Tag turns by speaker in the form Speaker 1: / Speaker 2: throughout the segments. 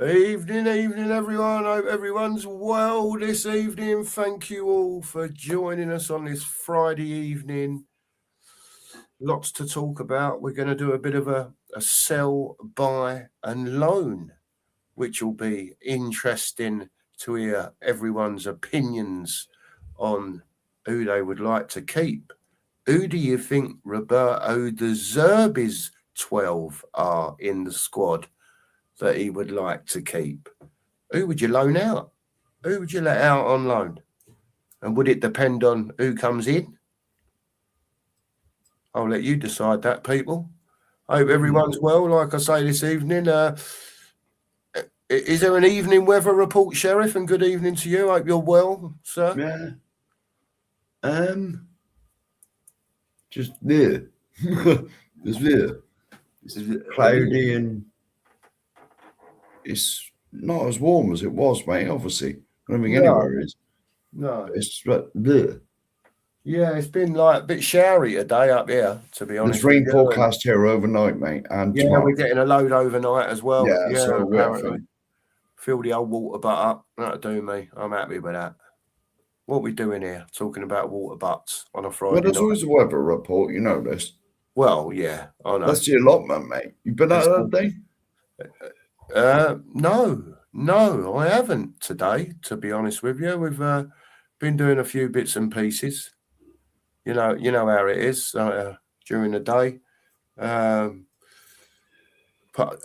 Speaker 1: Evening, everyone. Hope everyone's well this evening. Thank you all for joining us on this Friday evening. Lots to talk about. We're going to do a bit of a sell, buy, and loan, which will be interesting to hear everyone's opinions on who they would like to keep. Who do you think Roberto De Zerbi's 12 are in the squad that he would like to keep? Who would you loan out? Who would you let out on loan? And would it depend on who comes in? I'll let you decide that, people. I hope everyone's well. Like I say this evening, is there an evening weather report, Sheriff? And good evening to you. Hope you're well, sir.
Speaker 2: Yeah. Just there. Just there. It's cloudy and it's not as warm as it was, mate. Obviously, I don't think anywhere is.
Speaker 1: No,
Speaker 2: it's there.
Speaker 1: Yeah, it's been like a bit showery today up here, to be honest.
Speaker 2: There's rain forecast here overnight, mate, and
Speaker 1: yeah,
Speaker 2: tomorrow.
Speaker 1: We're getting a load overnight as well.
Speaker 2: Yeah, so
Speaker 1: apparently. Fill the old water butt up. That'll do me. I'm happy with that. What are we doing here? Talking about water butts on a Friday night.
Speaker 2: Well, there's always a weather report, you know this.
Speaker 1: Well, yeah, I know.
Speaker 2: That's the allotment, mate. You been out that day?
Speaker 1: No, I haven't today, to be honest with you. We've been doing a few bits and pieces. You know how it is during the day. But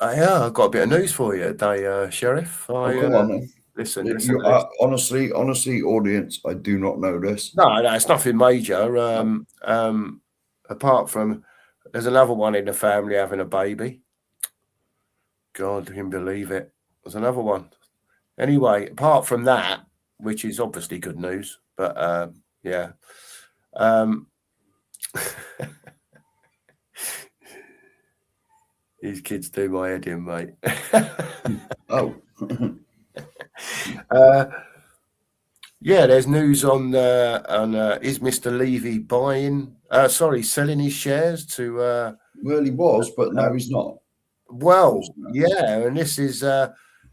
Speaker 1: I've got a bit of news for you today, Sheriff.
Speaker 2: Go on, then.
Speaker 1: Listen.
Speaker 2: Honestly, audience, I do not know this.
Speaker 1: No, it's nothing major. Apart from there's another one in the family having a baby. God, I can believe it. There's another one. Anyway, apart from that, which is obviously good news, but yeah. These kids do my head in, mate.
Speaker 2: Oh.
Speaker 1: Yeah, there's news on is Mr. Levy selling his shares to
Speaker 2: well, he was, but now he's not.
Speaker 1: Well, yeah, and this is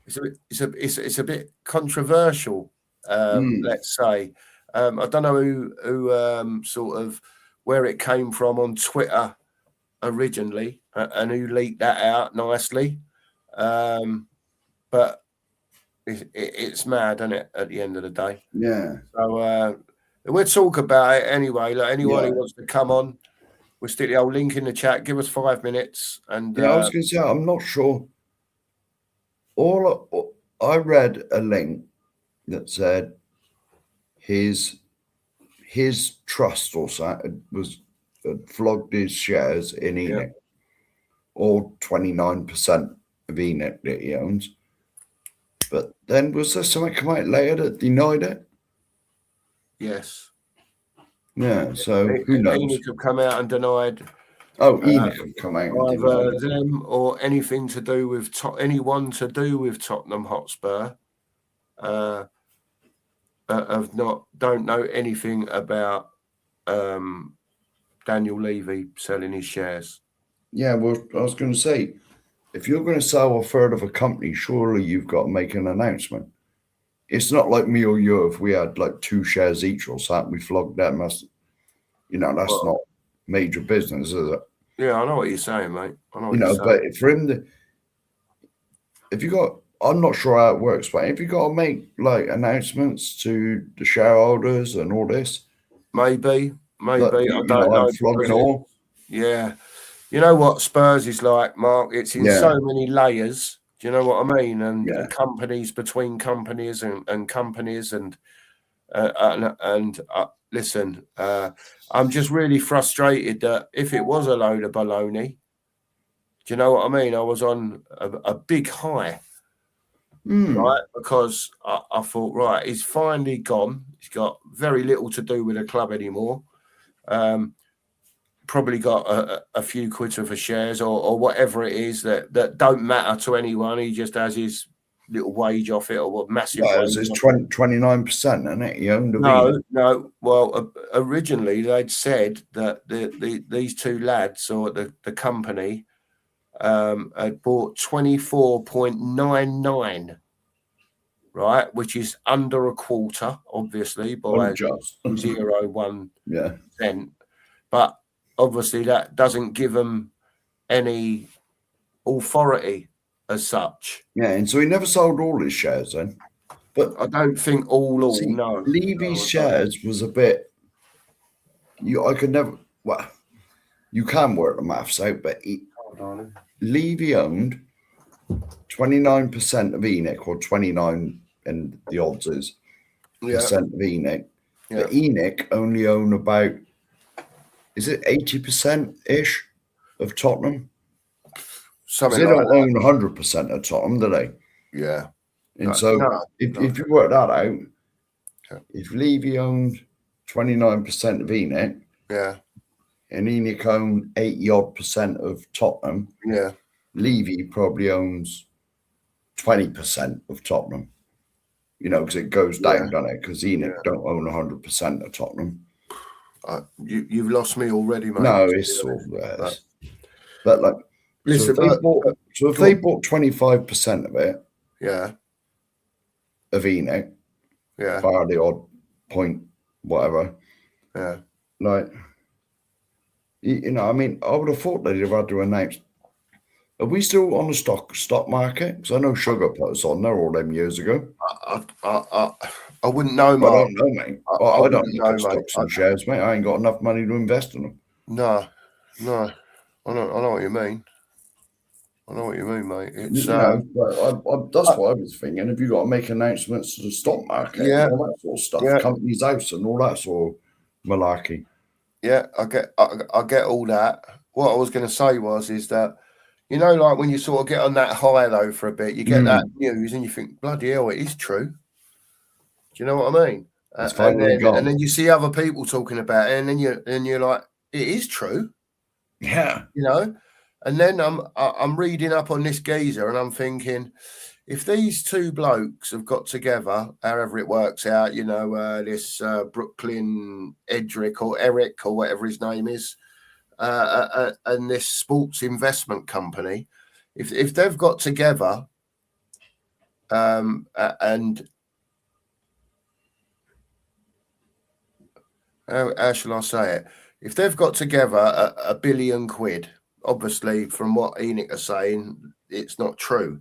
Speaker 1: it's a bit controversial, let's say. I don't know who sort of where it came from on Twitter originally and who leaked that out nicely, but it's mad, isn't it? At the end of the day,
Speaker 2: yeah.
Speaker 1: So we'll talk about it anyway. Like anyone who wants to come on, we'll stick the old link in the chat. Give us 5 minutes, and
Speaker 2: I was going to say I'm not sure. I read a link that said his trust or something had flogged his shares in Enoch, or 29% of Enoch that he owns. But then was there something come out later that denied it?
Speaker 1: Yes.
Speaker 2: Yeah, so who knows?
Speaker 1: Enoch have come out and denied.
Speaker 2: Enoch have come out and
Speaker 1: either them or anything to do with anyone to do with Tottenham Hotspur. Don't know anything about Daniel Levy selling his shares.
Speaker 2: Yeah, well, I was going to say, if you're going to sell a third of a company, surely you've got to make an announcement. It's not like me or you if we had like 2 shares each or something. We flogged them. That's not major business, is it?
Speaker 1: Yeah, I know what you're saying, mate. I know.
Speaker 2: But for him I'm not sure how it works, but if you got to make like announcements to the shareholders and all this,
Speaker 1: maybe I don't know.
Speaker 2: Flogging all.
Speaker 1: Yeah. You know what Spurs is like, Mark? It's in so many layers. Do you know what I mean? And companies between companies and companies and listen, I'm just really frustrated that if it was a load of baloney, do you know what I mean? I was on a big high, right? Because I thought, right, he's finally gone. He's got very little to do with the club anymore. Probably got a few quid worth of shares or whatever it is that don't matter to anyone. He just has his little wage off it or what massive wage.
Speaker 2: It's 29%, isn't it? He owned
Speaker 1: No. Well, originally they'd said that these 2 lads or the company had bought 24.99, right, which is under a quarter, obviously, by
Speaker 2: Just
Speaker 1: 0.01
Speaker 2: yeah.
Speaker 1: cent. But obviously that doesn't give them any authority as such.
Speaker 2: Yeah, and so he never sold all his shares then. But
Speaker 1: I don't think all,
Speaker 2: see,
Speaker 1: no.
Speaker 2: Levy's
Speaker 1: No,
Speaker 2: shares was a bit. I could never. Well, you can work the maths out, but Levy owned 29% of Enoch, or 29, and the odds is percent of Enoch.
Speaker 1: Yeah.
Speaker 2: But Enoch only own about, is it 80% ish of Tottenham?
Speaker 1: Something
Speaker 2: They
Speaker 1: like
Speaker 2: don't
Speaker 1: that.
Speaker 2: own 100% of Tottenham, do they?
Speaker 1: Yeah.
Speaker 2: And
Speaker 1: No,
Speaker 2: so if you work that out, if Levy owned 29% of Enoch,
Speaker 1: yeah,
Speaker 2: and Enoch owned 80 odd percent of Tottenham,
Speaker 1: yeah,
Speaker 2: Levy probably owns 20% of Tottenham. You know, because it goes down, doesn't it? Because Enoch don't own 100% of Tottenham.
Speaker 1: You've lost me already, mate.
Speaker 2: No, it's all theirs. But like,
Speaker 1: listen,
Speaker 2: so if they bought 25% of it,
Speaker 1: yeah,
Speaker 2: of Enoch,
Speaker 1: yeah,
Speaker 2: by the odd point, whatever,
Speaker 1: yeah.
Speaker 2: like, you know, I mean, I would have thought they'd have had to announce. Are we still on the stock market? Because I know Sugar put us on there all them years ago.
Speaker 1: I wouldn't know,
Speaker 2: But I
Speaker 1: Mark.
Speaker 2: don't know, mate.
Speaker 1: I
Speaker 2: I don't
Speaker 1: wouldn't
Speaker 2: look at
Speaker 1: know, mate.
Speaker 2: stocks and shares, mate. I ain't got enough money to invest in them.
Speaker 1: No. I know what you mean. I know what you mean, mate. It's
Speaker 2: You know, that's what I was thinking. Have you got to make announcements to the stock market and all that sort of stuff?
Speaker 1: Yeah.
Speaker 2: Company's house and all that sort of malarkey.
Speaker 1: Yeah, I get all that. What I was going to say is that, you know, like when you sort of get on that high though for a bit, you get that news and you think, bloody hell, it is true. Do you know what I mean?
Speaker 2: It's finally gone.
Speaker 1: And then you see other people talking about it, and then you're like, it is true.
Speaker 2: Yeah.
Speaker 1: You know, and then I'm reading up on this geezer, and I'm thinking, if these two blokes have got together, however it works out, you know, this Brooklyn Edric or Eric or whatever his name is, and this sports investment company, if they've got together, and how shall I say it? If they've got together £1 billion, obviously from what Enoch are saying, it's not true.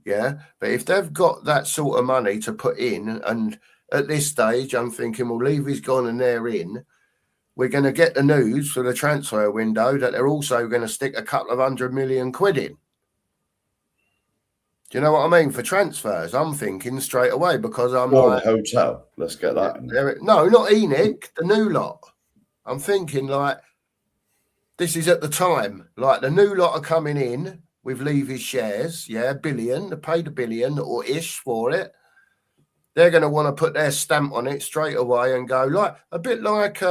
Speaker 1: Yeah, but if they've got that sort of money to put in, and at this stage, I'm thinking, well, Levy's gone and they're in. We're going to get the news for the transfer window that they're also going to stick a couple of £100 million in. Do you know what I mean? For transfers, I'm thinking straight away because I'm like,
Speaker 2: the hotel. Let's get that.
Speaker 1: No, not Enoch, the new lot. I'm thinking like, this is at the time, like the new lot are coming in with Levy's shares, yeah, $1 billion. They paid $1 billion or ish for it. They're going to want to put their stamp on it straight away and go like a bit like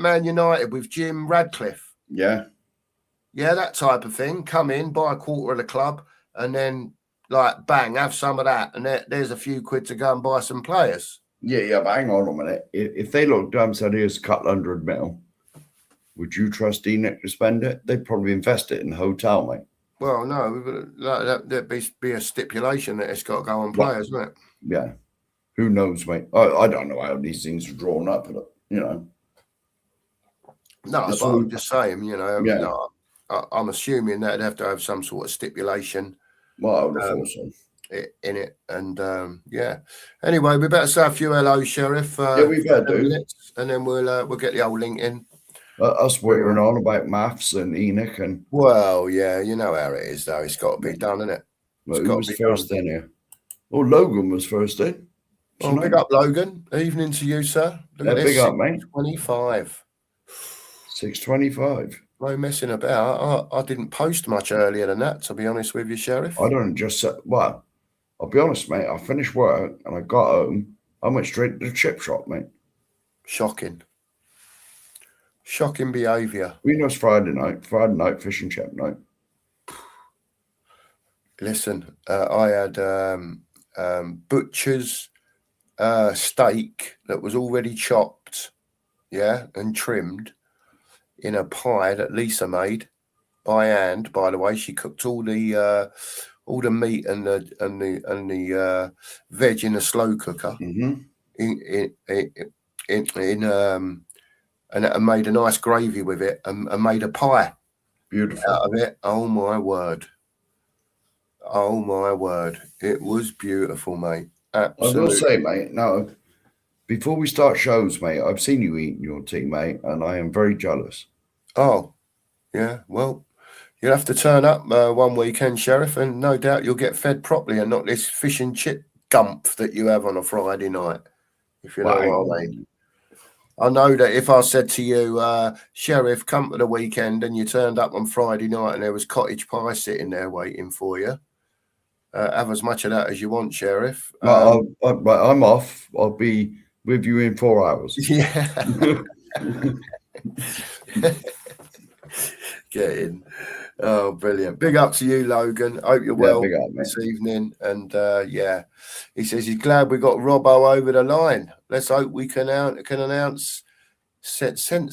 Speaker 1: Man United with Jim Radcliffe.
Speaker 2: Yeah,
Speaker 1: that type of thing. Come in, buy a quarter of the club, and then like bang, have some of that, and there's a few quid to go and buy some players.
Speaker 2: Yeah, but hang on a minute. If they looked down and said, here's a couple $100 million, would you trust Enoch to spend it? They'd probably invest it in a hotel, mate.
Speaker 1: Well, no, that'd be a stipulation that it's got to go on players, isn't it?
Speaker 2: Yeah. Who knows, mate? I don't know how these things are drawn up, but, you know.
Speaker 1: No, but I'm just saying, you know, no, I'm assuming that they'd have to have some sort of stipulation.
Speaker 2: Well, I would have thought so.
Speaker 1: In it, and yeah. Anyway, we better say a few hello, Sheriff.
Speaker 2: Yeah, we better do.
Speaker 1: And then we'll get the old link in.
Speaker 2: Us worrying on about maths and Enoch and.
Speaker 1: Well, yeah, you know how it is, though. It's got to be done, isn't it?
Speaker 2: Well, who was first in here? Oh, Logan was first in.
Speaker 1: Well, big up, Logan. Evening to you, sir.
Speaker 2: Look at this. Big up, mate.
Speaker 1: 6:25.
Speaker 2: 6:25.
Speaker 1: No messing about. I didn't post much earlier than that, to be honest with you, Sheriff.
Speaker 2: I don't just say, well, I'll be honest, mate. I finished work and I got home. I went straight to the chip shop, mate.
Speaker 1: Shocking behaviour.
Speaker 2: We know it's Friday night, fish and chip night.
Speaker 1: Listen, I had butcher's steak that was already chopped, yeah, and trimmed in a pie that Lisa made. by hand. By the way, she cooked all the meat and the veg in a slow cooker. And made a nice gravy with it, and made a pie.
Speaker 2: Beautiful.
Speaker 1: Out of it. Oh my word! Oh my word! It was beautiful, mate. Absolutely.
Speaker 2: I will say, mate. Now, before we start shows, mate, I've seen you eating your tea, mate, and I am very jealous.
Speaker 1: Oh, yeah. Well, you'll have to turn up one weekend, Sheriff, and no doubt you'll get fed properly and not this fish and chip gump that you have on a Friday night, if you know what I mean. I know that if I said to you, Sheriff, come to the weekend, and you turned up on Friday night and there was cottage pie sitting there waiting for you, have as much of that as you want, Sheriff.
Speaker 2: I'm off. I'll be with you in 4 hours.
Speaker 1: Yeah. Get in. Oh, brilliant. Big up to you, Logan. Hope you're well
Speaker 2: big up,
Speaker 1: this evening. And yeah, he says he's glad we got Robbo over the line. Let's hope we can announce Sensei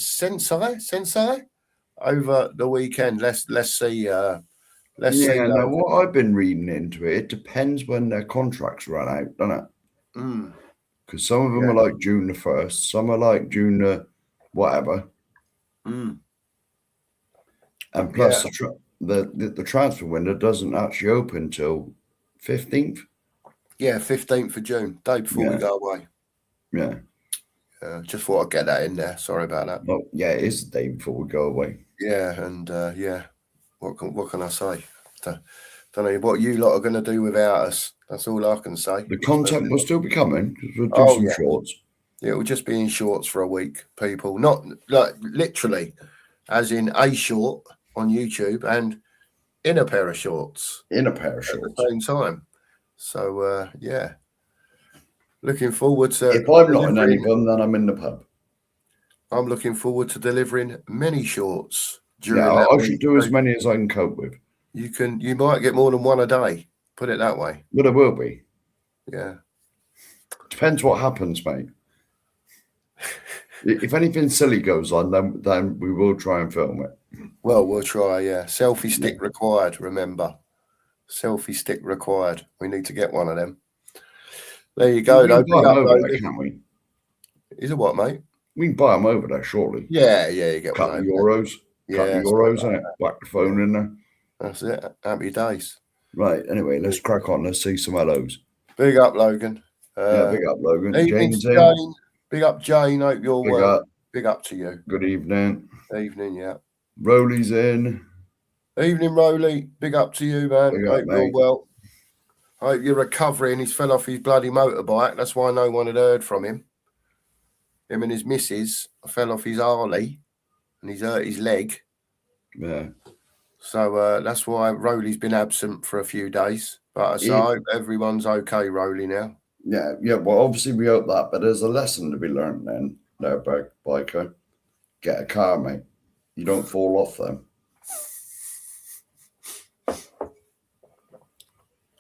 Speaker 1: over the weekend. Let's see. Let's see.
Speaker 2: Now what I've been reading into it depends when their contracts run out, doesn't it? Because some of them are like June the 1st, some are like June the whatever. And plus the transfer window doesn't actually open till 15th.
Speaker 1: Yeah, 15th of June, day before we go away.
Speaker 2: Yeah.
Speaker 1: Just thought I'd get that in there. Sorry about that.
Speaker 2: Well, yeah, it is the day before we go away.
Speaker 1: Yeah, and yeah, what can I say? Don't know what you lot are going to do without us. That's all I can say.
Speaker 2: The content will still be coming because we'll do some shorts.
Speaker 1: It will just be in shorts for a week, people. Not like literally, as in a short on YouTube and in a pair of shorts.
Speaker 2: In a pair of shorts
Speaker 1: at the same time. So yeah, looking forward to.
Speaker 2: If I'm not in any of them, then I'm in the pub.
Speaker 1: I'm looking forward to delivering many shorts.
Speaker 2: Yeah, I should do as many as I can cope with.
Speaker 1: You might get more than one a day. Put it that way.
Speaker 2: But it will be.
Speaker 1: Yeah.
Speaker 2: Depends what happens, mate. If anything silly goes on, then we will try and film it.
Speaker 1: Well, we'll try, yeah. Selfie stick required, remember. Selfie stick required. We need to get one of them. There you go.
Speaker 2: We can buy them over there, can't we?
Speaker 1: Is it what, mate?
Speaker 2: We can buy them over there, surely.
Speaker 1: Yeah, you get
Speaker 2: couple of euros. Couple of euros, innit? Whack the phone in there.
Speaker 1: That's it. Happy days.
Speaker 2: Right, anyway, let's crack on. Let's see some hellos.
Speaker 1: Big up, Logan.
Speaker 2: Big up, Logan.
Speaker 1: Jane's in. Big up, Jane. Hope you're well. Big up to you.
Speaker 2: Good evening.
Speaker 1: Evening, yeah.
Speaker 2: Rowley's in.
Speaker 1: Evening, Rowley. Big up to you, man. Hope you're well. Hope you're recovering. He's fell off his bloody motorbike. That's why no one had heard from him. Him and his missus fell off his Harley and he's hurt his leg.
Speaker 2: Yeah.
Speaker 1: So that's why Rowley's been absent for a few days. But I hope everyone's okay, Rowley, now.
Speaker 2: Yeah. Well, obviously we hope that, but there's a lesson to be learned then, there, biker. Get a car, mate. You don't fall off them.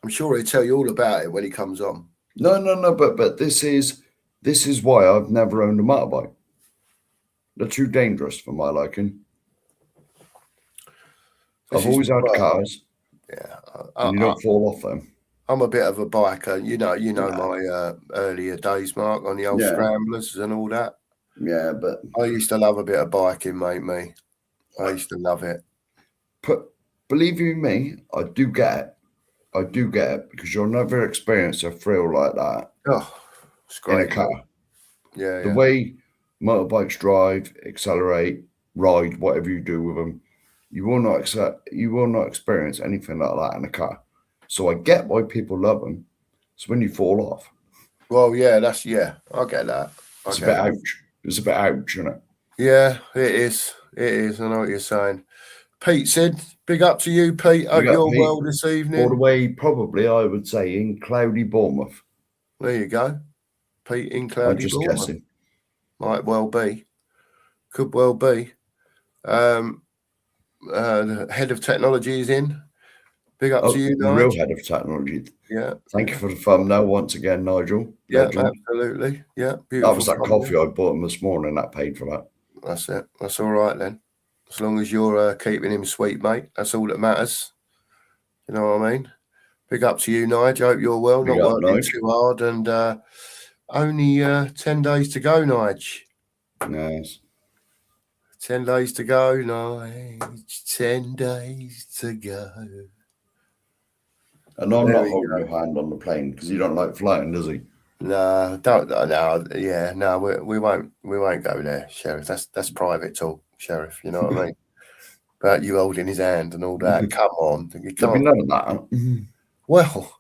Speaker 1: I'm sure he'll tell you all about it when he comes on.
Speaker 2: No. But this is why I've never owned a motorbike. They're too dangerous for my liking. I've always had cars.
Speaker 1: Yeah,
Speaker 2: and you don't fall off them.
Speaker 1: I'm a bit of a biker. You know my earlier days, Mark, on the old scramblers and all that.
Speaker 2: Yeah, but
Speaker 1: I used to love a bit of biking, mate. I used to love it.
Speaker 2: Believe you me, I do get it. Because you'll never experience a thrill like that.
Speaker 1: Oh, it's great.
Speaker 2: In a car.
Speaker 1: Yeah.
Speaker 2: The way motorbikes drive, accelerate, ride, whatever you do with them, you will not experience anything like that in a car. So I get why people love them. It's when you fall off.
Speaker 1: Well, yeah, I get that.
Speaker 2: It's a bit ouch. It's a bit ouch, isn't it?
Speaker 1: Yeah, it is. It is. I know what you're saying. Pete said, big up to you, Pete. Hope you're well this evening.
Speaker 2: All the way, probably, I would say, in cloudy Bournemouth.
Speaker 1: There you go. Pete in cloudy Bournemouth. I'm just guessing. Might well be. Could well be. The head of technology is in. Big up to you, Nigel.
Speaker 2: The real head of technology.
Speaker 1: Yeah.
Speaker 2: Thank you for the thumbnail once again, Nigel.
Speaker 1: Yeah, absolutely. Yeah.
Speaker 2: Beautiful. That was that coffee I bought him this morning. That paid for that.
Speaker 1: That's it. That's all right then. As long as you're keeping him sweet, mate. That's all that matters. You know what I mean? Big up to you, Nige. Hope you're well.
Speaker 2: Big
Speaker 1: Not
Speaker 2: up,
Speaker 1: working
Speaker 2: Nige.
Speaker 1: too hard. And only 10 days to go, Nige.
Speaker 2: Nice.
Speaker 1: 10 days to go, Nige. 10 days to go.
Speaker 2: And I'm not holding your hand on the plane because you don't like flying, does he?
Speaker 1: No, don't. No, yeah, no, we won't go there, Sheriff. That's private talk, Sheriff. You know what I mean? About you holding his hand and all that. Come on, you
Speaker 2: There'll be
Speaker 1: can't.
Speaker 2: none of that.
Speaker 1: Well,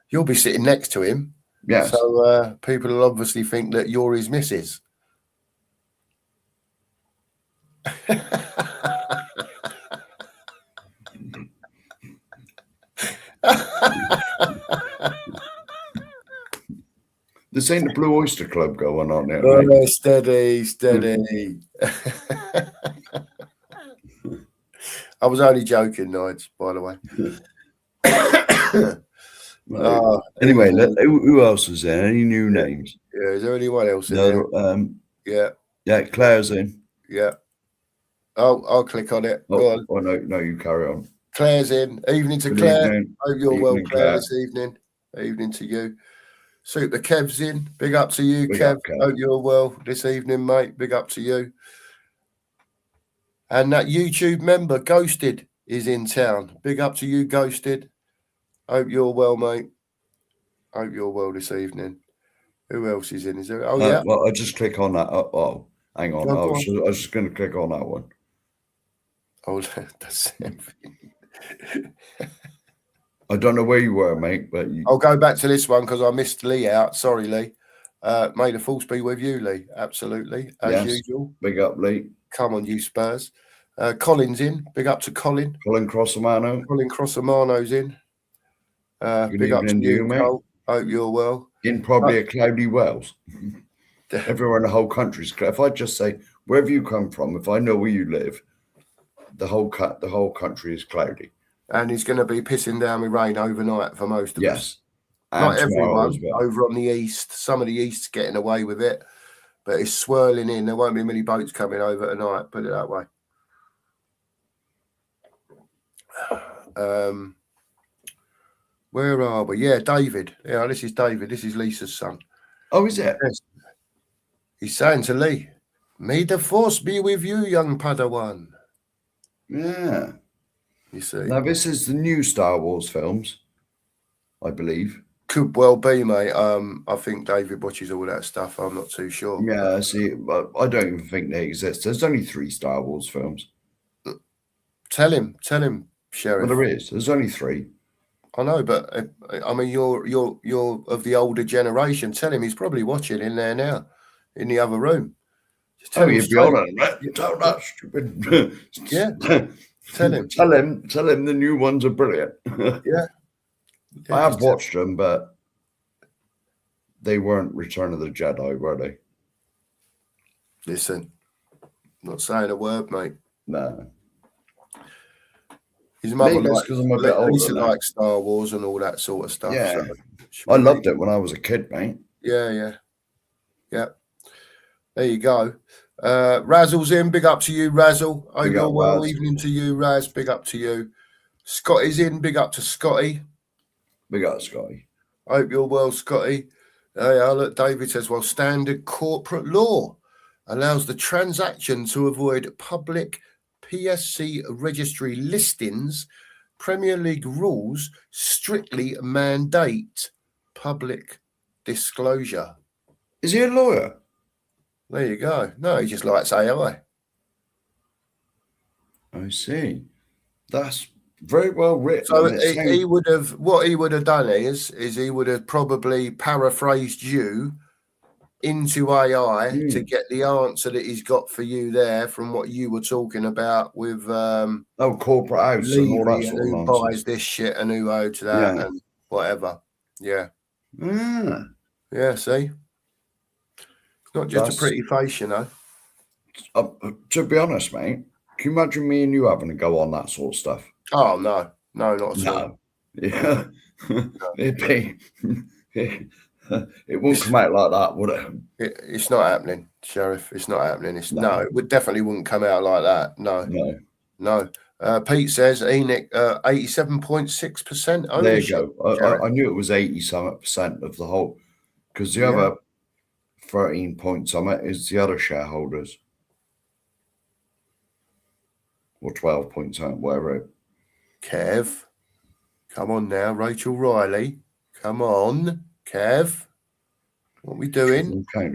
Speaker 1: you'll be sitting next to him.
Speaker 2: Yes.
Speaker 1: So people will obviously think that you're his missus.
Speaker 2: This ain't the Blue Oyster Club going on there.
Speaker 1: Oh, steady, steady. I was only joking, Nige, by the way.
Speaker 2: Anyway, who else is there? Any new names?
Speaker 1: Yeah, is there anyone else in there?
Speaker 2: Yeah, Claire's in.
Speaker 1: Yeah. I'll click on it. Go on.
Speaker 2: Oh, no, you carry on.
Speaker 1: Claire's in. Evening to
Speaker 2: Good
Speaker 1: Claire.
Speaker 2: evening.
Speaker 1: Hope you're
Speaker 2: Evening,
Speaker 1: well, Claire,
Speaker 2: Claire.
Speaker 1: this evening. Evening to you. Super Kev's in. Big up to you,
Speaker 2: Big
Speaker 1: Kev.
Speaker 2: up, Kev.
Speaker 1: Hope you're well this evening, mate. Big up to you. And that YouTube member, Ghosted, is in town. Big up to you, Ghosted. Hope you're well, mate. Hope you're well this evening. Who else is in? Is there? Oh, yeah.
Speaker 2: Well, I just click on that. Oh, hang on.
Speaker 1: Go
Speaker 2: I was just going to click on that one.
Speaker 1: Oh, that's
Speaker 2: I don't know where you were, mate, but
Speaker 1: I'll go back to this one because I missed Lee out. Sorry, Lee. May the force be with you, Lee. Absolutely, as usual.
Speaker 2: Big up, Lee.
Speaker 1: Come on, you Spurs. Colin's in. Big up to Colin.
Speaker 2: Colin Crossamano.
Speaker 1: Colin Crossamano's in. Big up to you, mate. Cole. Hope you're well.
Speaker 2: In probably a cloudy Wales. Everywhere in the whole country's cloudy. If I just say wherever you come from, if I know where you live, the whole country is cloudy.
Speaker 1: And he's going to be pissing down with rain overnight for most of us.
Speaker 2: And
Speaker 1: not everyone.
Speaker 2: Well.
Speaker 1: Over on the east, some of the east's getting away with it, but it's swirling in. There won't be many boats coming over tonight. Put it that way. Where are we? Yeah, David. Yeah, this is David. This is Lisa's son.
Speaker 2: Oh, is it?
Speaker 1: Yes. He's saying to Lee, "May the force be with you, young Padawan."
Speaker 2: Yeah.
Speaker 1: You see.
Speaker 2: Now, this is the new Star Wars films, I believe.
Speaker 1: Could well be, mate. I think David watches all that stuff. I'm not too sure.
Speaker 2: Yeah, see, I don't even think they exist. There's only 3 Star Wars films.
Speaker 1: Tell him, Sheriff.
Speaker 2: Well, there is. There's only 3.
Speaker 1: I know, but I mean, you're of the older generation. Tell him he's probably watching in there now, in the other room.
Speaker 2: You'd be on it. Tell that stupid.
Speaker 1: Yeah. Tell him.
Speaker 2: Tell him the new ones are brilliant.
Speaker 1: Yeah.
Speaker 2: I have watched them, but they weren't Return of the Jedi, were they?
Speaker 1: Listen, not saying a word, mate.
Speaker 2: No.
Speaker 1: His mother
Speaker 2: likes
Speaker 1: Star Wars and all that sort of stuff.
Speaker 2: Yeah.
Speaker 1: So
Speaker 2: I loved it when I was a kid, mate.
Speaker 1: Yeah. There you go. Razzle's in. Big up to you, Razzle. Hope you're well. Evening to you, Raz. Big up to you. Scotty's in. Big up to Scotty.
Speaker 2: Big up, Scotty.
Speaker 1: Hope you're well, Scotty. Look, David says, well, standard corporate law allows the transaction to avoid public PSC registry listings. Premier League rules strictly mandate public disclosure.
Speaker 2: Is he a lawyer?
Speaker 1: There you go. No, he just likes AI.
Speaker 2: I see. That's very well written.
Speaker 1: So he would have, what he would have done is he would have probably paraphrased you into AI to get the answer that he's got for you there from what you were talking about with
Speaker 2: corporate house
Speaker 1: Levy
Speaker 2: and all that sort of
Speaker 1: who
Speaker 2: nonsense.
Speaker 1: buys this shit and who owes that and whatever. Yeah. Yeah, see? It's not just a pretty face, you know.
Speaker 2: To be honest, mate, can you imagine me and you having to go on that sort of stuff?
Speaker 1: Oh, no, not at all.
Speaker 2: Yeah. It'd be It wouldn't come out like that, would it?
Speaker 1: It's not happening, Sheriff. It's not happening.
Speaker 2: No.
Speaker 1: It would definitely wouldn't come out like that. No.
Speaker 2: No.
Speaker 1: Pete says Enoch 87.6% ownership.
Speaker 2: There you go.
Speaker 1: Sheriff.
Speaker 2: I knew it was 80% of the whole, because the other 13 points on it is the other shareholders. Or 12 points on it, whatever.
Speaker 1: Kev, come on now. Rachel Riley, come on. Kev, what are we doing?
Speaker 2: Okay,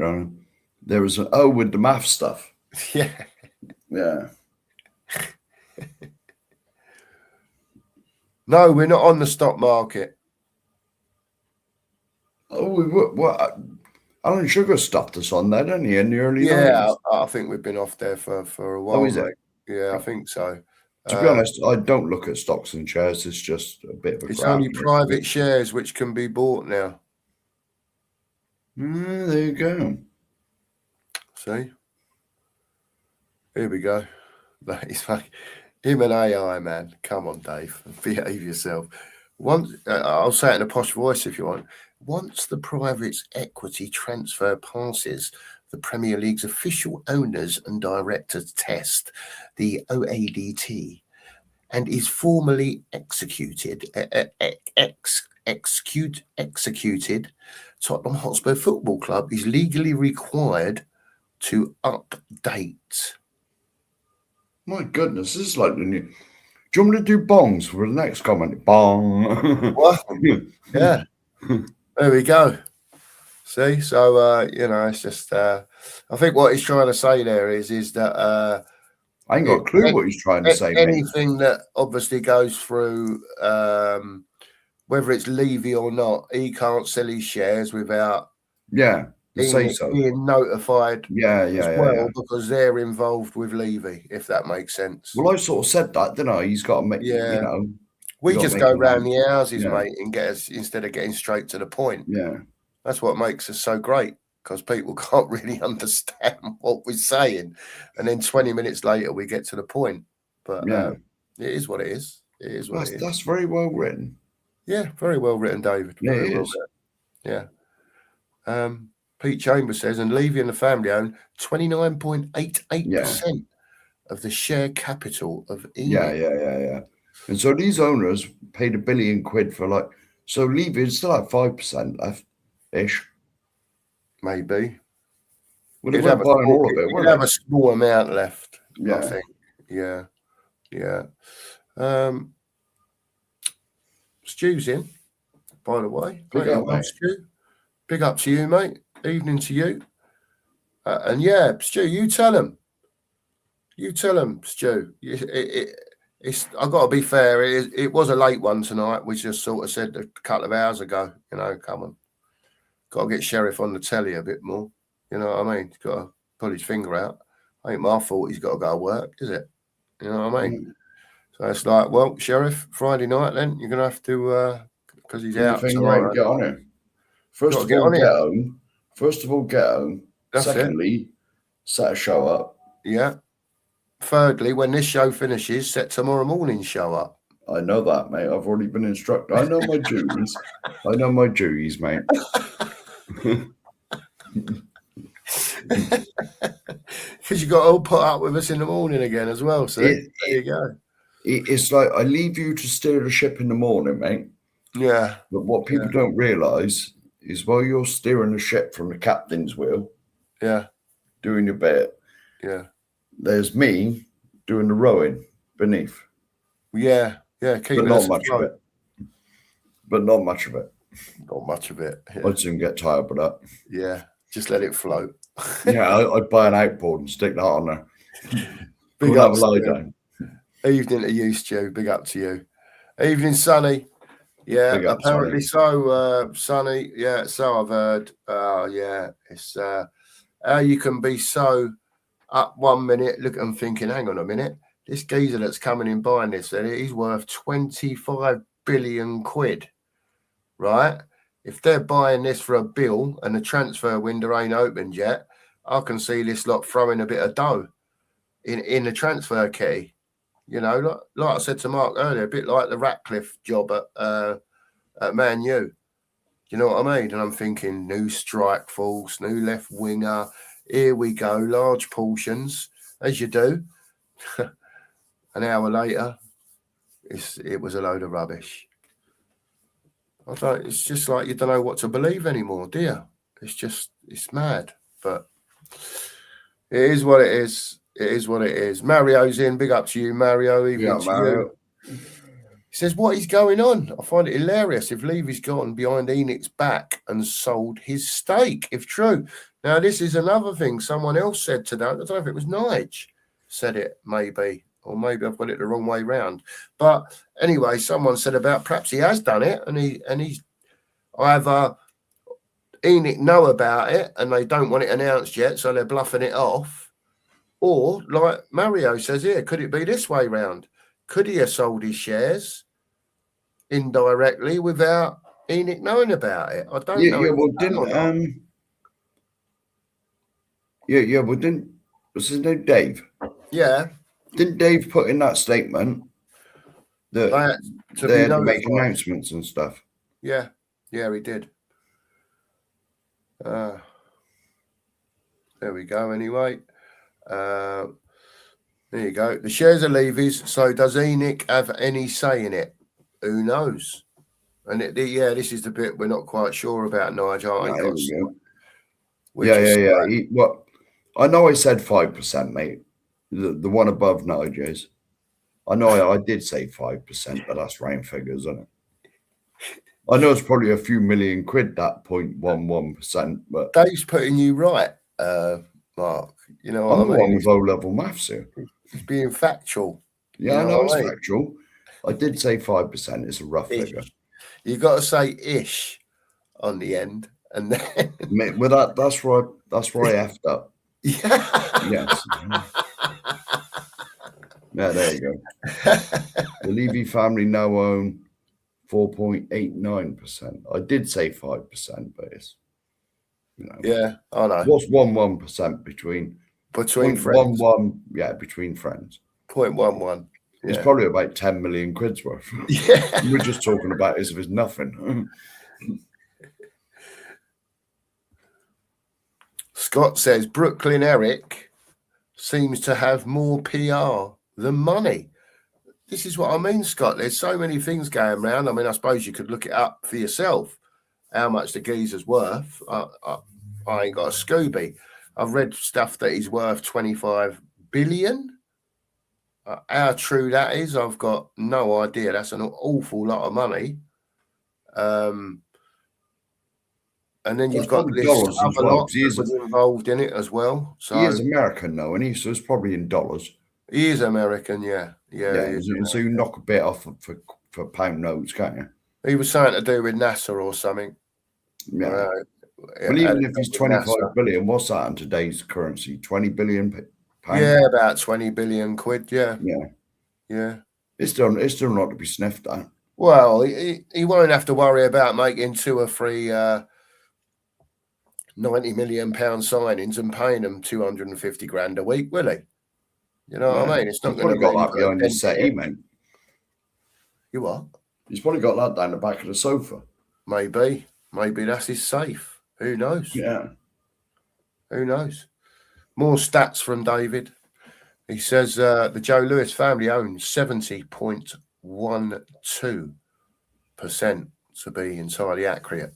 Speaker 2: there was with the math stuff.
Speaker 1: Yeah.
Speaker 2: Yeah.
Speaker 1: No, we're not on the stock market.
Speaker 2: Oh, what? Alan Sugar stuffed us on there, didn't he, in the early 90s?
Speaker 1: I think we've been off there for a while.
Speaker 2: Is it?
Speaker 1: Yeah, I think so.
Speaker 2: To be honest, I don't look at stocks and shares. It's just a bit of a.
Speaker 1: It's only private shares which can be bought now.
Speaker 2: There you go.
Speaker 1: See? Here we go. That is like him and AI, man. Come on, Dave. Behave yourself. I'll say it in a posh voice if you want. Once the private equity transfer passes the Premier League's official owners and directors test, the OADT, and is formally executed, Tottenham Hotspur Football Club is legally required to update.
Speaker 2: My goodness, this is like the new. Do you want me to do bongs for the next comment? Bong.
Speaker 1: What? Yeah. There we go. See, so it's just. I think what he's trying to say there is that.
Speaker 2: I ain't got a clue what he's trying to say.
Speaker 1: Anything that obviously goes through, whether it's Levy or not, he can't sell his shares without. Being notified because they're involved with Levy, if that makes sense.
Speaker 2: Well, I sort of said that, didn't I? He's got to make,
Speaker 1: we just go round the houses, mate, and get us instead of getting straight to the point.
Speaker 2: Yeah.
Speaker 1: That's what makes us so great, because people can't really understand what we're saying. And then 20 minutes later, we get to the point. But it is what it is. It is what it is.
Speaker 2: That's very well written.
Speaker 1: Yeah, very well written, David. Very well written. Yeah. Pete Chambers says, and Levy and the family own 29.88% of the share capital of Enoch.
Speaker 2: Yeah. And so these owners paid £1 billion for so Levy is still at 5% left-ish.
Speaker 1: Maybe.
Speaker 2: Would have been buying all of it,
Speaker 1: we'd have a small amount left,
Speaker 2: I
Speaker 1: think. Yeah. Stu's in, by the way.
Speaker 2: Big up, mate.
Speaker 1: Stu. Big up to you, mate. Evening to you. And Stu, you tell him. Stu. I've got to be fair. It was a late one tonight. We just sort of said a couple of hours ago, come on. Got to get Sheriff on the telly a bit more. You know what I mean? He's got to pull his finger out. Ain't my fault he's got to go to work, is it? You know what I mean? So it's like, well, Sheriff, Friday night then, you're going to have to, because he's out tomorrow.
Speaker 2: Get on it. First of all, get home. Secondly, set a show up.
Speaker 1: Yeah. Thirdly, when this show finishes, set tomorrow morning's show up.
Speaker 2: I know that, mate. I've already been instructed. I know my duties. Mate.
Speaker 1: Because you got to all put up with us in the morning again as well. So there you go.
Speaker 2: It's like I leave you to steer the ship in the morning, mate.
Speaker 1: Yeah.
Speaker 2: But what people don't realise is while you're steering the ship from the captain's wheel, doing your bit, there's me doing the rowing beneath.
Speaker 1: Yeah.
Speaker 2: But not much of it. Not much of it.
Speaker 1: Yeah.
Speaker 2: I'd soon get tired of that.
Speaker 1: Yeah. Just let it float.
Speaker 2: I'd buy an outboard and stick that on there.
Speaker 1: Big up, lie down. Evening to you, Stu. Big up to you. Evening, Sonny. Yeah, apparently so, Sonny. Yeah, so I've heard. It's how you can be so up 1 minute. Look, I'm thinking, hang on a minute. This geezer that's coming in buying this, he's worth 25 billion quid, right? If they're buying this for a bill and the transfer window ain't opened yet, I can see this lot throwing a bit of dough in the transfer key. Like I said to Mark earlier, a bit like the Ratcliffe job at Man U. You know what I mean? And I'm thinking new strike force, new left winger. Here we go, large portions, as you do. An hour later, it was a load of rubbish. It's just like you don't know what to believe anymore, do you? It's mad. But it is what it is. It is what it is. Mario's in. Big up to you, Mario. Even to
Speaker 2: Mario.
Speaker 1: you. He says, what is going on? I find it hilarious if Levy's gotten behind Enid's back and sold his stake, if true. Now, this is another thing someone else said today. I don't know if it was Nige said it, maybe, or maybe I've got it the wrong way round. But anyway, someone said about perhaps he has done it, and he's either Enid know about it and they don't want it announced yet, so they're bluffing it off, or like Mario says here, could it be this way round? Could he have sold his shares indirectly without Enoch knowing about it? I don't know.
Speaker 2: Yeah, well, didn't was his name Dave?
Speaker 1: Yeah.
Speaker 2: Didn't Dave put in that statement that they had to make announcements and stuff?
Speaker 1: Yeah, he did. There we go. Anyway, there you go. The shares are Levy's. So does Enoch have any say in it? Who knows? And this is the bit we're not quite sure about, Nigel.
Speaker 2: Well, I know I said 5%, mate. The one above Nigel's. I know I did say 5%, but that's round figures, isn't it? I know it's probably a few million quid, that 0.11%, but
Speaker 1: Dave's putting you right, Mark. You know what
Speaker 2: I'm
Speaker 1: I mean?
Speaker 2: with low-level maths here.
Speaker 1: He's being factual.
Speaker 2: Yeah, I know it's factual. I did say 5%. It's a rough figure.
Speaker 1: You've got to say ish on the end, and then
Speaker 2: with that's where I effed up. Yes. Yeah, there you go. The Levy family now own 4.89%. I did say 5%, but it's
Speaker 1: yeah, I know.
Speaker 2: What's 1% between
Speaker 1: friends?
Speaker 2: 1 yeah, between friends.
Speaker 1: 0.11. Yeah.
Speaker 2: It's probably about 10 million quid's worth.
Speaker 1: Yeah.
Speaker 2: We're just talking about as if it's nothing.
Speaker 1: Scott says Brooklyn Eric seems to have more PR than money. This is what I mean, Scott. There's so many things going around. I mean, I suppose you could look it up for yourself, how much the geezer's worth. I ain't got a Scooby. I've read stuff that he's worth 25 billion. How true that is, I've got no idea. That's an awful lot of money. And then you've got this
Speaker 2: dollars as well.
Speaker 1: That was involved in it as well. So
Speaker 2: he is American, though, and so it's probably in dollars.
Speaker 1: He is American, yeah.
Speaker 2: So you knock a bit off for pound notes, can't you?
Speaker 1: He was something to do with NASA or something.
Speaker 2: Yeah. Well, even if he's 25 billion, what's that in today's currency? 20 billion pounds?
Speaker 1: Yeah, about 20 billion quid. Yeah. It's
Speaker 2: still not to be sniffed at.
Speaker 1: Well, he won't have to worry about making 2 or 3 £90 million signings and paying them 250 grand a week, will he? You know what I mean? It's not going to
Speaker 2: got that behind his settee, mate.
Speaker 1: You what?
Speaker 2: He's probably got that down the back of the sofa.
Speaker 1: Maybe that's his safe. Who knows?
Speaker 2: Yeah.
Speaker 1: Who knows? More stats from David. He says the Joe Lewis family owns 70.12%, to be entirely accurate.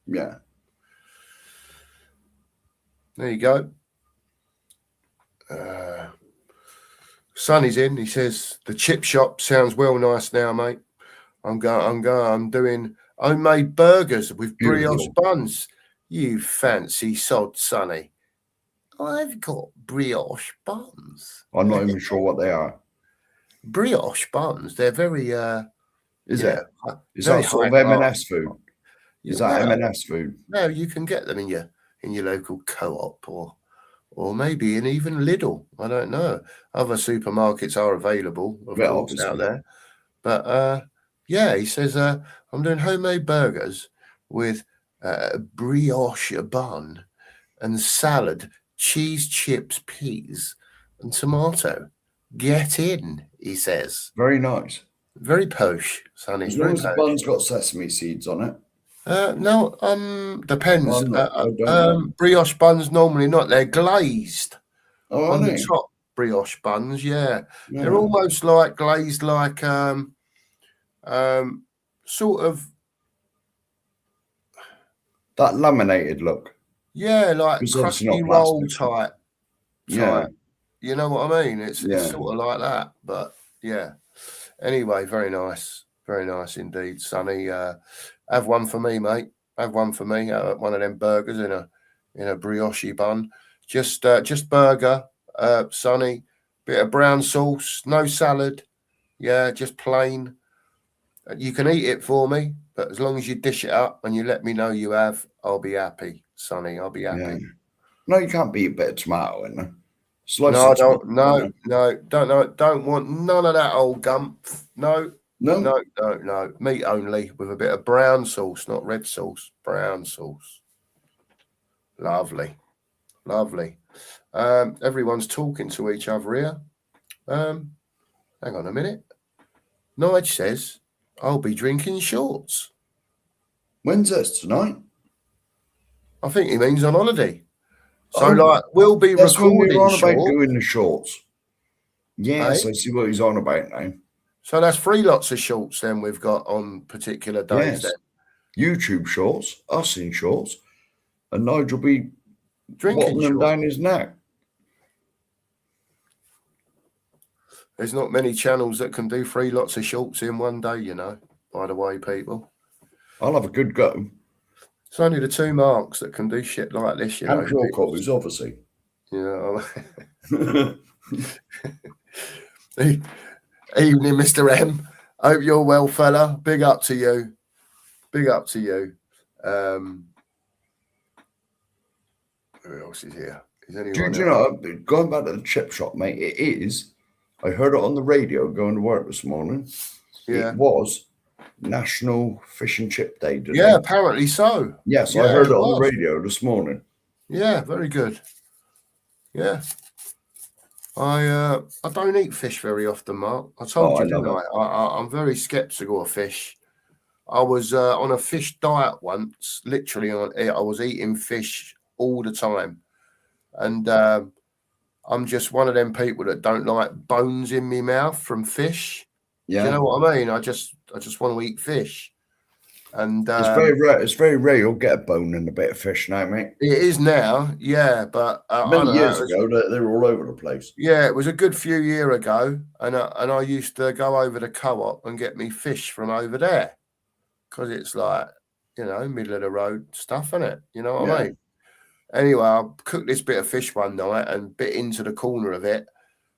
Speaker 2: Yeah.
Speaker 1: There you go. Sonny's in. He says the chip shop sounds well nice now, mate. I'm doing homemade burgers with brioche buns. You fancy sod, Sonny. I've got brioche buns.
Speaker 2: I'm not even sure what they are.
Speaker 1: Brioche buns. They're very
Speaker 2: Is that sort of M&S food? Is that M&S food?
Speaker 1: No, you can get them in your local co-op or maybe in even Lidl. I don't know. Other supermarkets are available, of course, out there. But he says I'm doing homemade burgers with brioche bun and salad, cheese, chips, peas, and tomato. Get in, he says.
Speaker 2: Very nice.
Speaker 1: Very posh, Sonny.
Speaker 2: As long as the bun's got sesame seeds on it.
Speaker 1: No, depends.
Speaker 2: I'm not. I don't know.
Speaker 1: Brioche buns normally not. They're glazed
Speaker 2: Oh,
Speaker 1: on
Speaker 2: are
Speaker 1: the
Speaker 2: they?
Speaker 1: top. Brioche buns, yeah, they're
Speaker 2: Yeah.
Speaker 1: almost like glazed, like sort of,
Speaker 2: That laminated look.
Speaker 1: yeah, like
Speaker 2: It's obviously
Speaker 1: crusty
Speaker 2: not
Speaker 1: roll
Speaker 2: plastic.
Speaker 1: type.
Speaker 2: Yeah.
Speaker 1: You know what I mean? It's
Speaker 2: Yeah.
Speaker 1: sort of like that, but yeah. Anyway, very nice indeed, Sonny. Have one for me, mate. Have one for me. One of them burgers in a brioche bun. Just burger, Sonny. Bit of brown sauce, no salad. Yeah, just plain. You can eat it for me, but as long as you dish it up and you let me know you have, I'll be happy, Sonny. I'll be happy.
Speaker 2: Yeah. No, you can't beat a bit of tomato in there. Slice
Speaker 1: No, I
Speaker 2: of tomato
Speaker 1: don't.
Speaker 2: in
Speaker 1: No,
Speaker 2: there.
Speaker 1: no, don't want none of that old gumph. No,
Speaker 2: No.
Speaker 1: no. Meat only with a bit of brown sauce, not red sauce. Brown sauce. Lovely. Everyone's talking to each other here. Hang on a minute. Nige says I'll be drinking shorts.
Speaker 2: When's this? Tonight?
Speaker 1: I think he means on holiday. So,
Speaker 2: Oh,
Speaker 1: like, we'll be
Speaker 2: that's when we were
Speaker 1: recording
Speaker 2: on about
Speaker 1: short.
Speaker 2: doing the shorts. Yes,
Speaker 1: Eh?
Speaker 2: I see what he's on about now.
Speaker 1: So that's 3 lots of shorts then we've got on particular days.
Speaker 2: Yes.
Speaker 1: Then
Speaker 2: YouTube shorts, us in shorts, and Nigel be
Speaker 1: drinking
Speaker 2: watting them
Speaker 1: shorts.
Speaker 2: down his neck.
Speaker 1: There's not many channels that can do 3 lots of shorts in one day, you know, by the way, people.
Speaker 2: I'll have a good go.
Speaker 1: It's only the 2 marks that can do shit like this, you know.
Speaker 2: And your colours, obviously.
Speaker 1: You know. Evening, Mr. M. Hope you're well, fella. Big up to you. Big up to you. Who else is here? Is anyone
Speaker 2: Do you know, going back to the chip shop, mate, it is, I heard it on the radio going to work this morning.
Speaker 1: Yeah.
Speaker 2: It was National Fish and Chip Day today.
Speaker 1: Yeah, apparently so.
Speaker 2: Yes,
Speaker 1: Yeah,
Speaker 2: I heard it
Speaker 1: it
Speaker 2: on the
Speaker 1: was.
Speaker 2: radio this morning.
Speaker 1: Yeah, very good. Yeah. I don't eat fish very often, Mark. I told you, didn't I? I'm very skeptical of fish. I was on a fish diet once. Literally, I was eating fish all the time, and I'm just one of them people that don't like bones in my mouth from fish.
Speaker 2: Yeah.
Speaker 1: Do you know what I mean? I just want to eat fish, and
Speaker 2: it's very rare. It's very rare you'll get a bone in a bit of fish now, mate.
Speaker 1: it is now, yeah. But
Speaker 2: many years ago, they were all over the place.
Speaker 1: Yeah, it was a good few years ago, and I used to go over to Co-op and get me fish from over there, because it's like, you know, middle of the road stuff, isn't it? You know what I mean? Anyway, I cooked this bit of fish one night and bit into the corner of it,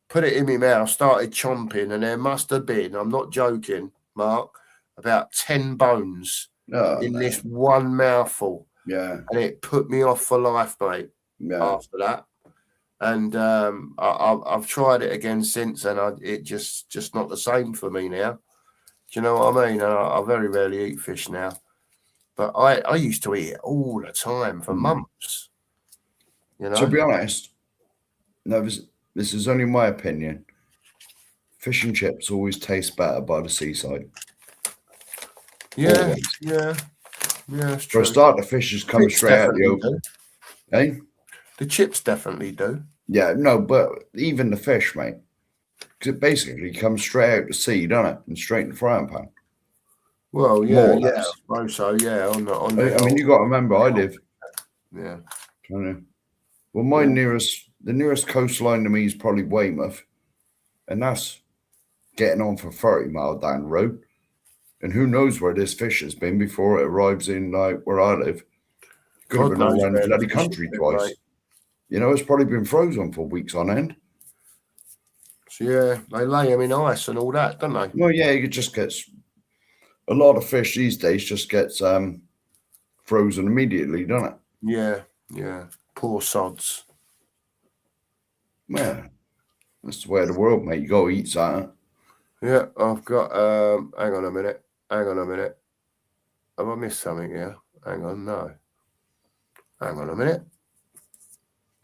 Speaker 1: put it in my mouth, started chomping, and there must have been, I'm not joking, Mark, about 10 bones in this one mouthful.
Speaker 2: Yeah.
Speaker 1: And it put me off for life, mate, after that. And I've tried it again since, and it just not the same for me now. Do you know what I mean? I very rarely eat fish now, but I used to eat it all the time for months. You know.
Speaker 2: To be honest, no, this is only my opinion. Fish and chips always taste better by the seaside.
Speaker 1: Yeah,
Speaker 2: always.
Speaker 1: yeah. It's
Speaker 2: For
Speaker 1: true.
Speaker 2: a start, the fish is coming straight out of the open. Eh?
Speaker 1: The chips definitely do.
Speaker 2: Yeah, no, but even the fish, mate, because it basically comes straight out the sea, doesn't it, and straight in the frying pan.
Speaker 1: Well, yeah, I suppose so. Yeah, on the.
Speaker 2: I mean, you got to remember, I live.
Speaker 1: Yeah.
Speaker 2: Well, the nearest coastline to me is probably Weymouth, and that's getting on for 30 miles down the road. And who knows where this fish has been before it arrives in like where I live. Could have been around the bloody country twice. Right. You know, it's probably been frozen for weeks on end.
Speaker 1: So yeah, they lay them in ice and all that, don't they?
Speaker 2: Well, yeah, it just gets a lot of fish these days just gets frozen immediately, doesn't it?
Speaker 1: Yeah. Poor sods.
Speaker 2: Yeah, that's the way of the world, mate. You got to eat something.
Speaker 1: Yeah, I've got. Hang on a minute. Have I missed something here? Hang on, no. Hang on a minute.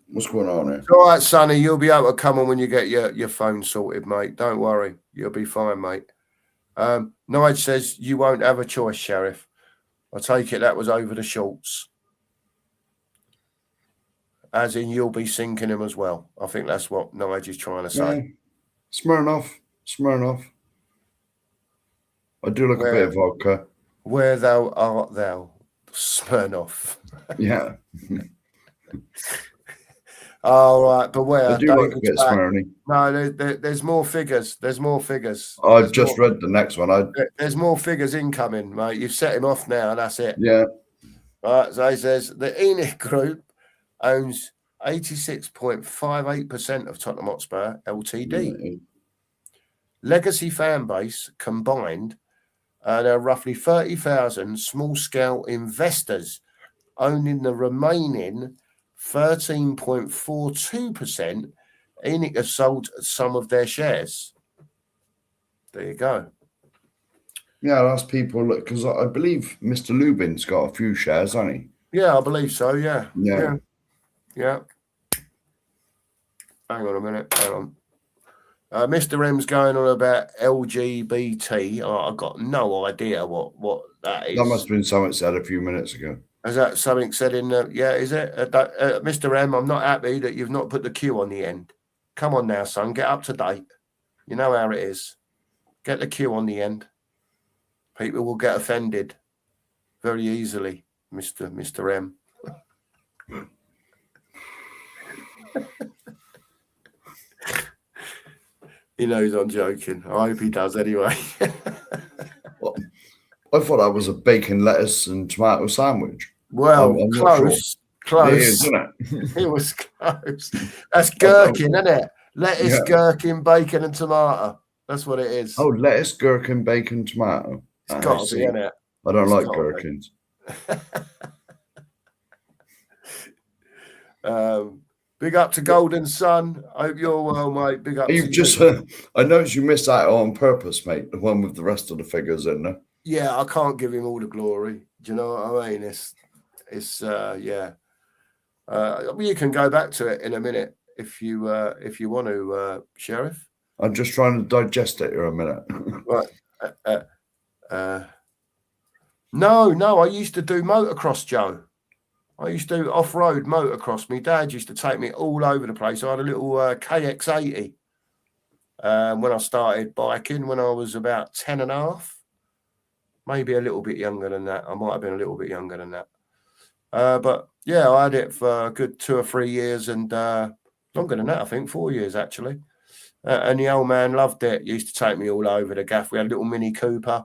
Speaker 2: What's going on here?
Speaker 1: All right, Sonny, you'll be able to come on when you get your phone sorted, mate. Don't worry. You'll be fine, mate. Nige says you won't have a choice, Sheriff. I take it that was over the shorts. As in, you'll be sinking him as well. I think that's what Nigel's trying to say.
Speaker 2: Yeah. Smirnoff. I do like a bit of vodka.
Speaker 1: Where thou art thou, Smirnoff.
Speaker 2: Yeah.
Speaker 1: All right, beware.
Speaker 2: I do like a bit of Smirny.
Speaker 1: No, there's more figures. There's more figures.
Speaker 2: I've just read the next one.
Speaker 1: There's more figures incoming, mate. You've set him off now. That's it.
Speaker 2: Yeah.
Speaker 1: Right, so he says the Enid Group owns 86.58% of Tottenham Hotspur Ltd.
Speaker 2: Yeah.
Speaker 1: Legacy fan base combined, there are roughly 30,000 small-scale investors owning the remaining 13.42%. Enid have sold some of their shares. There you go.
Speaker 2: Yeah, that's people, because I believe Mr. Lubin's got a few shares, hasn't he?
Speaker 1: Yeah, I believe so, yeah.
Speaker 2: Yeah.
Speaker 1: Hang on a minute. Hang on. Mr. M's going on about LGBT. I've got no idea what that is.
Speaker 2: That must have been something said a few minutes ago.
Speaker 1: Is that something said in the... Yeah, is it? Mr. M, I'm not happy that you've not put the Q on the end. Come on now, son. Get up to date. You know how it is. Get the Q on the end. People will get offended very easily, Mr. M. He knows I'm joking. I hope he does anyway.
Speaker 2: Well, I thought that was a bacon, lettuce, and tomato sandwich.
Speaker 1: Well,
Speaker 2: I'm
Speaker 1: close. Close.
Speaker 2: It is, isn't it?
Speaker 1: It was close. That's gherkin, isn't it? Lettuce, gherkin, bacon, and tomato. That's what it is.
Speaker 2: Oh, lettuce, gherkin, bacon, tomato.
Speaker 1: It's got to be, isn't it?
Speaker 2: I don't like gherkins.
Speaker 1: Big up to Golden Sun. Hope you're well, mate. Big up to
Speaker 2: you. I noticed you missed that on purpose, mate. The one with the rest of the figures in there.
Speaker 1: Yeah, I can't give him all the glory. Do you know what I mean? Yeah. You can go back to it in a minute if you want to, Sheriff.
Speaker 2: I'm just trying to digest it here a minute.
Speaker 1: Right. No, I used to do motocross, Joe. I used to do off-road motocross. My dad used to take me all over the place. I had a little KX80 when I started biking when I was about 10 and a half. Maybe a little bit younger than that. I might have been a little bit younger than that. But, yeah, I had it for a good 2 or 3 years and longer than that, I think, 4 years, actually. And the old man loved it. He used to take me all over the gaff. We had a little Mini Cooper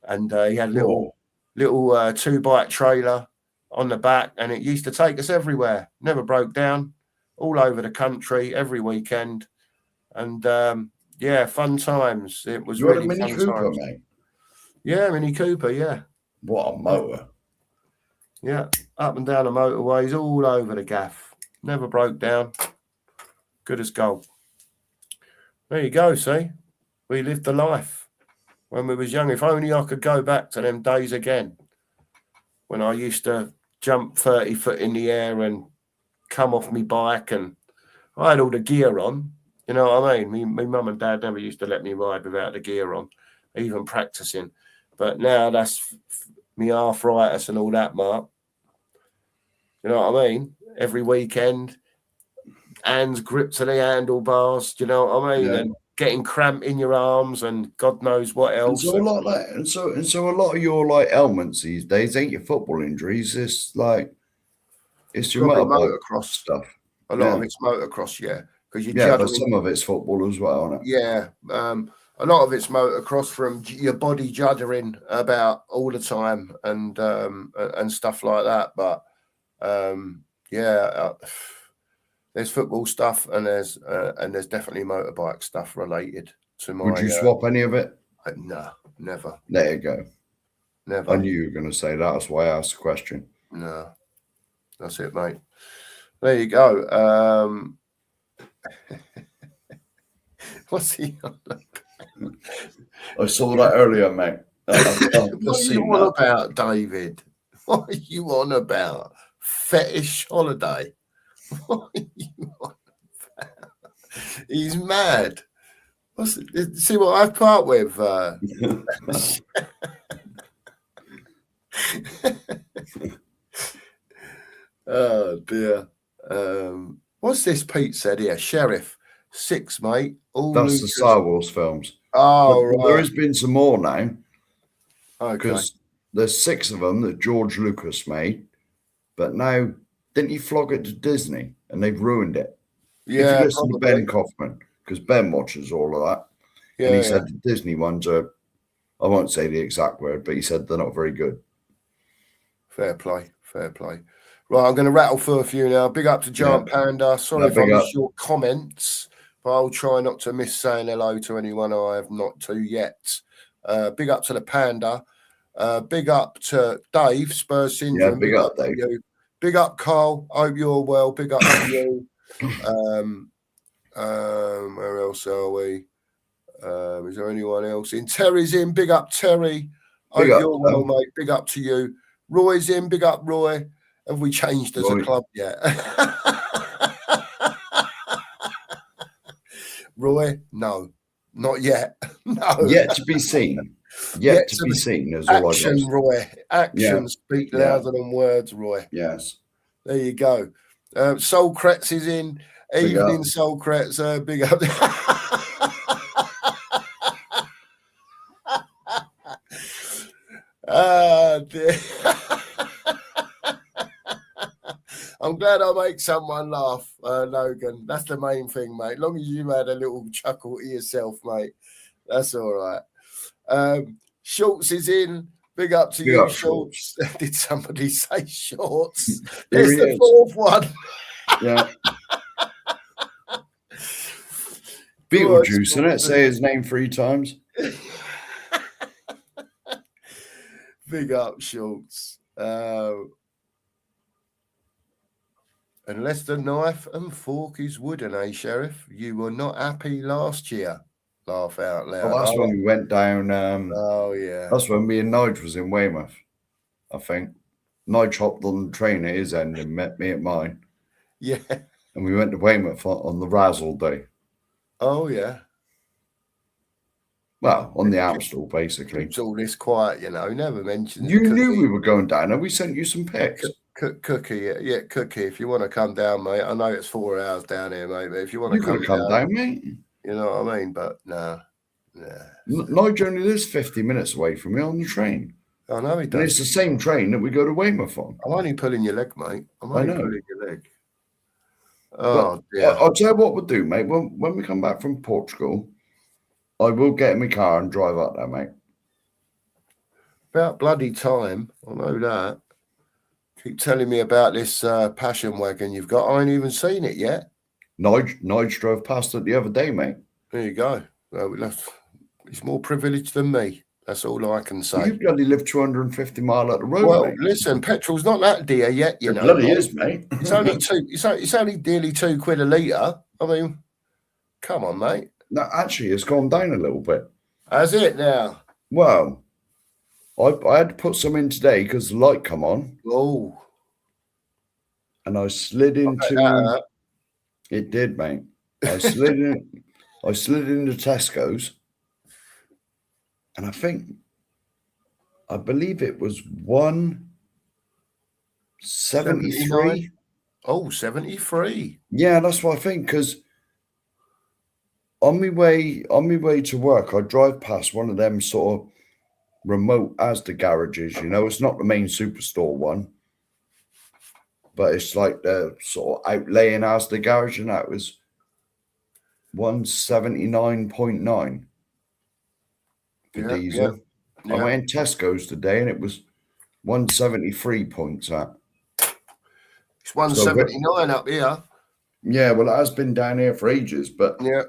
Speaker 1: and he had a little 2-bike trailer on the back, and it used to take us everywhere. Never broke down. All over the country every weekend, and yeah, fun times. It was really
Speaker 2: Mini
Speaker 1: fun
Speaker 2: Cooper,
Speaker 1: times.
Speaker 2: mate.
Speaker 1: Yeah, Mini Cooper. Yeah.
Speaker 2: What a motor!
Speaker 1: Yeah, up and down the motorways, all over the gaff. Never broke down. Good as gold. There you go. See, we lived the life when we was young. If only I could go back to them days again, when I used to jump 30 foot in the air and come off my bike, and I had all the gear on. You know what I mean? My mum and dad never used to let me ride without the gear on, even practicing. But now that's me arthritis and all that, Mark. You know what I mean? Every weekend, hands gripped to the handlebars. Do you know what I mean? Yeah. And getting cramp in your arms and God knows what else.
Speaker 2: And so a lot like, and so a lot of your like ailments these days ain't your football injuries. It's like it's your motocross stuff.
Speaker 1: A lot of it's motocross, yeah. Because
Speaker 2: but some of it's football as well, isn't it?
Speaker 1: Yeah. A lot of it's motocross from your body juddering about all the time and stuff like that. But there's football stuff and there's definitely motorbike stuff related to my.
Speaker 2: Would you swap any of it?
Speaker 1: No, never.
Speaker 2: There you go.
Speaker 1: Never.
Speaker 2: I knew you were going to say that. That's why I asked the question.
Speaker 1: No, that's it, mate. There you go. What's he on?
Speaker 2: I saw that earlier, mate.
Speaker 1: What are you on about, David? What are you on about? Fetish holiday? What are you on about? He's mad. See what I part with? dear. What's this Pete said here? Sheriff, 6, mate. All
Speaker 2: That's
Speaker 1: Lucas.
Speaker 2: the Star Wars films.
Speaker 1: Oh,
Speaker 2: but
Speaker 1: right.
Speaker 2: there has been some more now.
Speaker 1: Okay.
Speaker 2: Because there's 6 of them that George Lucas made. But now, didn't he flog it to Disney? And they've ruined it.
Speaker 1: Yeah,
Speaker 2: if you listen
Speaker 1: probably.
Speaker 2: to Ben Kaufman, because Ben watches all of that.
Speaker 1: Yeah,
Speaker 2: and he said the Disney ones are, I won't say the exact word, but he said they're not very good.
Speaker 1: Fair play. Fair play. Right, I'm going to rattle through a few now. Big up to Giant Panda. Sorry if I missed your comments, but I'll try not to miss saying hello to anyone I have not to yet. Big up to the Panda. Big up to Dave, Spurs Syndrome.
Speaker 2: Yeah, big up, Dave.
Speaker 1: You. Big up, Carl. Hope you're well. Big up to you. Where else are we? Is there anyone else in? Terry's in. Big up, Terry. Hope you're well, mate. Big up to you. Roy's in. Big up, Roy. Have we changed as a club yet? Roy, no, not yet. No,
Speaker 2: yet to be seen. Yet to be seen. Is all
Speaker 1: action,
Speaker 2: I got.
Speaker 1: Roy. Action speak louder than words, Roy.
Speaker 2: Yes.
Speaker 1: There you go. Soulcrets is in. Evening, Soulcrets. Big up. Dear. I'm glad I make someone laugh, Logan. That's the main thing, mate. As long as you had a little chuckle to yourself, mate, that's all right. Schultz is in. Big up to you, Schultz. Did somebody say shorts? There's the 4th one.
Speaker 2: Yeah. Beetlejuice, innit? Say his name 3 times.
Speaker 1: Big up, Schultz. Unless the knife and fork is wooden, eh, Sheriff? You were not happy last year. Laugh out loud.
Speaker 2: Well, that's when we went down.
Speaker 1: That's
Speaker 2: when me and Nige was in Weymouth, I think. Nige hopped on the train at his end and met me at mine.
Speaker 1: Yeah.
Speaker 2: And we went to Weymouth on the Razzle day.
Speaker 1: Oh, yeah.
Speaker 2: Well, on the Amstel, basically.
Speaker 1: It's all this quiet, you know. Never mentioned.
Speaker 2: You knew we were going down, and we sent you some pics.
Speaker 1: Cookie, yeah, Cookie. If you want to come down, mate, I know it's 4 hours down here, mate. But if you want to come down,
Speaker 2: mate.
Speaker 1: You know what I mean? But no.
Speaker 2: Nige only lives 50 minutes away from me on the train.
Speaker 1: I know he does.
Speaker 2: And it's the same train that we go to Weymouth on.
Speaker 1: I'm only pulling your leg, mate. I'm only pulling your leg.
Speaker 2: Oh, dear. I'll tell you what we'll do, mate. When we come back from Portugal, I will get in my car and drive up there, mate.
Speaker 1: About bloody time. I know that. Keep telling me about this passion wagon you've got. I ain't even seen it yet.
Speaker 2: Nige drove past it the other day, mate.
Speaker 1: There you go. He's more privileged than me. That's all I can say.
Speaker 2: You bloody live 250 miles up the road,
Speaker 1: well,
Speaker 2: mate.
Speaker 1: Listen, petrol's not that dear yet, you know.
Speaker 2: It bloody is, mate.
Speaker 1: It's only it's only nearly £2 a litre. I mean, come on, mate.
Speaker 2: No, actually, it's gone down a little bit.
Speaker 1: Has it now?
Speaker 2: Well, I had to put some in today because the light come on.
Speaker 1: Oh.
Speaker 2: And I slid into... It did, mate. I slid into Tesco's. And I believe it was 173.
Speaker 1: Oh, 73.
Speaker 2: Yeah, that's what I think. Because on my way to work, I drive past one of them sort of remote Asda garages. You know, it's not the main superstore one, but it's like the sort of outlaying Asda garage, and that was 179.9 for diesel. Yeah. I went in Tesco's today, and it was 173 points at.
Speaker 1: It's 179 up here.
Speaker 2: Yeah, well, it has been down here for ages, but
Speaker 1: yeah,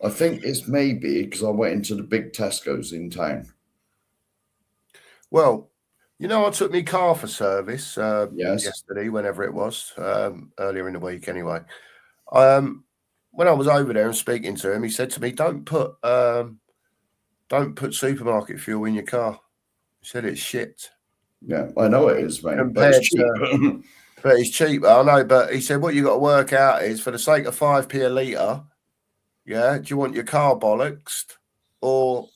Speaker 2: I think it's maybe because I went into the big Tesco's in town.
Speaker 1: Well, you know, I took my car for service yesterday, whenever it was, earlier in the week anyway. When I was over there and speaking to him, he said to me, don't put supermarket fuel in your car. He said it's shit.
Speaker 2: Yeah, I know it is, mate. But it's cheap.
Speaker 1: But it's cheap, I know. But he said what you got to work out is, for the sake of 5p a litre, yeah, do you want your car bollocks or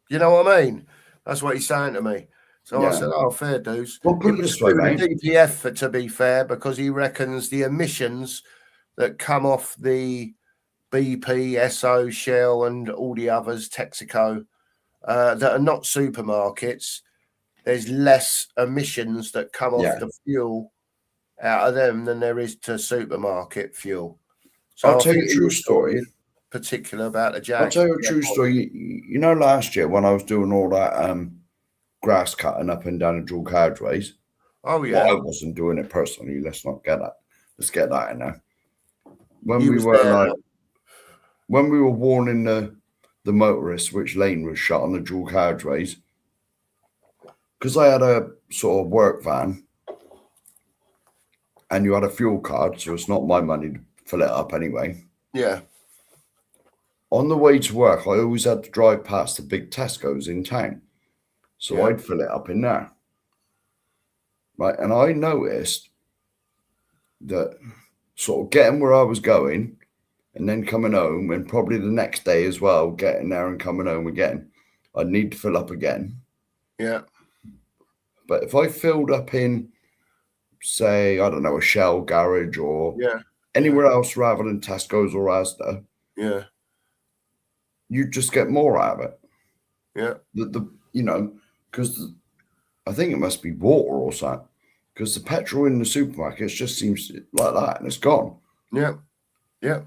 Speaker 1: you know what I mean? That's what he's saying to me. So I said, "Oh, fair dues."
Speaker 2: Well, put it this way, mate.
Speaker 1: The DPF, to be fair, because he reckons the emissions that come off the BP, Esso, Shell, and all the others, Texaco, that are not supermarkets, there's less emissions that come off the fuel out of them than there is to supermarket fuel. So
Speaker 2: I'll tell you a true story.
Speaker 1: Particular about the Jag.
Speaker 2: I'll tell you a true story. You know, last year when I was doing all that grass cutting up and down the dual carriageways.
Speaker 1: Oh yeah.
Speaker 2: Well, I wasn't doing it personally. Let's not get that. Let's get that in there. When
Speaker 1: You
Speaker 2: we
Speaker 1: was
Speaker 2: were
Speaker 1: there,
Speaker 2: like, when we were warning the motorists which lane was shut on the dual carriageways, because I had a sort of work van, and you had a fuel card, so it's not my money to fill it up anyway.
Speaker 1: Yeah.
Speaker 2: On the way to work, I always had to drive past the big Tesco's in town. So I'd fill it up in there. Right. And I noticed that sort of getting where I was going and then coming home, and probably the next day as well, getting there and coming home again, I'd need to fill up again.
Speaker 1: Yeah.
Speaker 2: But if I filled up in, say, I don't know, a Shell garage or anywhere else rather than Tesco's or Asda, you just get more out of it.
Speaker 1: Yeah.
Speaker 2: You know, because I think it must be water or something, because the petrol in the supermarkets just seems like that and it's gone.
Speaker 1: Yeah. Yeah.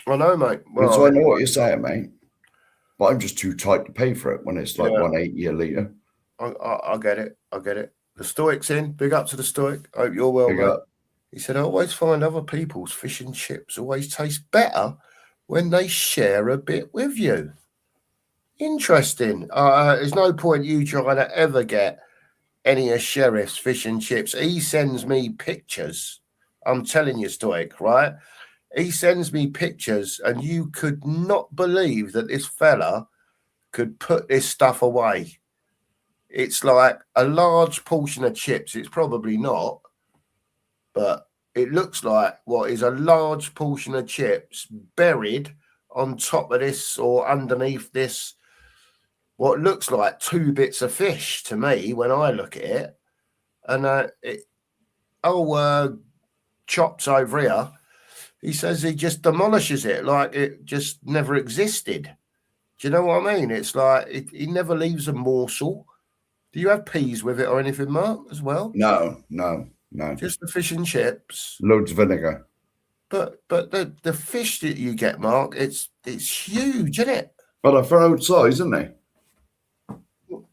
Speaker 1: I know, mate.
Speaker 2: Well, so I know what you're saying, mate, but I'm just too tight to pay for it when it's like 180 a litre.
Speaker 1: I get it. I get it. The Stoic's in. Big up to the Stoic. Hope you're well, mate. He said, I always find other people's fish and chips always taste better when they share a bit with you. Interesting. There's no point you trying to ever get any of Sheriff's fish and chips. He sends me pictures. I'm telling you, Stoic, right? He sends me pictures, and you could not believe that this fella could put this stuff away. It's like a large portion of chips. It's probably not, but it looks like what is a large portion of chips buried on top of this or underneath this, what looks like 2 bits of fish to me when I look at it. And Chops over here, he says he just demolishes it like it just never existed. Do you know what I mean? It's like he never leaves a morsel. Do you have peas with it or anything, Mark, as well?
Speaker 2: No.
Speaker 1: Just the fish and chips.
Speaker 2: Loads of vinegar.
Speaker 1: But the fish that you get, Mark, it's huge, isn't it?
Speaker 2: Well, they're fair size, isn't they?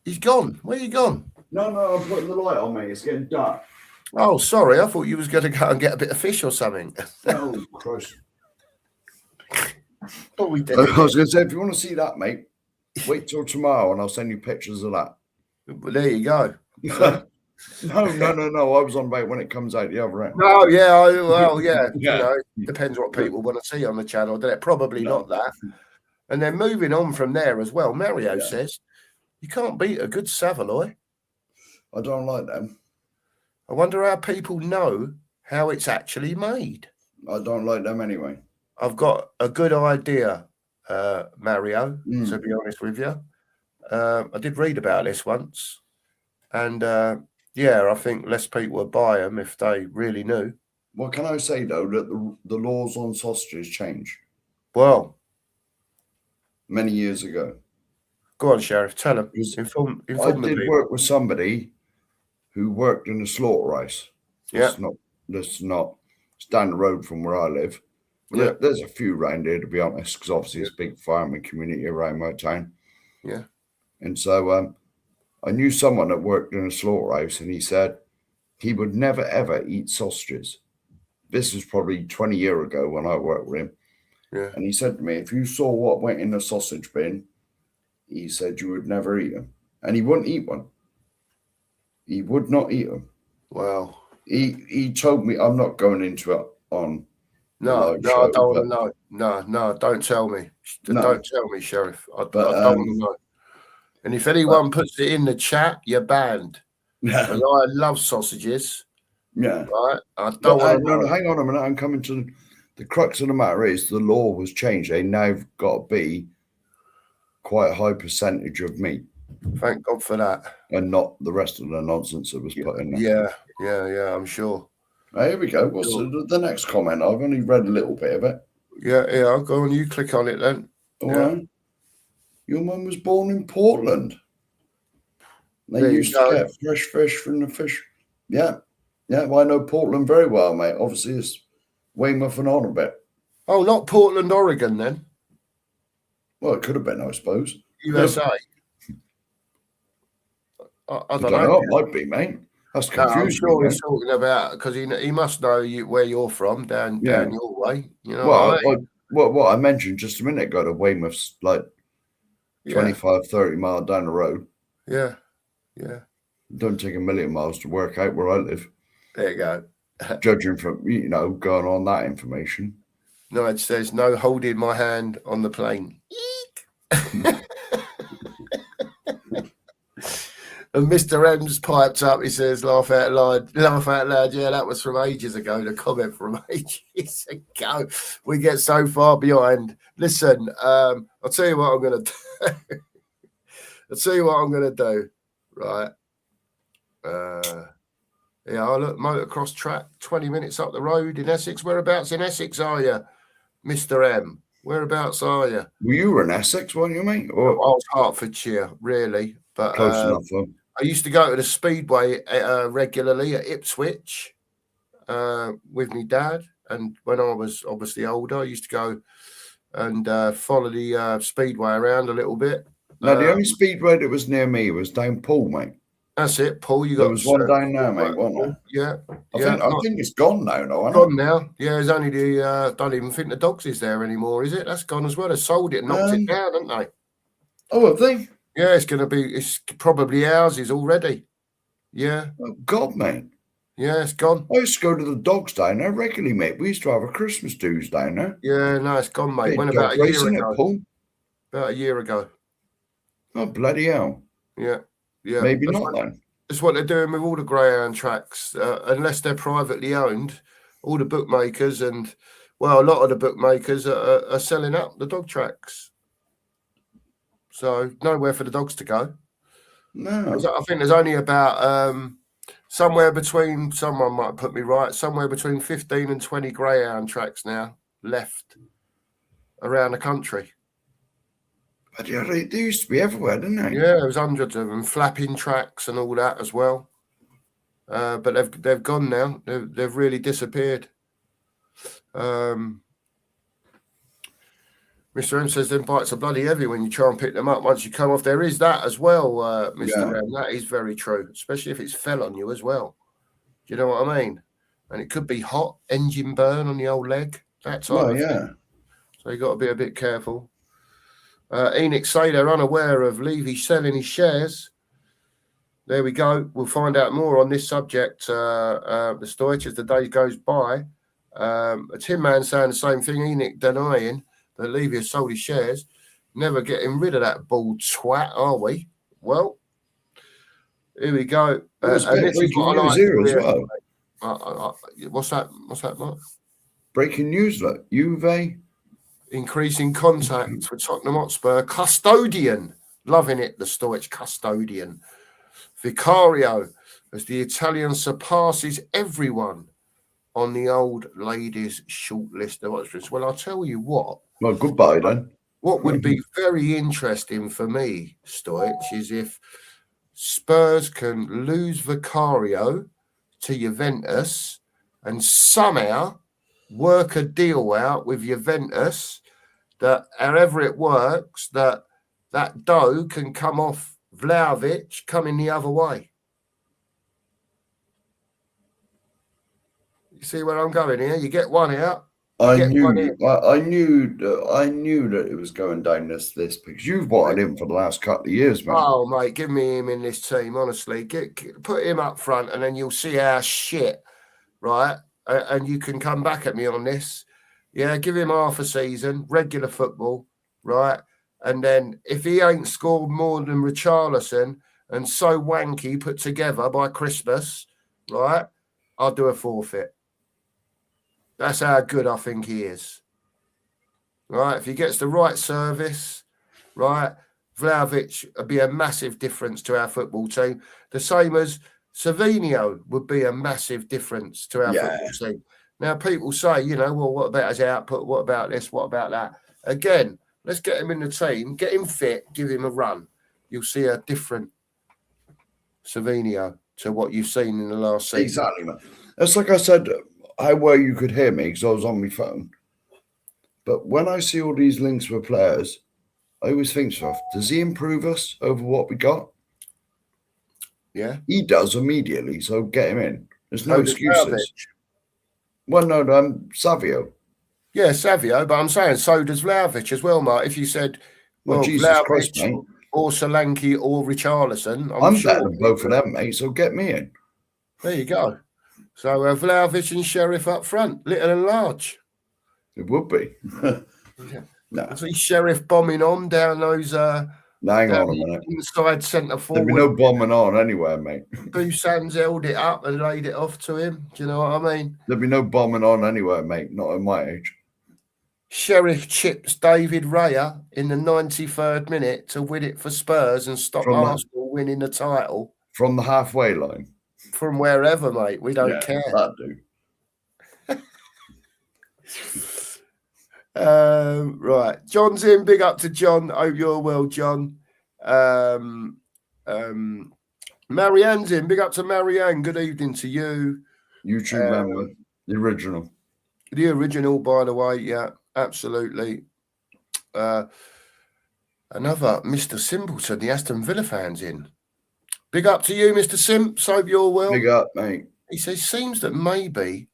Speaker 1: He's gone. Where you gone?
Speaker 2: No, I'm putting the light on, mate. It's getting dark.
Speaker 1: Oh, sorry. I thought you was going to go and get a bit of fish or something.
Speaker 2: Oh, Christ.
Speaker 1: What we did.
Speaker 2: I was going to say, if you want to see that, mate, wait till tomorrow and I'll send you pictures of that.
Speaker 1: Well, there you go.
Speaker 2: No. I was on about when it comes out the other end.
Speaker 1: No, yeah. You know, depends what people want to see on the channel. They're probably not that. And then moving on from there as well, Mario says, you can't beat a good Savoy.
Speaker 2: I don't like them.
Speaker 1: I wonder how people know how it's actually made.
Speaker 2: I don't like them anyway.
Speaker 1: I've got a good idea, Mario, to be honest with you. I did read about this once. And, I think less people would buy them if they really knew.
Speaker 2: Well, can I say, though, that the laws on sausages changed?
Speaker 1: Well.
Speaker 2: Many years ago.
Speaker 1: Go on, Sheriff. Tell him. Inform
Speaker 2: I did work with somebody who worked in a slaughterhouse.
Speaker 1: Yeah.
Speaker 2: It's down the road from where I live. Yeah. There's a few around here, to be honest, because obviously it's a big farming community around my town.
Speaker 1: Yeah.
Speaker 2: And so I knew someone that worked in a slaughterhouse, and he said he would never, ever eat sausages. This was probably 20 years ago when I worked with him.
Speaker 1: Yeah.
Speaker 2: And he said to me, if you saw what went in the sausage bin, he said you would never eat them. And he wouldn't eat one. He would not eat them.
Speaker 1: Wow.
Speaker 2: He told me, I'm not going into it on.
Speaker 1: No, I don't want to know. No, don't tell me. No. Don't tell me, Sheriff. I don't want to know. And if anyone puts it in the chat, you're banned. Yeah. And I love sausages.
Speaker 2: Yeah.
Speaker 1: Right? I don't want to know.
Speaker 2: No, hang on a minute. I'm coming to the crux of the matter is the law was changed. They now got to be quite a high percentage of meat.
Speaker 1: Thank God for that.
Speaker 2: And not the rest of the nonsense that was put in there.
Speaker 1: Yeah, I'm sure.
Speaker 2: Here we go. What's the next comment? I've only read a little bit of it.
Speaker 1: Yeah, I'll go on. You click on it then.
Speaker 2: All right. Your mum was born in Portland. They used to get fresh fish from the fish. Yeah. Well, I know Portland very well, mate. Obviously, it's Weymouth and on a bit.
Speaker 1: Oh, not Portland, Oregon, then?
Speaker 2: Well, it could have been, I suppose.
Speaker 1: USA. I don't know.
Speaker 2: It might be, mate. That's confusing.
Speaker 1: I'm sure he's talking about, because he must know where you're from, down your way. You know
Speaker 2: what I mentioned just a minute ago to Weymouth's like 25, 30 mile down the road.
Speaker 1: Yeah.
Speaker 2: Don't take a million miles to work out where I live.
Speaker 1: There you go.
Speaker 2: Judging from, going on that information.
Speaker 1: No, it says no holding my hand on the plane. And Mr. M's piped up. He says, laugh out loud. Yeah, that was from ages ago. The comment from ages ago. We get so far behind. Listen, I'll tell you what I'm going to do. Right. I look, motocross track, 20 minutes up the road in Essex. Whereabouts in Essex are you, Mr. M? Whereabouts are you?
Speaker 2: Well, you were in Essex, weren't you, mate?
Speaker 1: Or... I was Hertfordshire, really. But
Speaker 2: close enough.
Speaker 1: I used to go to the Speedway regularly at Ipswich with my dad. And when I was obviously older, I used to go and follow the Speedway around a little bit.
Speaker 2: No, the only Speedway that was near me was down Poole, mate.
Speaker 1: That's it, Paul.
Speaker 2: There was one down there, mate, wasn't
Speaker 1: there?
Speaker 2: Yeah. I think it's gone now, no?
Speaker 1: Gone now. Yeah, there's only the don't even think the Dogs is there anymore, is it? That's gone as well. They sold it, knocked it down, haven't they?
Speaker 2: Oh, have they?
Speaker 1: Yeah, it's probably houses already. Yeah.
Speaker 2: Oh, God, mate.
Speaker 1: Yeah, it's gone.
Speaker 2: I used to go to the Dogs down there regularly, mate. We used to have a Christmas dues down there.
Speaker 1: Yeah, no, it's gone, mate. When about a year ago? About a year ago.
Speaker 2: Oh, bloody hell.
Speaker 1: Yeah.
Speaker 2: Maybe not then.
Speaker 1: That's what they're doing with all the greyhound tracks. Unless they're privately owned, all the bookmakers a lot of the bookmakers are selling up the dog tracks. So nowhere for the dogs to go.
Speaker 2: No.
Speaker 1: I think there's only about somewhere between, someone might put me right, somewhere between 15 and 20 greyhound tracks now left around the country.
Speaker 2: But yeah, they used to be everywhere, didn't they?
Speaker 1: Yeah, there was hundreds of them, flapping tracks and all that as well. But they've gone now. They've really disappeared. Mr. M says them bikes are bloody heavy when you try and pick them up once you come off. There is that as well, Mr. M. That is very true, especially if it's fell on you as well. Do you know what I mean? And it could be hot, engine burn on the old leg. That type of thing. So you got to be a bit careful. Enoch say they're unaware of Levy selling his shares. There we go. We'll find out more on this subject, the Stoich, as the day goes by. A Tin Man saying the same thing. Enoch denying that Levy has sold his shares. Never getting rid of that bald twat, are we? Well, here we go.
Speaker 2: And this is what I like here as well.
Speaker 1: What's that? What's that, Mark?
Speaker 2: Breaking news, look. Juve
Speaker 1: increasing contact with Tottenham Hotspur. Custodian. Loving it, the Stoich custodian. Vicario, as the Italian surpasses everyone on the old ladies' shortlist of options. Well, I'll tell you what.
Speaker 2: Well, goodbye then.
Speaker 1: What would be very interesting for me, Stoich, is if Spurs can lose Vicario to Juventus and somehow work a deal out with Juventus that however it works, that dough can come off Vlahovic coming the other way. You see where I'm going here? You get one out.
Speaker 2: I knew that it was going down this because you've wanted him for the last couple of years, man.
Speaker 1: Oh, mate, give me him in this team, honestly. Put him up front and then you'll see our shit, right? And you can come back at me on this. Yeah, give him half a season, regular football, right? And then if he ain't scored more than Richarlison and so wanky put together by Christmas, right, I'll do a forfeit. That's how good I think he is. Right? If he gets the right service, right, Vlahovic would be a massive difference to our football team. The same as Savinio would be a massive difference to our football team. Now, people say, you know, well, what about his output? What about this? What about that? Again, let's get him in the team, get him fit, give him a run. You'll see a different Savinio to what you've seen in the last season.
Speaker 2: Exactly, man. It's like I said, well, you could hear me because I was on my phone. But when I see all these links with players, I always think to myself, does he improve us over what we got?
Speaker 1: Yeah.
Speaker 2: He does immediately, so get him in. There's no excuses. Well, no, Savio.
Speaker 1: Yeah, Savio, but I'm saying so does Vlahovic as well, Mark. If you said, well,
Speaker 2: Jesus Christ, mate.
Speaker 1: or Solanke or Richarlison,
Speaker 2: I'm sure better than both of them, mate, so get me in.
Speaker 1: There you go. So Vlahovic and Sheriff up front, little and large.
Speaker 2: It would be.
Speaker 1: Yeah. No. I see Sheriff bombing on down those
Speaker 2: hang on a minute.
Speaker 1: Inside centre forward.
Speaker 2: There'd be no bombing on anywhere, mate.
Speaker 1: Busan's held it up and laid it off to him. Do you know what I mean?
Speaker 2: There'd be no bombing on anywhere, mate. Not at my age.
Speaker 1: Sheriff chips David Raya in the 93rd minute to win it for Spurs and stop Arsenal winning the title.
Speaker 2: From the halfway line?
Speaker 1: From wherever, mate. We don't care.
Speaker 2: That do.
Speaker 1: Right. John's in. Big up to John. Hope you're well, John. Marianne's in. Big up to Marianne. Good evening to you.
Speaker 2: YouTube member. The original.
Speaker 1: The original, by the way. Yeah, absolutely. Another Mr. Simpleton, the Aston Villa fans in. Big up to you, Mr. Simps. Hope you're well.
Speaker 2: Big up, mate.
Speaker 1: He says, seems that maybe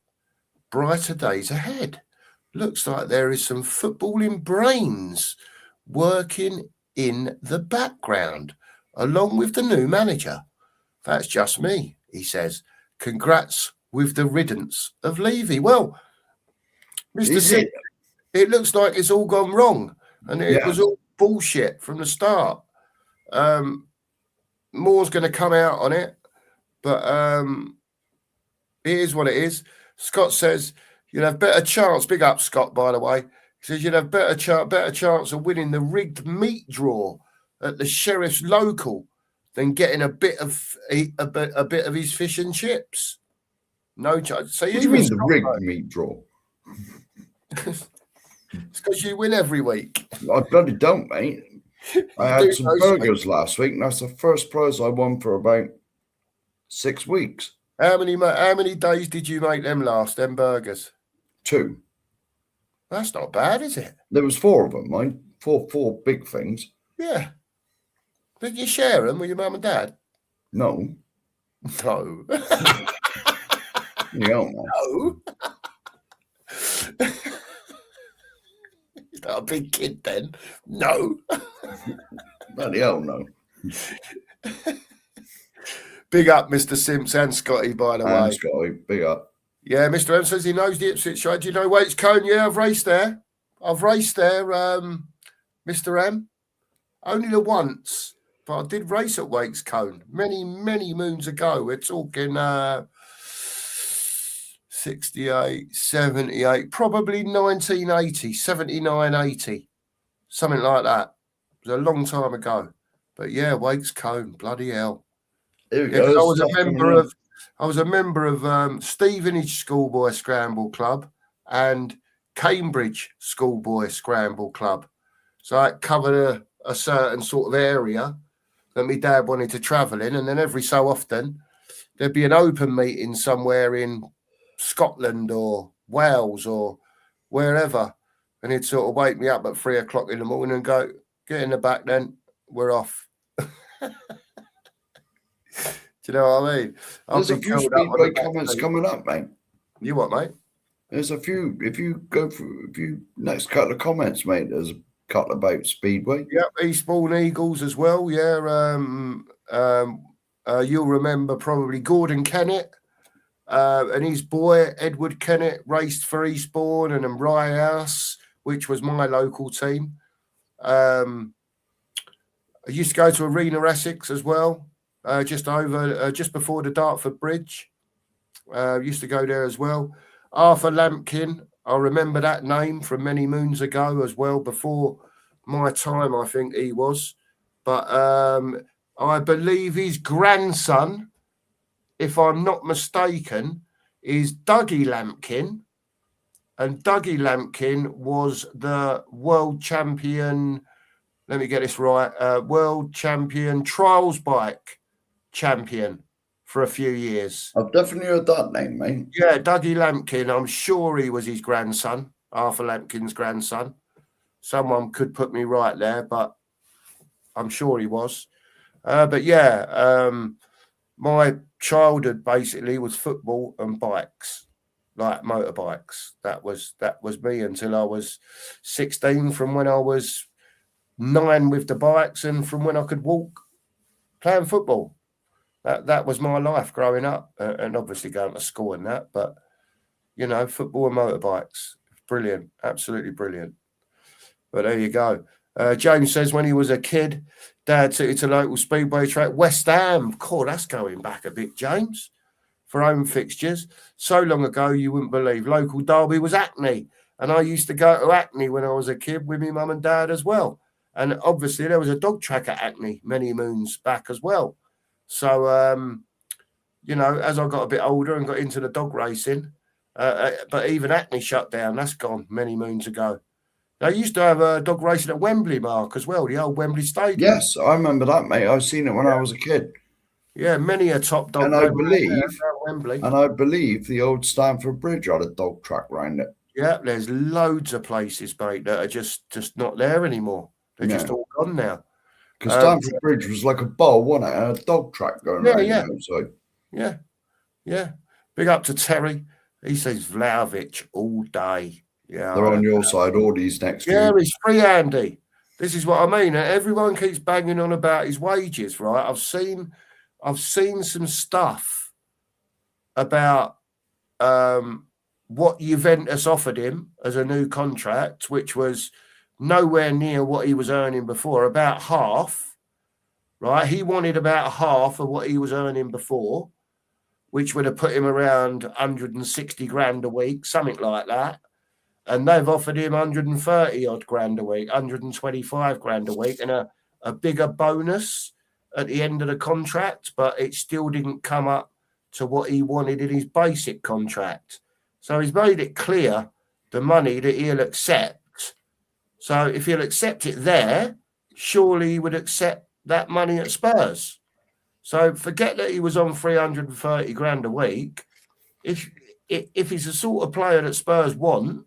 Speaker 1: brighter days ahead. Looks like there is some footballing brains working in the background, along with the new manager. That's just me, he says. Congrats with the riddance of Levy. Well, Mr. Sim, it looks like it's all gone wrong, and it was all bullshit from the start. More's going to come out on it, but it is what it is. Scott says, you'll have better chance. Big up, Scott, by the way. He says you'd have better chance of winning the rigged meat draw at the Sheriff's local than getting a bit of his fish and chips. No chance. So
Speaker 2: what do you mean the rigged meat draw?
Speaker 1: It's because you win every week.
Speaker 2: I bloody don't, mate. I had some burgers last week, and that's the first prize I won for about 6 weeks.
Speaker 1: How many days did you make them last? Them burgers?
Speaker 2: 2.
Speaker 1: That's not bad, is it?
Speaker 2: There was 4 of them, mate. Four big things.
Speaker 1: Yeah. Did you share them with your mum and dad?
Speaker 2: No.
Speaker 1: No.
Speaker 2: You don't know.
Speaker 1: No. You're not a big kid then. No.
Speaker 2: Bloody hell no.
Speaker 1: Big up, Mr. Simps and Scotty, by the way.
Speaker 2: Scotty, big up.
Speaker 1: Yeah, Mr. M says he knows the Ipswich show. Do you know Waits Cone? Yeah, I've raced there. Mr. M. Only the once, but I did race at Waits Cone many, many moons ago. We're talking 68, 78, probably 1980, 79, 80, something like that. It was a long time ago. But yeah, Waits Cone, bloody hell.
Speaker 2: Here we
Speaker 1: go. I was a member of Stevenage Schoolboy Scramble Club and Cambridge Schoolboy Scramble Club. So I covered a certain sort of area that my dad wanted to travel in, and then every so often there'd be an open meeting somewhere in Scotland or Wales or wherever, and he'd sort of wake me up at 3 o'clock in the morning and go, get in the back then, we're off. Do you know what I mean?
Speaker 2: There's a few speedway comments coming up, mate.
Speaker 1: You what, mate?
Speaker 2: There's a few. If you go through next couple of comments, mate, there's a couple about speedway.
Speaker 1: Yep, Eastbourne Eagles as well. Yeah, you'll remember probably Gordon Kennett and his boy Edward Kennett raced for Eastbourne and then Rye House, which was my local team. I used to go to Arena Essex as well. Just before the Dartford Bridge. Used to go there as well. Arthur Lampkin, I remember that name from many moons ago as well, before my time, I think he was. but I believe his grandson, if I'm not mistaken, is Dougie Lampkin. And Dougie Lampkin was the world champion, let me get this right, world champion trials bike champion for a few years.
Speaker 2: I've definitely heard that name, mate.
Speaker 1: Yeah, Dougie Lampkin. I'm sure he was his grandson, Arthur Lampkin's grandson. Someone could put me right there, but I'm sure he was. But yeah, my childhood basically was football and bikes, like motorbikes. That was me until I was 16. From when I was 9 with the bikes, and from when I could walk, playing football. That was my life growing up, and obviously going to school and that. But you know, football and motorbikes, brilliant, absolutely brilliant. But there you go. James says when he was a kid, Dad took it to local speedway track, West Ham. Cool, that's going back a bit, James, for home fixtures. So long ago, you wouldn't believe. Local derby was Hackney, and I used to go to Hackney when I was a kid with my mum and dad as well. And obviously, there was a dog track at Hackney many moons back as well. So, you know, as I got a bit older and got into the dog racing, but even Hackney shut down. That's gone many moons ago. They used to have a dog racing at Wembley, Mark, as well, the old Wembley Stadium.
Speaker 2: Yes, I remember that, mate. I've seen it when I was a kid.
Speaker 1: Yeah, many a top dog.
Speaker 2: And I believe,
Speaker 1: Wembley.
Speaker 2: And I believe the old Stamford Bridge had a dog track round it.
Speaker 1: Yeah, there's loads of places, mate, that are just not there anymore. They're just all gone now.
Speaker 2: Because Stamford Bridge was like a bowl, wasn't it? And a dog track going around the outside.
Speaker 1: Yeah, yeah. Big up to Terry. He says Vlahovic all day. Yeah,
Speaker 2: they're on your side, all these next
Speaker 1: year. Yeah, he's free handy. This is what I mean. Everyone keeps banging on about his wages, right? I've seen some stuff about what Juventus offered him as a new contract, which was nowhere near what he was earning before, about half, right? He wanted about half of what he was earning before, which would have put him around 160 grand a week, something like that. And they've offered him 130 odd grand a week, 125 grand a week, and a bigger bonus at the end of the contract, but it still didn't come up to what he wanted in his basic contract. So he's made it clear the money that he'll accept. So if he'll accept it there, surely he would accept that money at Spurs. So forget that he was on 330 grand a week. If he's the sort of player that Spurs want,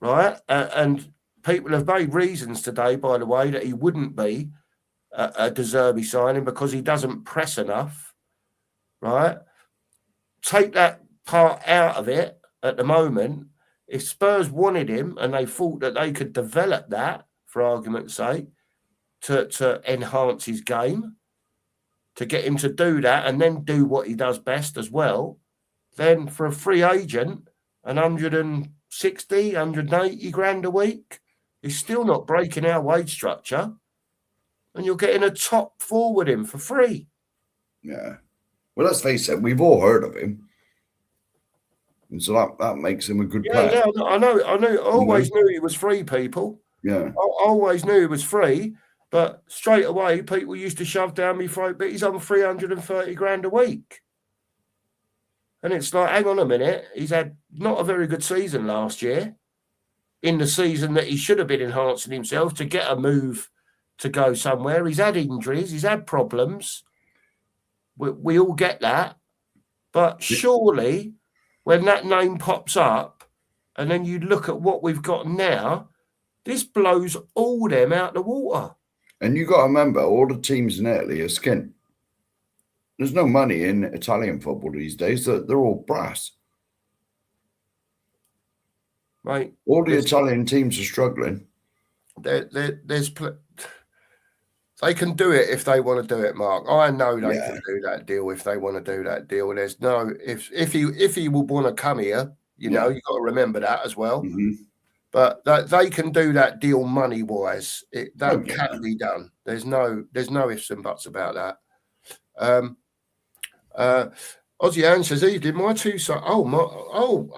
Speaker 1: right, and people have made reasons today, by the way, that he wouldn't be a De Zerbi signing because he doesn't press enough, right? Take that part out of it at the moment. If Spurs wanted him and they thought that they could develop that, for argument's sake, to enhance his game, to get him to do that and then do what he does best as well, then for a free agent, 160, 180 grand a week is still not breaking our wage structure. And you're getting a top forward in for free.
Speaker 2: Yeah. Well, let's face it, we've all heard of him. And so that makes him a good player.
Speaker 1: Yeah, I know. I always knew he was free, people.
Speaker 2: Yeah.
Speaker 1: I always knew he was free, but straight away people used to shove down me throat, but he's on 330 grand a week. And it's like, hang on a minute, he's had not a very good season last year. In the season that he should have been enhancing himself to get a move to go somewhere. He's had injuries, he's had problems. We all get that. But surely when that name pops up and then you look at what we've got now, this blows all them out the water.
Speaker 2: And you got to remember, all the teams in Italy are skint. There's no money in Italian football these days. They're all brass.
Speaker 1: Right.
Speaker 2: All the Italian teams are struggling.
Speaker 1: They can do it if they want to do it, Mark. I know they can do that deal if they want to do that deal. There's no if he will want to come here, you know, you've got to remember that as well.
Speaker 2: Mm-hmm.
Speaker 1: But they can do that deal money wise. That can be done. There's no ifs and buts about that. Ozzy Ann says, evening, my two sons.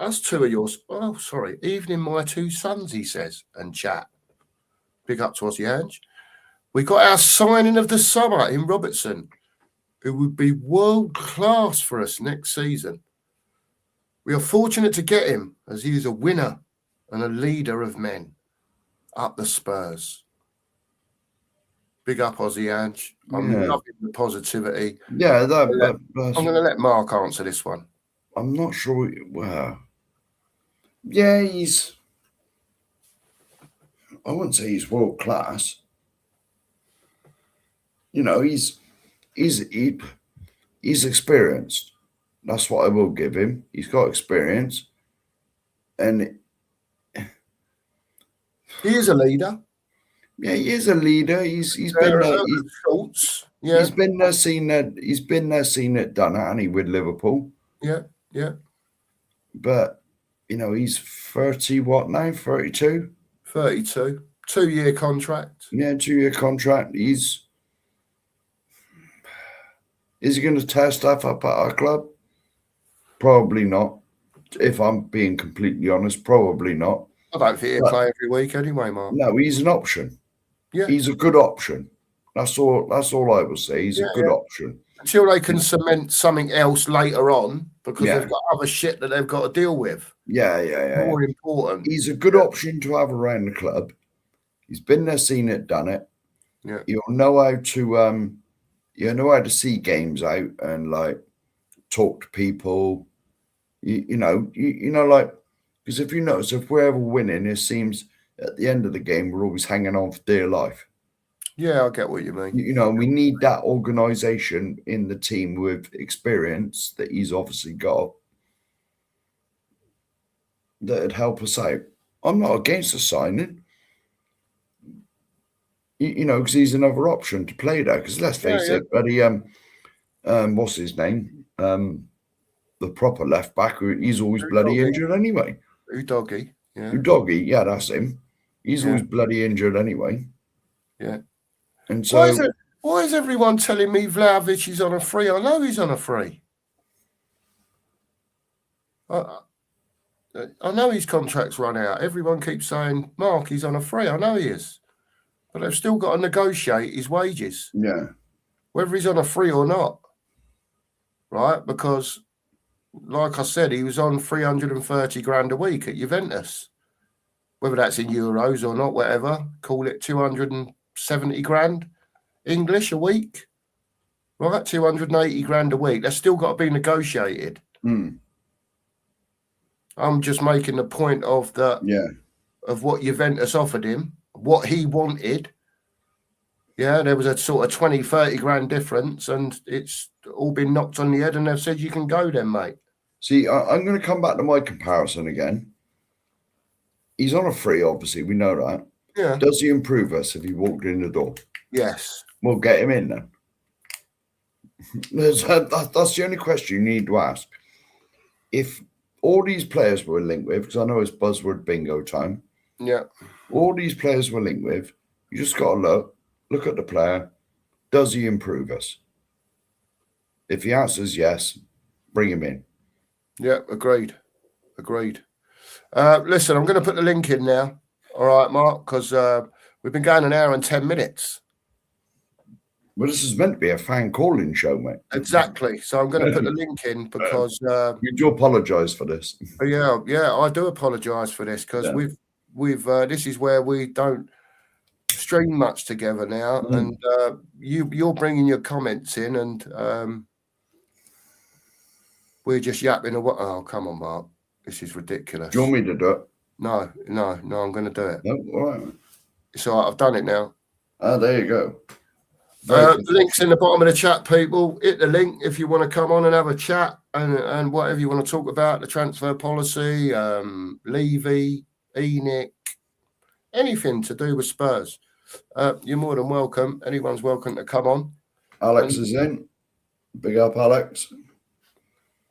Speaker 1: That's two of yours. Oh, sorry. Evening, my two sons, he says, and chat. Big up to Ozzy Ange. We got our signing of the summer in Robertson, who would be world class for us next season. We are fortunate to get him as he is a winner and a leader of men. Up the Spurs. Big up, Aussie Ange. I'm loving the positivity.
Speaker 2: Yeah,
Speaker 1: I'm going to let Mark answer this one.
Speaker 2: I'm not sure. Well, yeah, I wouldn't say he's world class. You know, he's experienced. That's what I will give him. He's got experience, and
Speaker 1: he is a leader.
Speaker 2: Yeah, he is a leader. He's been there.
Speaker 1: Yeah.
Speaker 2: He's been there, seen that. He's been there, seen it, done it, hasn't he, with Liverpool?
Speaker 1: Yeah, yeah.
Speaker 2: But you know, he's 30. What now? 32.
Speaker 1: 32. 2-year contract.
Speaker 2: Yeah, 2-year contract. Is he going to tear stuff up at our club? Probably not. If I'm being completely honest, probably not.
Speaker 1: I don't think he'll play every week anyway, Mark.
Speaker 2: No, he's an option.
Speaker 1: Yeah,
Speaker 2: he's a good option. That's all I would say. He's a good option
Speaker 1: until they can cement something else later on, because they've got other shit that they've got to deal with.
Speaker 2: Yeah.
Speaker 1: More important.
Speaker 2: He's a good option to have around the club. He's been there, seen it, done it.
Speaker 1: Yeah,
Speaker 2: you'll know how to see games out and like talk to people. You know, like, because if you notice, if we're ever winning, it seems at the end of the game we're always hanging on for dear life.
Speaker 1: Yeah, I get what you mean.
Speaker 2: You know, we need that organisation in the team with experience that he's obviously got that'd help us out. I'm not against the signing. You know, because he's another option to play there. Because let's face it, buddy. What's his name? The proper left back. He's always bloody injured anyway.
Speaker 1: Udogie. Yeah.
Speaker 2: Udogie. Yeah, that's him. He's always bloody injured anyway.
Speaker 1: Yeah.
Speaker 2: And so,
Speaker 1: why is everyone telling me Vlahovic is on a free? I know he's on a free. I know his contract's run out. Everyone keeps saying, Mark, he's on a free. I know he is. But they've still got to negotiate his wages.
Speaker 2: Yeah.
Speaker 1: Whether he's on a free or not. Right? Because, like I said, he was on 330 grand a week at Juventus. Whether that's in euros or not, whatever. Call it 270 grand English a week. Right? 280 grand a week. That's still got to be negotiated. I'm just making the point of of what Juventus offered him, what he wanted. Yeah, there was a sort of 20, 30 grand difference, and it's all been knocked on the head, and they've said, you can go then, mate.
Speaker 2: See, I'm going to come back to my comparison again. He's on a free, obviously. We know that.
Speaker 1: Yeah.
Speaker 2: Does he improve us if he walked in the door?
Speaker 1: Yes.
Speaker 2: We'll get him in then. That's the only question you need to ask. If all these players were linked with, because I know it's buzzword bingo time.
Speaker 1: Yeah.
Speaker 2: All these players were linked with, you just got to look at the player. Does he improve us? If the answer is yes, bring him in.
Speaker 1: Yeah, agreed. Listen, I'm going to put the link in now. All right, Mark, because we've been going an hour and 10 minutes.
Speaker 2: Well, this is meant to be a fan calling show, mate.
Speaker 1: Exactly. So I'm going to put the link in because
Speaker 2: you do apologise for this.
Speaker 1: Yeah, I do apologise for this because we've this is where we don't stream much together now, and you're bringing your comments in, and we're just yapping away. Oh, come on, Mark, this is ridiculous.
Speaker 2: Do you want me to do it?
Speaker 1: No, I'm going to do it.
Speaker 2: No, all right.
Speaker 1: It's all right. I've done it now.
Speaker 2: There you go.
Speaker 1: The link's in the bottom of the chat, people. Hit the link if you want to come on and have a chat and whatever you want to talk about, the transfer policy, Levy, Enoch, anything to do with Spurs. You're more than welcome. Anyone's welcome to come on.
Speaker 2: Alex is in. Big up, Alex.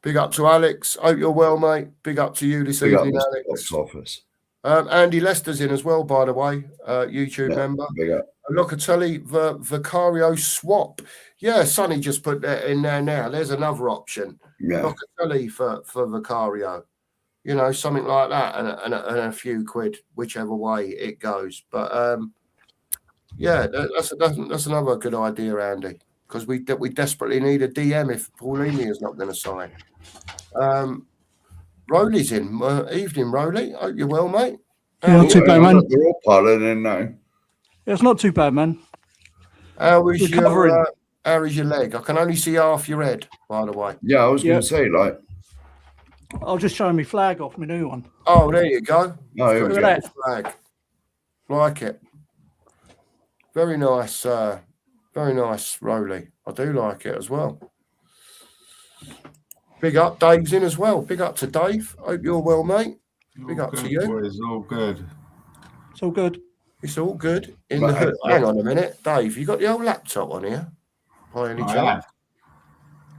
Speaker 1: Big up to Alex. Hope you're well, mate. Big up to you this evening, Alex.
Speaker 2: Office.
Speaker 1: Andy Lester's in as well, by the way. YouTube member.
Speaker 2: Big up.
Speaker 1: Locatelli, Vicario swap. Yeah, Sonny just put that in there now. There's another option.
Speaker 2: Yeah.
Speaker 1: Locatelli for Vicario. You know, something like that, and a few quid, whichever way it goes. But Yeah, that's another good idea, Andy, because we desperately need a DM if Paulini is not going to sign. Rowley's in. Evening, Rowley. Hope you're well, mate.
Speaker 3: Yeah, not too bad, man.
Speaker 2: They're all piling in now.
Speaker 3: Yeah, it's not too bad, man.
Speaker 1: How is
Speaker 3: Recovering.
Speaker 1: your leg? I can only see half your head, by the way.
Speaker 2: Yeah, I was going to say, like,
Speaker 3: I'll just show my flag off, my new one.
Speaker 1: Oh, there you go.
Speaker 2: Oh, here we
Speaker 3: Look
Speaker 2: go.
Speaker 3: at that.
Speaker 1: Flag. Like it. Very nice. Very nice, Rowley. I do like it as well. Big up, Dave's in as well. Big up to Dave. Hope you're well, mate. Big up to you.
Speaker 4: Boys, all good.
Speaker 3: It's all good.
Speaker 1: It's all good. In the hood. Hang on a minute, Dave. You got the old laptop on here? By any chance?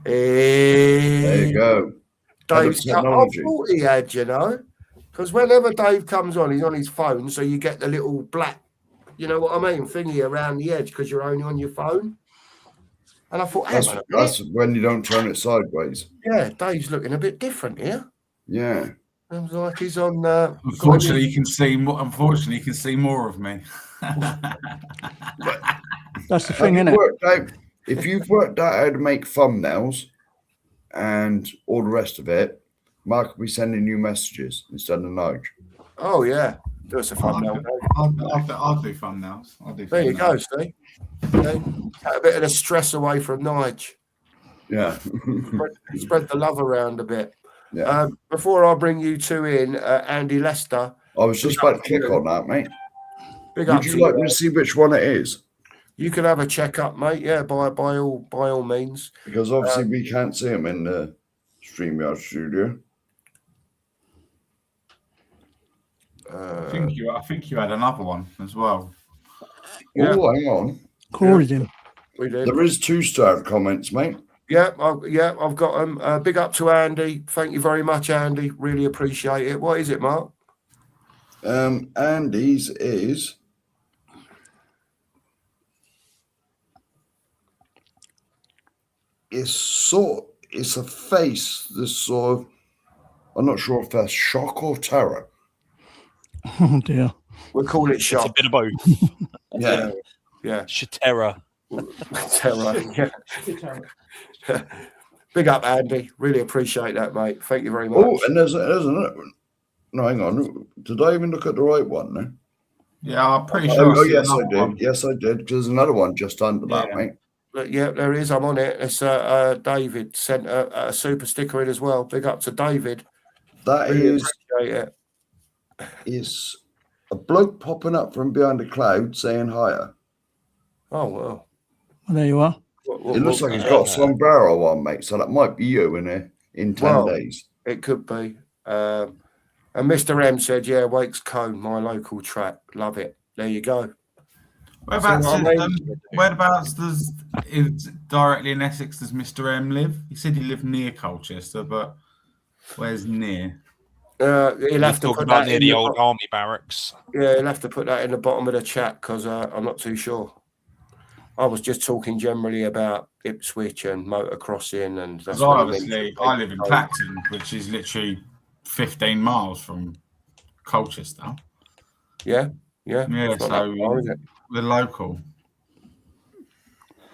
Speaker 2: There you go.
Speaker 1: Dave's I thought he had, you know, because whenever Dave comes on, he's on his phone, so you get the little black, you know what I mean, thingy around the edge because you're only on your phone. And I thought,
Speaker 2: that's when you don't turn it sideways.
Speaker 1: Yeah, Dave's looking a bit different here.
Speaker 2: Yeah.
Speaker 1: Seems like he's on.
Speaker 4: Unfortunately, you can see more. Unfortunately, you can see more of me.
Speaker 3: That's the thing, isn't it?
Speaker 2: If you've worked out how to make thumbnails and all the rest of it, Mark will be sending you messages instead of Nige.
Speaker 1: Oh yeah, do us a thumbnail.
Speaker 4: I'll do thumbnails.
Speaker 1: There you go. See, okay. Take a bit of the stress away from Nige.
Speaker 2: Yeah,
Speaker 1: spread the love around a bit.
Speaker 2: Yeah.
Speaker 1: Before I bring you two in, Andy Lester.
Speaker 2: I was just about to click on that, mate.
Speaker 1: Would
Speaker 2: you like me to see which one it is?
Speaker 1: You can have a check up, mate. Yeah, by all means.
Speaker 2: Because obviously we can't see him in the StreamYard studio.
Speaker 4: I think you had another one as well.
Speaker 1: Yeah.
Speaker 2: Oh, hang on.
Speaker 3: Corey's in.
Speaker 1: We did.
Speaker 2: There is 2-star comments, mate.
Speaker 1: Yeah, I've got them. Big up to Andy. Thank you very much, Andy. Really appreciate it. What is it, Mark?
Speaker 2: Andy's is. It's a face that's sort of, I'm not sure if that's shock or terror.
Speaker 3: Oh dear.
Speaker 1: We'll call it shock.
Speaker 5: It's a bit of both.
Speaker 2: Yeah.
Speaker 1: Yeah.
Speaker 5: Terror.
Speaker 1: Terror. Yeah. Big up, Andy. Really appreciate that, mate. Thank you very much.
Speaker 2: Oh, and there's another one. No, hang on. Did I even look at the right one now?
Speaker 4: Yeah, I'm pretty sure.
Speaker 2: Oh, yes, I did. One. Yes, I did. Because there's another one just under that, mate.
Speaker 1: Yeah, there is. I'm on it. It's David sent a super sticker in as well. Big up to David.
Speaker 2: That
Speaker 1: really appreciate it.
Speaker 2: Is a bloke popping up from behind a cloud saying hiya.
Speaker 1: Oh, well.
Speaker 3: There you are.
Speaker 2: It looks like he's got a sombrero on, mate. So that might be you in 10 days.
Speaker 1: It could be. And Mr. M said, yeah, Wakes Cone, my local track. Love it. There you go.
Speaker 4: Whereabouts does directly in Essex does Mr. M live? He said he lived near Colchester, but where's near?
Speaker 1: He'll have to put that
Speaker 5: near the old army barracks.
Speaker 1: Yeah, he'll have to put that in the bottom of the chat because I'm not too sure. I was just talking generally about Ipswich and motocrossing, and that's what
Speaker 4: I live in Clacton, which is literally 15 miles from Colchester.
Speaker 1: Yeah.
Speaker 4: So we're local.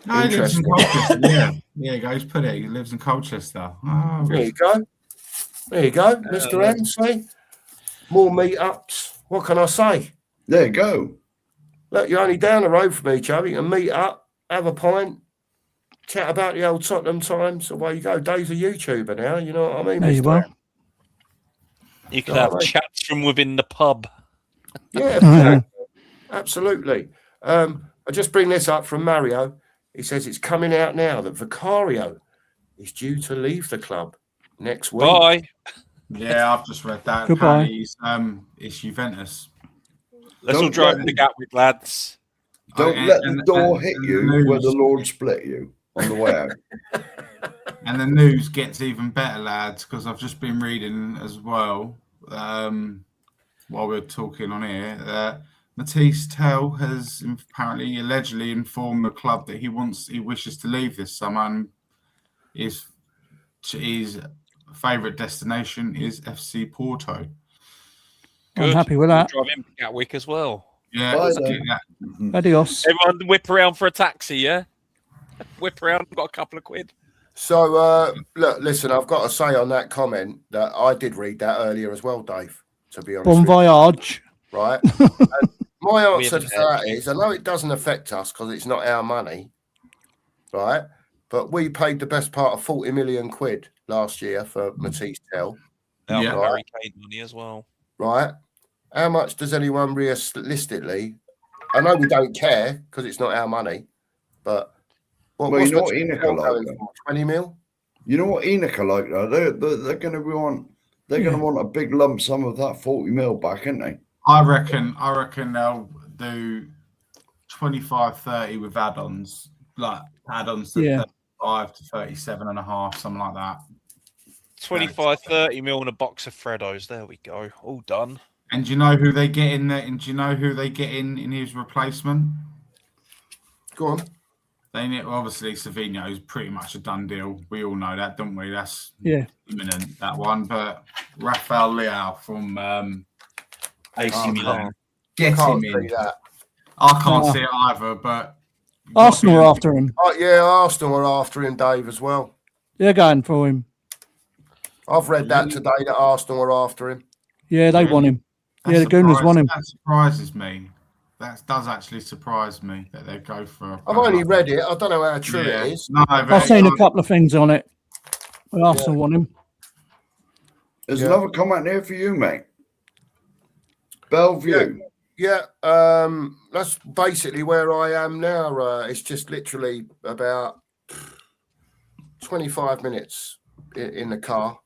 Speaker 4: No, he
Speaker 1: Interesting.
Speaker 4: lives in Colchester. Yeah, guys, put it. He lives in Colchester. Oh,
Speaker 1: there you go. Mr. M. See, more meetups. What can I say?
Speaker 2: There you go.
Speaker 1: Look, you're only down the road from each other. You can meet up, have a pint, chat about the old Tottenham times. Away you go. Dave's a YouTuber now. You know what I mean?
Speaker 3: There you are.
Speaker 5: You can have chats from within the pub.
Speaker 1: Yeah, absolutely. I just bring this up from Mario. He says it's coming out now that Vicario is due to leave the club next week.
Speaker 5: Bye.
Speaker 4: Yeah, I've just read that.
Speaker 3: Goodbye.
Speaker 4: It's Juventus.
Speaker 5: Let's all drive in the Gatwick, lads.
Speaker 2: Don't let the door hit you where the Lord split you on the way out.
Speaker 4: And the news gets even better, lads, because I've just been reading as well while we're talking on here. Matisse Tell has apparently allegedly informed the club that he wishes to leave this summer, and his favourite destination is FC Porto.
Speaker 3: I'm happy with that.
Speaker 5: Drive in Gatwick as well.
Speaker 4: Yeah,
Speaker 2: Bye
Speaker 4: let's
Speaker 2: then.
Speaker 4: get that.
Speaker 3: Adios.
Speaker 5: Everyone whip around for a taxi, yeah? Whip around, got a couple of quid.
Speaker 1: So, look, listen, I've got to say on that comment that I did read that earlier as well, Dave, to be honest
Speaker 3: Bon
Speaker 1: with you,
Speaker 3: voyage.
Speaker 1: right? And my
Speaker 5: We
Speaker 1: answer
Speaker 5: haven't
Speaker 1: to
Speaker 5: had
Speaker 1: that
Speaker 5: any.
Speaker 1: is, I know it doesn't affect us because it's not our money, right? But we paid the best part of 40 million quid last year for Matisse Tell,
Speaker 5: Out
Speaker 4: Yeah.
Speaker 5: of Harry Kane money as well.
Speaker 1: right? How much does anyone realistically? I know we don't care because it's not our money, but
Speaker 2: Well, you know what
Speaker 1: Matisse
Speaker 2: Enoch
Speaker 1: Tell
Speaker 2: are like,
Speaker 1: going
Speaker 2: though?
Speaker 1: for? 20 mil?
Speaker 2: You know what Enoch are like, though? They're going to want. They're going to want a big lump sum of that 40 mil back, aren't they?
Speaker 4: I reckon they'll do 25, 30 with add-ons, like add-ons to 35 to 37 and a half, something like that.
Speaker 5: 25, 30 mil and a box of Freddos. There we go. All done.
Speaker 4: And do you know who they get in there? And do you know who they get in his replacement?
Speaker 1: Go on.
Speaker 4: They need, obviously Savinho is pretty much a done deal. We all know that, don't we? That's imminent, that one. But Rafael Leao from AC Milan. Get
Speaker 1: Can't
Speaker 4: him in.
Speaker 1: see that.
Speaker 4: I can't see it either, but
Speaker 3: Arsenal are after him.
Speaker 1: Oh, yeah, Arsenal are after him, Dave, as well.
Speaker 3: They're going for him.
Speaker 1: I've read that today that Arsenal are after him.
Speaker 3: Yeah, they want him.
Speaker 4: That
Speaker 3: The Gooners want him.
Speaker 4: That surprises me. That does actually surprise me that they go for.
Speaker 1: I've only read it. I don't know how true it is.
Speaker 4: No,
Speaker 3: I've seen a couple of things on it. Arsenal want him.
Speaker 2: There's another comment here for you, mate. Bellevue.
Speaker 1: Yeah, that's basically where I am now. It's just literally about 25 minutes in the car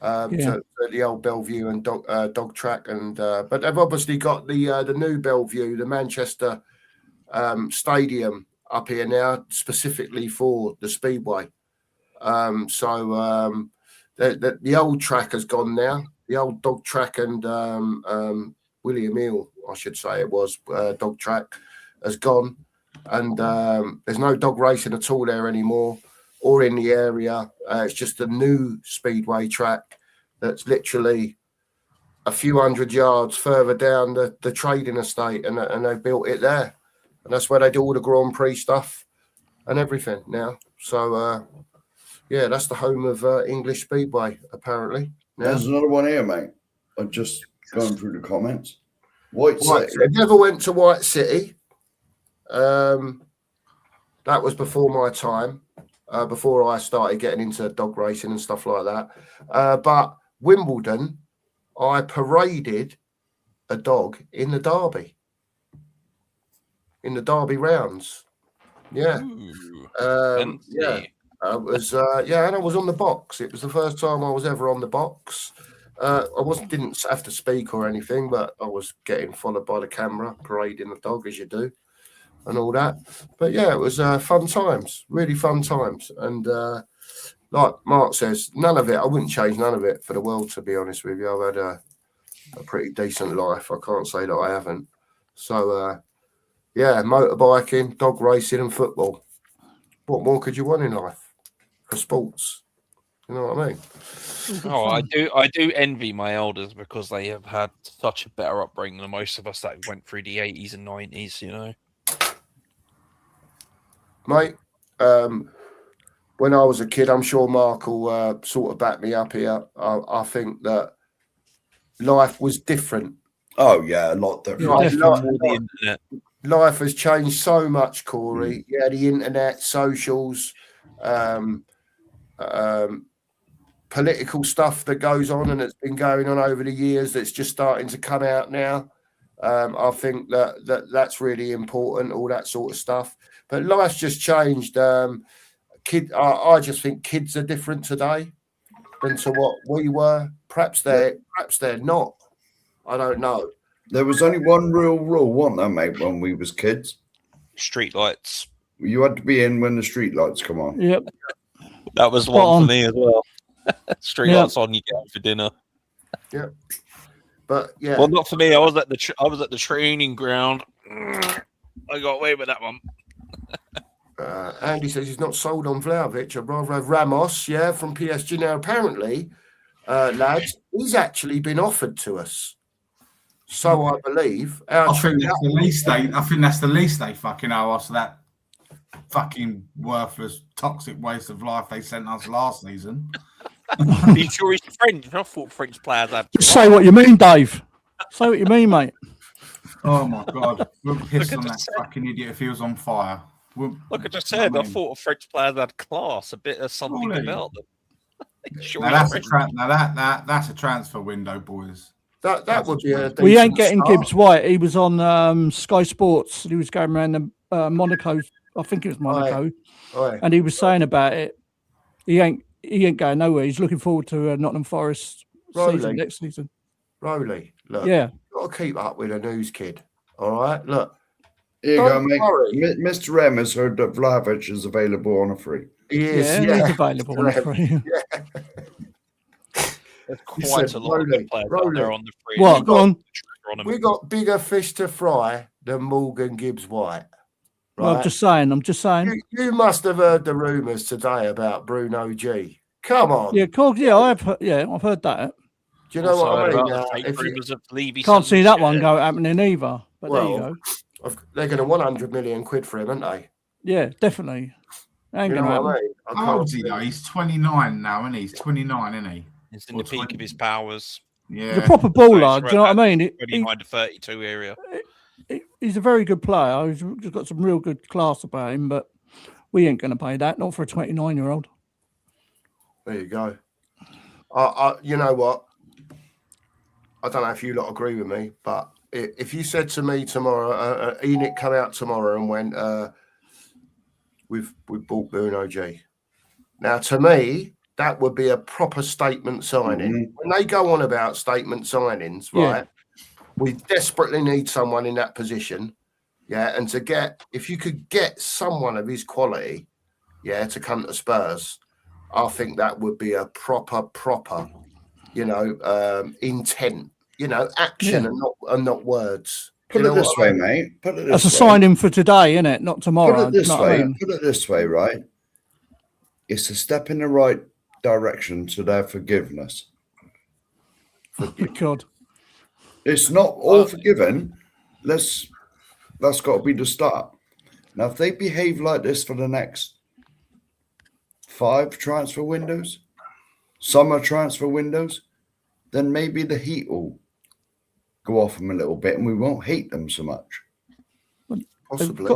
Speaker 1: to the old Bellevue and dog track, and but they've obviously got the new Bellevue, the Manchester stadium up here now, specifically for the Speedway. So the old track has gone now. The old dog track and William Hill, I should say it was, dog track has gone, and there's no dog racing at all there anymore or in the area. It's just a new speedway track that's literally a few hundred yards further down the trading estate, and they built it there, and that's where they do all the Grand Prix stuff and everything now. So that's the home of English Speedway apparently.
Speaker 2: There's another one here, mate. I'm just going through the comments. White City.
Speaker 1: I never went to White City. That was before my time, before I started getting into dog racing and stuff like that. But Wimbledon, I paraded a dog in the Derby. In the Derby rounds. Yeah. I was and I was on the box. It was the first time I was ever on the box. I didn't have to speak or anything, but I was getting followed by the camera, parading the dog as you do, and all that. But yeah, it was fun times, really fun times. And like Mark says, none of it. I wouldn't change none of it for the world, to be honest with you. I've had a pretty decent life. I can't say that I haven't. So motorbiking, dog racing, and football. What more could you want in life for sports? You know what I mean?
Speaker 5: Oh, I do envy my elders because they have had such a better upbringing than most of us that went through the 80s and 90s, you know.
Speaker 1: Mate, when I was a kid, I'm sure Mark will sort of back me up here. I think that life was different.
Speaker 2: Oh, yeah, a lot different.
Speaker 1: Life has changed so much, Corey. Yeah, the internet, socials, political stuff that goes on and it's been going on over the years that's just starting to come out now. I think that's really important, all that sort of stuff. But life's just changed. I just think kids are different today than to what we were. Perhaps they're not. I don't know.
Speaker 2: There was only one real rule, wasn't there, mate, when we was kids?
Speaker 5: Street lights.
Speaker 2: You had to be in when the street lights come on.
Speaker 3: Yep.
Speaker 5: That was one for me as well. Street lights on, you get out for dinner.
Speaker 1: Yeah. But yeah.
Speaker 5: Well, not for me. I was at the training ground. I got away with that one.
Speaker 1: Andy says he's not sold on Vlahovic. I'd rather have Ramos, from PSG. Now, apparently, lads, he's actually been offered to us. So I believe.
Speaker 4: I think that's the least they fucking owe us, that fucking worthless, toxic waste of life they sent us last season.
Speaker 5: Are you sure he's French? I thought French players had.
Speaker 3: Just say what you mean, Dave. Say what you mean, mate.
Speaker 4: Oh my God, we'll piss on that fucking idiot if he was on fire.
Speaker 5: Look, I just said, I thought French players had class, a bit of something about them. Sure,
Speaker 4: now that's a transfer window, boys.
Speaker 1: That would be a.
Speaker 3: We ain't getting
Speaker 1: start.
Speaker 3: Gibbs White. He was on Sky Sports. He was going around the Monaco. I think it was Monaco,
Speaker 1: Aye.
Speaker 3: and he was saying about it. He ain't going nowhere. He's looking forward to Nottingham Forest season next season.
Speaker 1: Rowley, look,
Speaker 3: yeah,
Speaker 1: you've got to keep up with the news, kid. All right, look.
Speaker 2: Here you
Speaker 1: Don't
Speaker 2: go,
Speaker 1: worry.
Speaker 2: mate. Mr. M has heard that Vlahovic is available on a free.
Speaker 1: He is.
Speaker 3: yeah, he's available on a free.
Speaker 5: There's quite a lot of good players out there on the free.
Speaker 3: What? Go on.
Speaker 1: We got bigger fish to fry than Morgan Gibbs White. Right?
Speaker 3: Well, I'm just saying.
Speaker 1: You must have heard the rumours today about Bruno G. Come on.
Speaker 3: Yeah, cool. Yeah, I've heard that.
Speaker 1: Do you know what I mean?
Speaker 3: Can't see that one happening either. But there you go.
Speaker 1: They're going to want 100 million quid for him, aren't they?
Speaker 3: Yeah, definitely. Ain't
Speaker 1: You know
Speaker 3: gonna
Speaker 1: what
Speaker 3: happen.
Speaker 1: I mean?
Speaker 4: How old is he though? He's 29 now, isn't he? He's 29, isn't he?
Speaker 5: He's in the peak of his powers.
Speaker 4: Yeah.
Speaker 3: He's a proper baller. Do you know what I mean?
Speaker 5: 29 to 32 area.
Speaker 3: He's a very good player. He's got some real good class about him, but we ain't going to pay that. Not for a 29-year-old.
Speaker 1: There you go. You know what? I don't know if you lot agree with me, but if you said to me tomorrow, Enoch come out tomorrow and went, we've bought Bruno G. Now, to me, that would be a proper statement signing.
Speaker 2: Mm-hmm.
Speaker 1: When they go on about statement signings, right? We desperately need someone in that position. Yeah. And if you could get someone of his quality, to come to Spurs, I think that would be a proper, intent, action and not words.
Speaker 2: Put it this way, mate.
Speaker 3: That's a signing for today, isn't it? Not tomorrow.
Speaker 2: Put it this way, right? It's a step in the right direction to their forgiveness.
Speaker 3: God.
Speaker 2: It's not all forgiven. That's got to be the start. Now, if they behave like this for the next 5 transfer windows, summer transfer windows, then maybe the heat will go off them a little bit and we won't hate them so much.
Speaker 1: Possibly.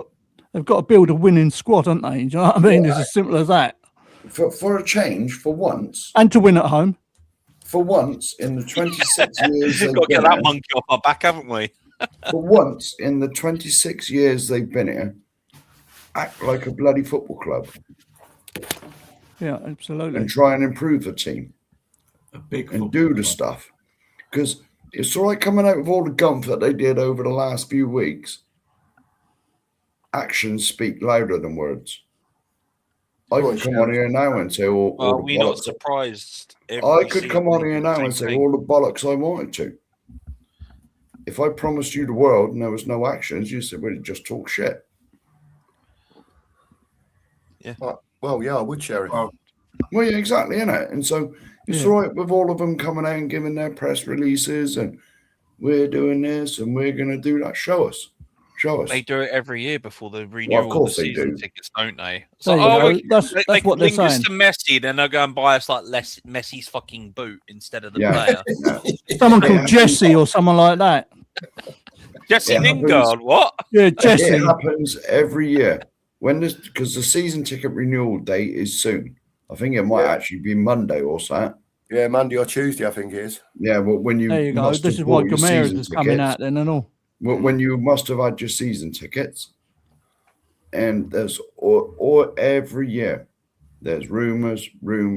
Speaker 3: They've got to build a winning squad, haven't they? Do you know what I mean? It's as simple as that.
Speaker 2: For a change, for once.
Speaker 3: And to win at home.
Speaker 2: For once in the 26 years
Speaker 5: We've got to get that monkey off our back, haven't we?
Speaker 2: For once in the 26 years they've been here, act like a bloody football club.
Speaker 3: Yeah, absolutely.
Speaker 2: And try and improve the team.
Speaker 4: And
Speaker 2: do the stuff. Because it's all right coming out with all the gump that they did over the last few weeks. Actions speak louder than words. I could come on here now and say all the
Speaker 5: we're not
Speaker 2: bollocks.
Speaker 5: surprised.
Speaker 2: I could come on here now and say all the bollocks I wanted to. If I promised you the world and there was no actions, you said, well, just talk shit.
Speaker 5: Yeah.
Speaker 1: Well, yeah, I would, Sheriff.
Speaker 2: Well, yeah, exactly, innit? And so it's all right with all of them coming out and giving their press releases and we're doing this and we're going to do that. Show us.
Speaker 5: They do it every year before the renewal
Speaker 2: of course
Speaker 5: of the
Speaker 2: they
Speaker 5: season
Speaker 2: do.
Speaker 5: tickets, don't they?
Speaker 3: So, that's what they're
Speaker 5: link
Speaker 3: saying.
Speaker 5: us to Messi, then they'll go and buy us like Messi's fucking boot instead of the player.
Speaker 3: Someone called Jesse or someone like that.
Speaker 5: Jesse Lingard, what?
Speaker 3: Yeah, Jesse.
Speaker 2: It happens every year. Because the season ticket renewal date is soon. I think it might actually be Monday or so.
Speaker 1: Yeah, Monday or Tuesday, I think it is.
Speaker 2: Yeah, well, when you
Speaker 3: there you go. This is why Gomes is coming out then and all.
Speaker 2: When you must have had your season tickets, and there's or every year there's rumors. We're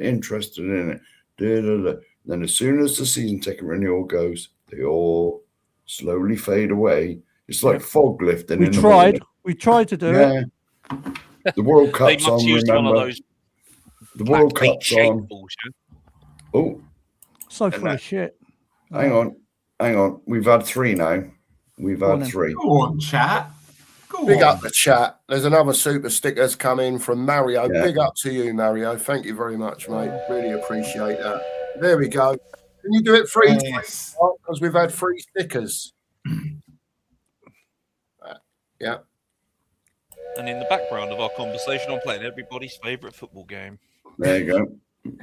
Speaker 2: interested in it. Then as soon as the season ticket renewal goes, they all slowly fade away. It's like fog lifting.
Speaker 3: We tried to do it.
Speaker 2: The World Cup's on. Remember, the World Cup's on. Oh,
Speaker 3: so full of shit.
Speaker 2: Hang on. We've had 3 now. We've had 3.
Speaker 4: Go on, chat.
Speaker 1: Big up the chat. There's another super stickers come in from Mario. Yeah. Big up to you, Mario. Thank you very much, mate. Really appreciate that. There we go. Can you do it free?
Speaker 4: Yes.
Speaker 1: Because we've had free stickers. Yeah.
Speaker 5: And in the background of our conversation, I'm playing everybody's favourite football game.
Speaker 2: There you go.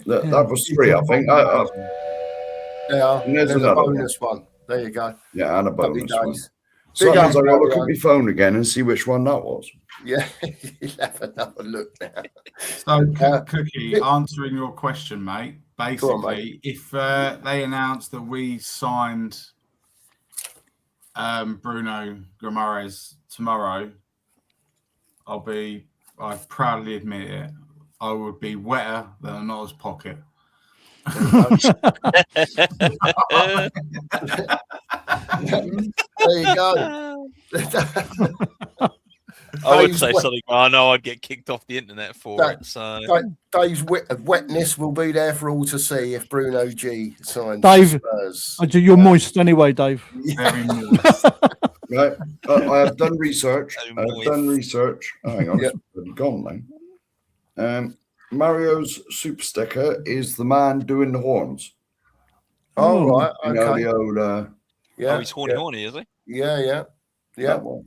Speaker 2: That was 3, I think.
Speaker 1: Yeah.
Speaker 2: And there's
Speaker 1: There's a
Speaker 2: another
Speaker 1: bonus one. There you go.
Speaker 2: Yeah, and a
Speaker 1: Lovely
Speaker 2: bonus one.
Speaker 1: days.
Speaker 2: So
Speaker 1: Big
Speaker 2: I've got to
Speaker 1: up,
Speaker 2: look at
Speaker 1: Mario.
Speaker 2: my phone again and see which one that was.
Speaker 1: Yeah, you'll have another look now.
Speaker 4: So, Cookie, answering your question, mate. Basically,
Speaker 1: Go on, mate.
Speaker 4: if they announce that we signed Bruno Guimaraes tomorrow, I proudly admit it, I would be wetter than a Noah's pocket.
Speaker 1: There you go.
Speaker 5: I would
Speaker 1: Dave's
Speaker 5: say
Speaker 1: wet-
Speaker 5: something, but I know I'd get kicked off the internet for
Speaker 1: That-
Speaker 5: it. So
Speaker 1: Dave's wetness will be there for all to see if Bruno G signs
Speaker 3: Dave,
Speaker 1: Spurs.
Speaker 3: You're moist anyway, Dave.
Speaker 4: Very moist.
Speaker 2: Right. I have done research.
Speaker 5: So
Speaker 2: I've
Speaker 5: moist.
Speaker 2: done research. Oh, hang on.
Speaker 1: Yep.
Speaker 2: It's gone now. Mario's super sticker is the man doing the horns.
Speaker 1: Oh,
Speaker 3: Oh,
Speaker 1: right.
Speaker 2: You know,
Speaker 1: Okay.
Speaker 2: the old
Speaker 1: Yeah.
Speaker 5: oh, he's horny, is he?
Speaker 1: Yeah.
Speaker 2: that one.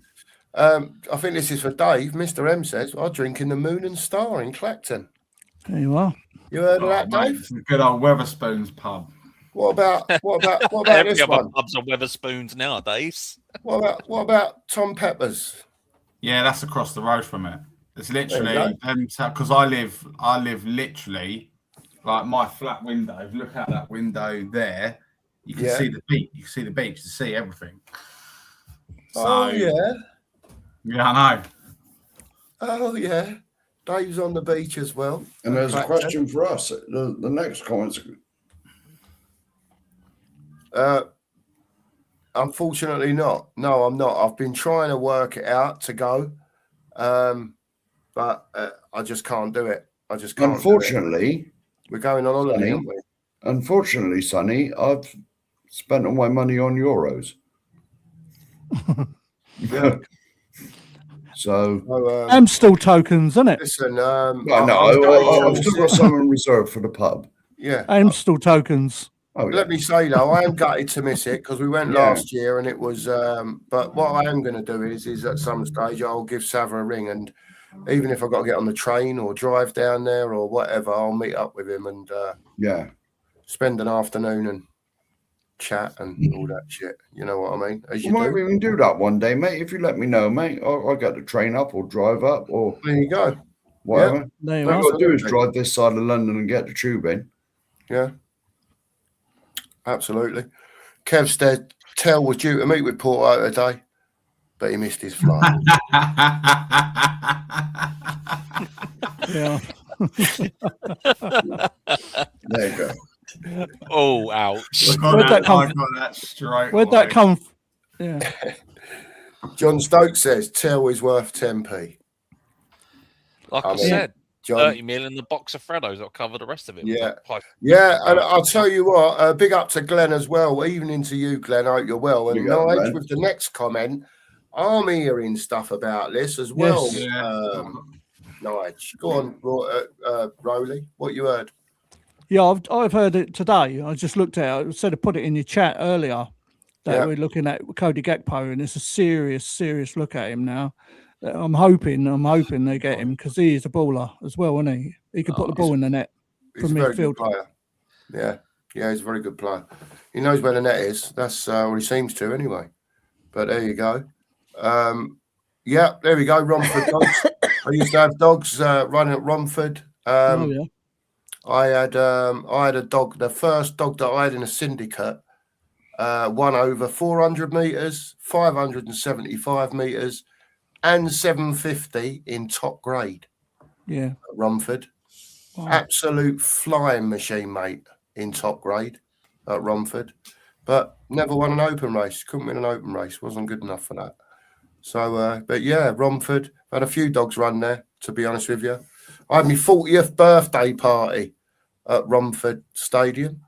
Speaker 1: I think this is for Dave. Mr. M says, I drink in the Moon and Star in Clacton.
Speaker 3: There you are.
Speaker 1: You heard of
Speaker 4: Oh,
Speaker 1: that,
Speaker 4: mate,
Speaker 1: Dave?
Speaker 4: it's a good old Weatherspoons pub.
Speaker 1: What about
Speaker 5: Every
Speaker 1: this
Speaker 5: other
Speaker 1: one?
Speaker 5: pubs are Weatherspoons nowadays.
Speaker 1: What about Tom Peppers?
Speaker 4: Yeah, that's across the road from it. It's
Speaker 1: There
Speaker 4: literally because I live literally like my flat window. If you look out that window there, you can
Speaker 1: Yeah.
Speaker 4: see the beach. You can see the beach. You see everything. So,
Speaker 1: Oh yeah.
Speaker 4: Yeah, I know.
Speaker 1: Oh yeah. Dave's on the beach as well.
Speaker 2: And there's a
Speaker 1: Clacton.
Speaker 2: question for us. The next comment's
Speaker 1: Unfortunately not. No, I'm not. I've been trying to work it out to go. But I just can't do it. I just can't.
Speaker 2: unfortunately,
Speaker 1: We're going on holiday,
Speaker 2: Sonny,
Speaker 1: aren't we?
Speaker 2: unfortunately, Sonny, I've spent all my money on euros.
Speaker 1: Yeah.
Speaker 2: So,
Speaker 1: So,
Speaker 3: I'm still tokens, isn't it?
Speaker 1: listen.
Speaker 2: well, no,
Speaker 1: I'll
Speaker 2: I've still got some in reserve for the pub.
Speaker 1: yeah.
Speaker 3: I'm still tokens.
Speaker 2: Oh, yeah.
Speaker 1: Let me say though, I am gutted to miss it because we went
Speaker 2: Yeah.
Speaker 1: last year and it was. But what I am going to do is at some stage I'll give Sava a ring, and even if I've got to get on the train or drive down there or whatever, I'll meet up with him and
Speaker 2: Yeah.
Speaker 1: spend an afternoon and chat and all that shit. You know what I mean? As
Speaker 2: We
Speaker 1: you
Speaker 2: might
Speaker 1: do.
Speaker 2: even do that one day, mate. If you let me know, mate, I'll get the train up or drive up or
Speaker 1: There you go.
Speaker 2: whatever.
Speaker 3: There you
Speaker 2: All
Speaker 3: are.
Speaker 2: I've got to do is
Speaker 1: Absolutely.
Speaker 2: drive this side of London and get the tube in.
Speaker 1: Yeah. Absolutely. Kev said Tell was due to meet with Porto today, but he missed his flight.
Speaker 3: Yeah.
Speaker 2: There you go.
Speaker 5: Oh, ouch.
Speaker 3: Where'd that come
Speaker 4: I got that straight.
Speaker 3: Where'd
Speaker 4: away.
Speaker 3: that come? Yeah.
Speaker 1: John Stokes says Tell is worth 10p.
Speaker 5: Like
Speaker 1: I
Speaker 5: I
Speaker 1: mean,
Speaker 5: said,
Speaker 1: John,
Speaker 5: 30 million in the box of Freddos that'll cover the rest of it.
Speaker 1: Yeah.
Speaker 5: Like,
Speaker 1: yeah, and I'll tell you what, big up to Glenn as well. Evening to you, Glenn. I hope you're well. And
Speaker 2: Big up,
Speaker 1: Nige
Speaker 2: Glenn.
Speaker 1: with the next comment, I'm hearing stuff about this as well.
Speaker 3: Yes.
Speaker 4: Yeah.
Speaker 1: Nige, go on, Rowley. What you heard?
Speaker 3: Yeah, I've heard it today. I just looked at it. I said I put it in your chat earlier that
Speaker 1: Yeah.
Speaker 3: we're looking at Cody Gakpo, and it's a serious look at him now. I'm hoping they get him because he is a baller as well, isn't he? He can put the ball in the net.
Speaker 1: He's
Speaker 3: From
Speaker 1: a very good
Speaker 3: midfield.
Speaker 1: player. Yeah, he's a very good player. He knows where the net is. That's what he seems to anyway. But there you go. Yeah, there we go. Romford dogs. I used to have dogs running at Romford.
Speaker 3: Oh yeah.
Speaker 1: I had a dog. The first dog that I had in a syndicate won over 400 meters, 575 meters, and 750 in top grade
Speaker 3: Yeah.
Speaker 1: at Romford.
Speaker 3: Wow.
Speaker 1: Absolute flying machine, mate, in top grade at Romford. But never won an open race. Couldn't win an open race. Wasn't good enough for that. So, but yeah, Romford. Had a few dogs run there, to be honest with you. I had my 40th birthday party at Romford Stadium.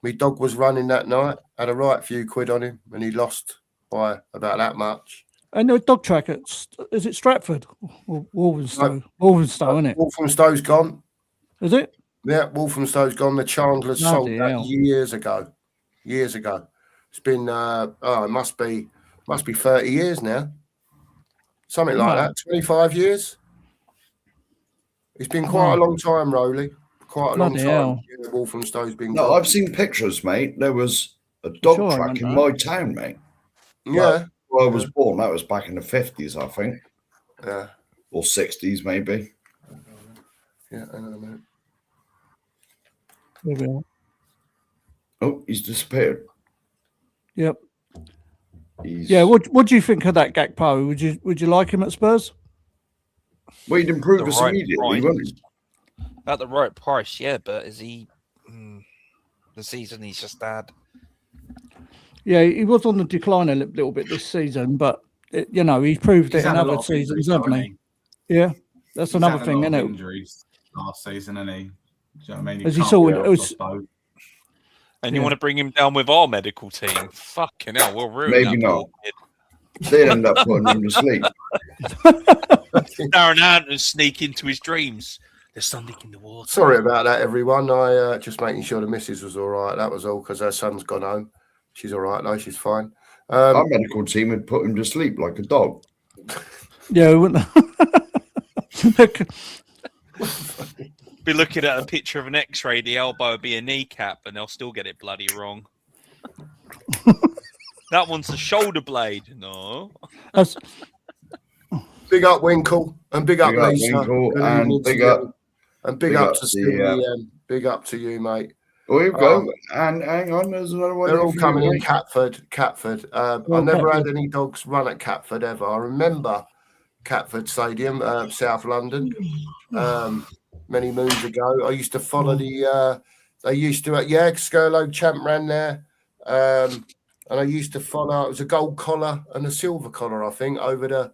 Speaker 1: My dog was running that night. Had a right few quid on him, and he lost by about that much.
Speaker 3: And the dog track is it Stratford or Walthamstow? Walthamstow, isn't it?
Speaker 1: Walthamstow's gone.
Speaker 3: Is it?
Speaker 1: Yeah, Walthamstow's gone. The Chandlers sold
Speaker 3: Bloody
Speaker 1: that
Speaker 3: hell.
Speaker 1: years ago. years ago. It's been it must be 30 years now, something like
Speaker 3: Wow.
Speaker 1: that. 25 years. It's been quite a long time, Rowley. Quite a long
Speaker 3: Bloody
Speaker 1: time.
Speaker 3: hell.
Speaker 1: Yeah, Walthamstow's been
Speaker 2: No,
Speaker 1: gone.
Speaker 2: I've seen pictures, mate. There was a dog
Speaker 3: Sure, I
Speaker 2: track
Speaker 3: went
Speaker 2: in
Speaker 3: there.
Speaker 2: my town, mate.
Speaker 1: Yeah,
Speaker 2: Where I was born. That was back in the 50s, I think,
Speaker 1: yeah,
Speaker 2: or 60s, maybe.
Speaker 1: yeah. Hang on a minute.
Speaker 3: There we are.
Speaker 2: Oh, he's disappeared.
Speaker 3: Yep.
Speaker 2: He's...
Speaker 3: Yeah. What do you think of that Gakpo? Would you like him at Spurs?
Speaker 2: Well, he'd improve
Speaker 5: The
Speaker 2: us
Speaker 5: right
Speaker 2: immediately,
Speaker 5: price.
Speaker 2: wouldn't he?
Speaker 5: At the right price, yeah. But is he the season he's just had?
Speaker 3: Yeah, he was on the decline a little bit this season, but he's proved
Speaker 4: He's
Speaker 3: it in
Speaker 4: had a lot
Speaker 3: other
Speaker 4: of
Speaker 3: seasons,
Speaker 4: injuries,
Speaker 3: haven't
Speaker 4: hasn't
Speaker 3: he? Yeah, that's
Speaker 4: He's
Speaker 3: another
Speaker 4: had a
Speaker 3: thing,
Speaker 4: lot
Speaker 3: isn't
Speaker 4: of
Speaker 3: it?
Speaker 4: injuries last season, hasn't he? Do you know what I mean?
Speaker 3: As
Speaker 4: You
Speaker 3: he
Speaker 4: can't
Speaker 3: saw
Speaker 4: be
Speaker 3: it
Speaker 4: off
Speaker 3: was-
Speaker 4: the boat.
Speaker 5: And
Speaker 3: Yeah.
Speaker 5: you want to bring him down with our medical team? Fucking hell, we'll ruin
Speaker 2: Maybe
Speaker 5: that
Speaker 2: not.
Speaker 5: poor kid.
Speaker 2: They'd end up putting him to sleep.
Speaker 5: Darren Anderson sneak into his dreams. There's something in the water.
Speaker 1: Sorry about that, everyone. I just making sure the missus was all right. That was all because her son's gone home. She's all right, though. She's fine.
Speaker 2: Our medical team would put him to sleep like a dog.
Speaker 3: Yeah, wouldn't
Speaker 5: Be looking at a picture of an X-ray, the elbow would be a kneecap, and they'll still get it bloody wrong. That one's a shoulder blade. No.
Speaker 3: That's-
Speaker 1: Big up Winkle and big up
Speaker 2: Big up
Speaker 1: Lisa.
Speaker 2: Winkle
Speaker 1: Good
Speaker 2: and
Speaker 1: evening to
Speaker 2: big
Speaker 1: you.
Speaker 2: up-
Speaker 1: And big
Speaker 2: big
Speaker 1: up
Speaker 2: up
Speaker 1: to
Speaker 2: the,
Speaker 1: Stevie. Big up to you, mate.
Speaker 2: Oh, here we go. And hang on, there's another one.
Speaker 1: They're
Speaker 2: here
Speaker 1: all
Speaker 2: for you,
Speaker 1: coming in
Speaker 2: mate.
Speaker 1: Catford. I
Speaker 3: Well,
Speaker 1: never
Speaker 3: Catford.
Speaker 1: had any dogs run at Catford ever. I remember Catford Stadium, South London, many moons ago. I used to follow they used to, Skirlow Champ ran there. And I used to follow, it was a gold collar and a silver collar, I think, over the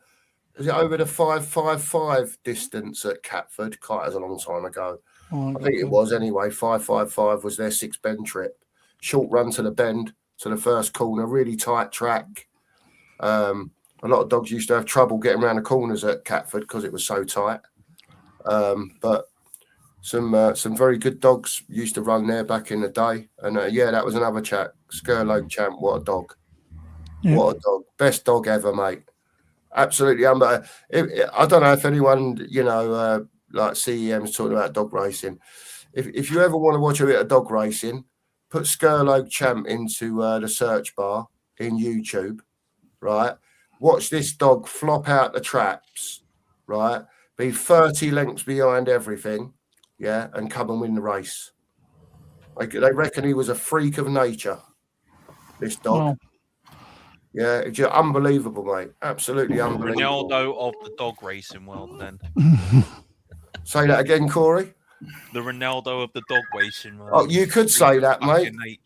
Speaker 1: 555 distance at Catford? Quite as a long time ago. I think it was anyway. 555 was their 6 bend trip. Short run to the bend, to the first corner, really tight track. A lot of dogs used to have trouble getting around the corners at Catford because it was so tight. But some very good dogs used to run there back in the day. And that was another chat. Skirlow Champ, what a dog.
Speaker 3: Yeah.
Speaker 1: What a dog. Best dog ever, mate. Absolutely. I don't know if anyone, like CEM's talking about dog racing. If you ever want to watch a bit of dog racing, put Skirlow Champ into the search bar in YouTube, right? Watch this dog flop out the traps, right? Be 30 lengths behind everything, yeah, and come and win the race. They reckon he was a freak of nature, this dog.
Speaker 3: Wow.
Speaker 1: Yeah, it's just unbelievable, mate. Absolutely unbelievable.
Speaker 5: Ronaldo of the dog racing world, then.
Speaker 1: Say that again, Corey.
Speaker 5: The Ronaldo of the dog racing world.
Speaker 1: Oh, you could say that, mate.
Speaker 5: Fucking nature.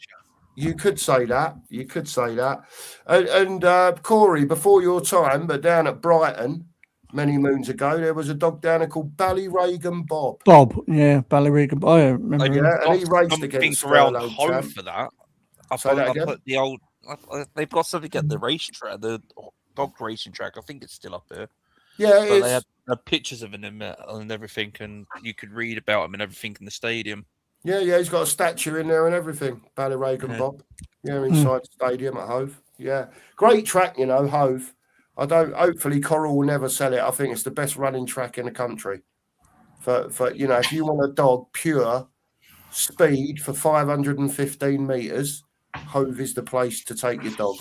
Speaker 1: You could say that. You could say that. And Corey, before your time, but down at Brighton many moons ago, there was a dog down there called Ballyregan Bob.
Speaker 3: Bob, yeah, Ballyregan. I remember. him.
Speaker 1: Yeah, and he raced
Speaker 5: Something
Speaker 1: against
Speaker 5: around
Speaker 1: Skirlow
Speaker 5: home
Speaker 1: Champ.
Speaker 5: for that.
Speaker 1: Say that again?
Speaker 5: put the old. They've got something at the racetrack, the dog racing track. I think it's still up there.
Speaker 1: Yeah,
Speaker 5: But they
Speaker 1: it's,
Speaker 5: had pictures of him and everything, and you could read about him and everything in the stadium.
Speaker 1: yeah, he's got a statue in there and everything. Ballyregan
Speaker 5: Yeah.
Speaker 1: Bob. Yeah, inside the stadium at Hove. Yeah. Great track, Hove. Hopefully Coral will never sell it. I think it's the best running track in the country. For if you want a dog pure speed for 515 metres, Hove is the place to take your dog.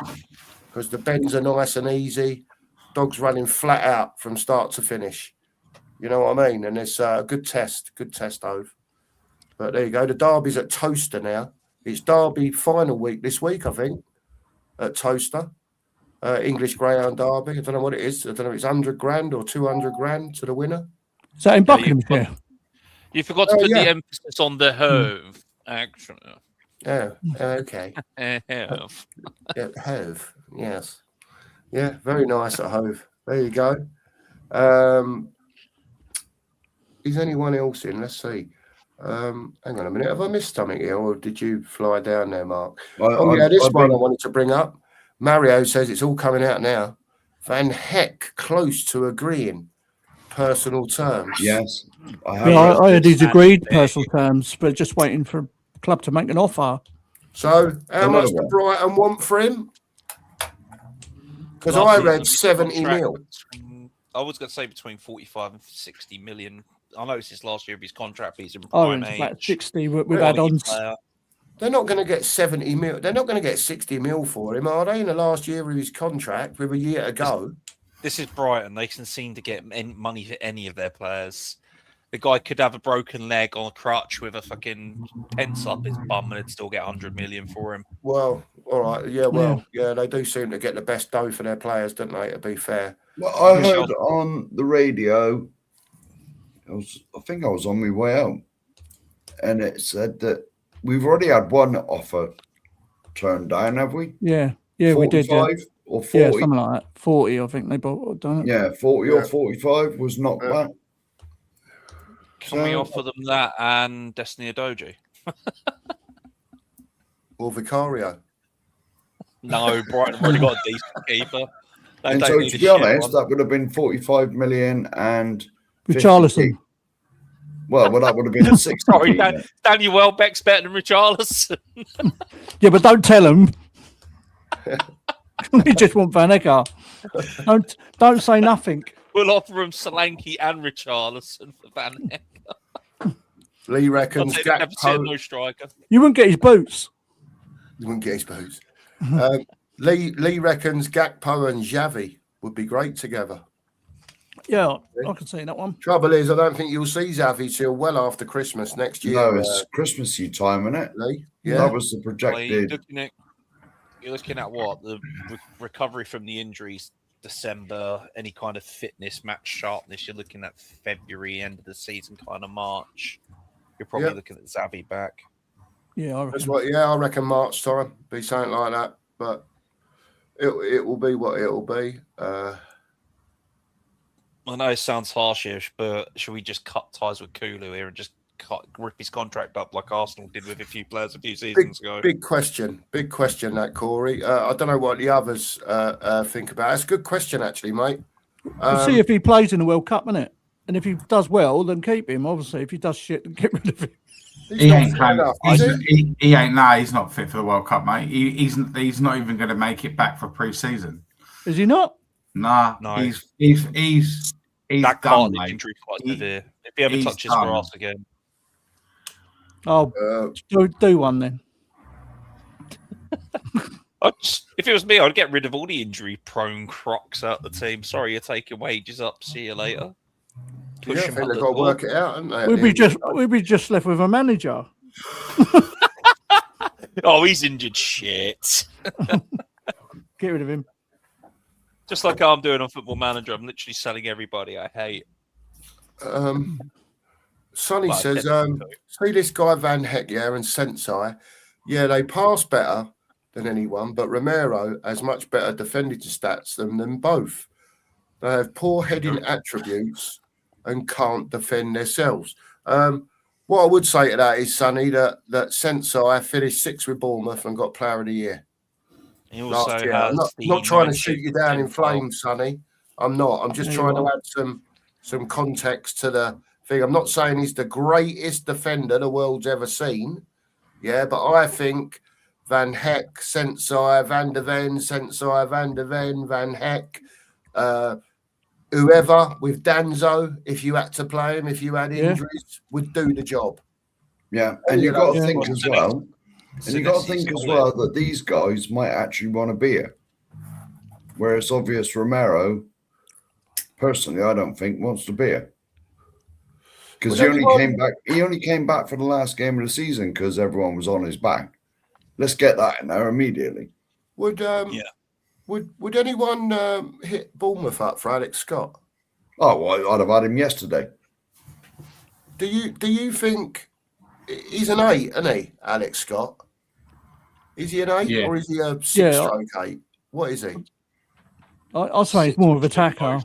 Speaker 1: Because the bends are nice and easy. Dog's running flat out from start to finish. You know what I mean? And it's a good test, Hove. But there you go. The Derby's at Toaster now. It's Derby final week this week, I think, at Toaster. English Greyhound Derby. I don't know what it is. I don't know if it's 100 grand or 200 grand to the winner.
Speaker 3: Is that in
Speaker 5: Yeah,
Speaker 3: Buckinghamshire?
Speaker 5: You forgot to put
Speaker 1: yeah.
Speaker 5: the emphasis on the Hove, actually.
Speaker 1: Oh, okay.
Speaker 5: Hove.
Speaker 1: Yeah, Hove, yes. Yeah, very nice at Hove. There you go. Is anyone else in? Let's see. Hang on a minute. Have I missed something here, or did you fly down there, Mark? This one I wanted to bring up. Mario says it's all coming out now. Van Heck close to agreeing. Personal terms.
Speaker 2: Yes.
Speaker 3: I heard he's agreed personal terms, but just waiting for a club to make an offer.
Speaker 1: So how much
Speaker 2: Another
Speaker 1: do
Speaker 2: one.
Speaker 1: Brighton want for him? Because
Speaker 5: Last
Speaker 1: I
Speaker 5: season,
Speaker 1: read
Speaker 5: his
Speaker 1: 70
Speaker 5: contract
Speaker 1: mil.
Speaker 5: I was going to say between 45 and 60 million. I know it's his last year of his contract, but he's in
Speaker 3: I
Speaker 5: prime
Speaker 3: reckon it's about
Speaker 5: age.
Speaker 3: 60 with
Speaker 1: Really?
Speaker 3: add-ons.
Speaker 5: Player.
Speaker 1: They're not going to get 70 mil. They're not going to get 60 mil for him, are they? In the last year of his contract, with a year to go.
Speaker 5: This is Brighton. They can seem to get money for any of their players. The guy could have a broken leg on a crutch with a fucking pence up his bum and it'd still get 100 million for him.
Speaker 1: Well, all right. Yeah, well, yeah, they do seem to get the best dough for their players, don't they, to be fair?
Speaker 2: Well, I
Speaker 5: Yeah.
Speaker 2: heard on the radio, I think I was on my way out, and it said that we've already had one offer turned down, have we?
Speaker 3: Yeah, we did. Yeah.
Speaker 2: 45 or 40?
Speaker 3: Yeah, something like that. 40, I think they bought, done it.
Speaker 2: Yeah, 40
Speaker 1: Yeah.
Speaker 2: or 45 was knocked back.
Speaker 5: Can we offer them that and Destiny Adoji?
Speaker 1: Or Vicario.
Speaker 5: No, Brighton have already got a decent keeper. They
Speaker 2: And
Speaker 5: don't
Speaker 2: so,
Speaker 5: need
Speaker 2: to
Speaker 5: a
Speaker 2: be
Speaker 5: shit
Speaker 2: honest,
Speaker 5: one.
Speaker 2: that would have been 45 million and 50
Speaker 3: Richarlison.
Speaker 2: Well, that would have been 60.
Speaker 5: Sorry, Daniel Welbeck's better than Richarlison.
Speaker 3: Yeah, but don't tell them. We just want Van Ecker. Don't say nothing.
Speaker 5: We'll offer him Solanke and Richarlison for Van Heck.
Speaker 1: Lee
Speaker 5: I'll
Speaker 1: reckons
Speaker 5: take never see
Speaker 1: Gakpo.
Speaker 5: no striker.
Speaker 3: You wouldn't get his boots.
Speaker 1: You wouldn't get his boots. Lee reckons Gakpo and Xavi would be great together.
Speaker 3: Yeah, I can see that one.
Speaker 1: Trouble is, I don't think you'll see Xavi till well after Christmas next year.
Speaker 2: No, it's Christmassy time, isn't it?
Speaker 1: Lee.
Speaker 2: That
Speaker 1: Yeah.
Speaker 2: was the
Speaker 5: Well,
Speaker 2: projected.
Speaker 5: you're looking at what? The recovery from the injuries, December, any kind of fitness, match sharpness, you're looking at February, end of the season, kind of March. You're probably
Speaker 1: Yeah.
Speaker 5: looking at Xavi back.
Speaker 3: Yeah, I
Speaker 1: That's
Speaker 3: reckon.
Speaker 1: what. Yeah, I reckon March time be something like that. But it will be what it will be.
Speaker 5: I know it sounds harshish, but should we just cut ties with Kulu here and just rip his contract up like Arsenal did with a few players a few seasons ago?
Speaker 1: Big question, that Corey. I don't know what the others think about it. It's a good question, actually, mate.
Speaker 3: We'll see if he plays in the World Cup, innit? And if he does well, then keep him. Obviously, if he does shit, then get rid of him.
Speaker 4: He ain't playing.
Speaker 1: enough, is he?
Speaker 4: He ain't. Nah, he's not fit for the World Cup, mate. He's not even going to make it back for pre-season.
Speaker 3: Is he not?
Speaker 4: Nah,
Speaker 5: No.
Speaker 4: he's
Speaker 5: That
Speaker 4: done,
Speaker 5: Cardiff
Speaker 4: mate.
Speaker 5: injury quite
Speaker 4: He-
Speaker 5: severe. If he ever
Speaker 4: he's
Speaker 5: touches
Speaker 4: done.
Speaker 5: grass again,
Speaker 3: Oh,
Speaker 1: Uh,
Speaker 3: do one then.
Speaker 5: if it was me, I'd get rid of all the injury-prone crocs out the team. Sorry, you're taking wages up. See you later.
Speaker 1: yeah,
Speaker 5: Push
Speaker 1: I
Speaker 5: him
Speaker 1: think
Speaker 5: out
Speaker 1: they've
Speaker 5: the
Speaker 1: got to
Speaker 5: door.
Speaker 1: work it out, haven't they?
Speaker 3: We'd be just left with a manager.
Speaker 5: Oh, he's injured shit.
Speaker 3: Get rid of him.
Speaker 5: Just like I'm doing on Football Manager, I'm literally selling everybody I hate.
Speaker 1: Sonny
Speaker 5: Well,
Speaker 1: says,
Speaker 5: definitely.
Speaker 1: see this guy Van Heck, yeah, and Sensei. Yeah, they pass better than anyone, but Romero has much better defending stats than them both. They have poor heading attributes and can't defend themselves. What I would say to that is, Sonny, that Sensei finished 6th with Bournemouth and got Player of the Year
Speaker 5: He also
Speaker 1: last year. I'm
Speaker 5: has
Speaker 1: not trying to
Speaker 5: 90
Speaker 1: shoot you down in flames, Sonny. I'm not. I'm just
Speaker 3: No,
Speaker 1: trying to
Speaker 3: you
Speaker 1: add some context to the thing. I'm not saying he's the greatest defender the world's ever seen. Yeah, but I think Van Heck, Sensei, Van der Ven, Sensei, Van der Ven, Van Heck, whoever with Danzo, if you had to play him, if you had
Speaker 3: Yeah.
Speaker 1: injuries, would do the job.
Speaker 2: Yeah, and you've got to think as well.
Speaker 5: Senesi
Speaker 2: And you've got to think as well that these guys might actually want to be here. Where it's obvious Romero, personally, I don't think wants to be here. Because he only came back for the last game of the season because everyone was on his back. Let's get that in there immediately.
Speaker 1: Would anyone hit Bournemouth up for Alex Scott?
Speaker 2: Oh, well, I'd have had him yesterday.
Speaker 1: Do you think he's an 8, isn't he, Alex Scott? Is he an 8
Speaker 4: Yeah.
Speaker 1: or is he a 6
Speaker 3: Yeah.
Speaker 1: stroke 8? What is he?
Speaker 3: I'll say he's more of a attacker.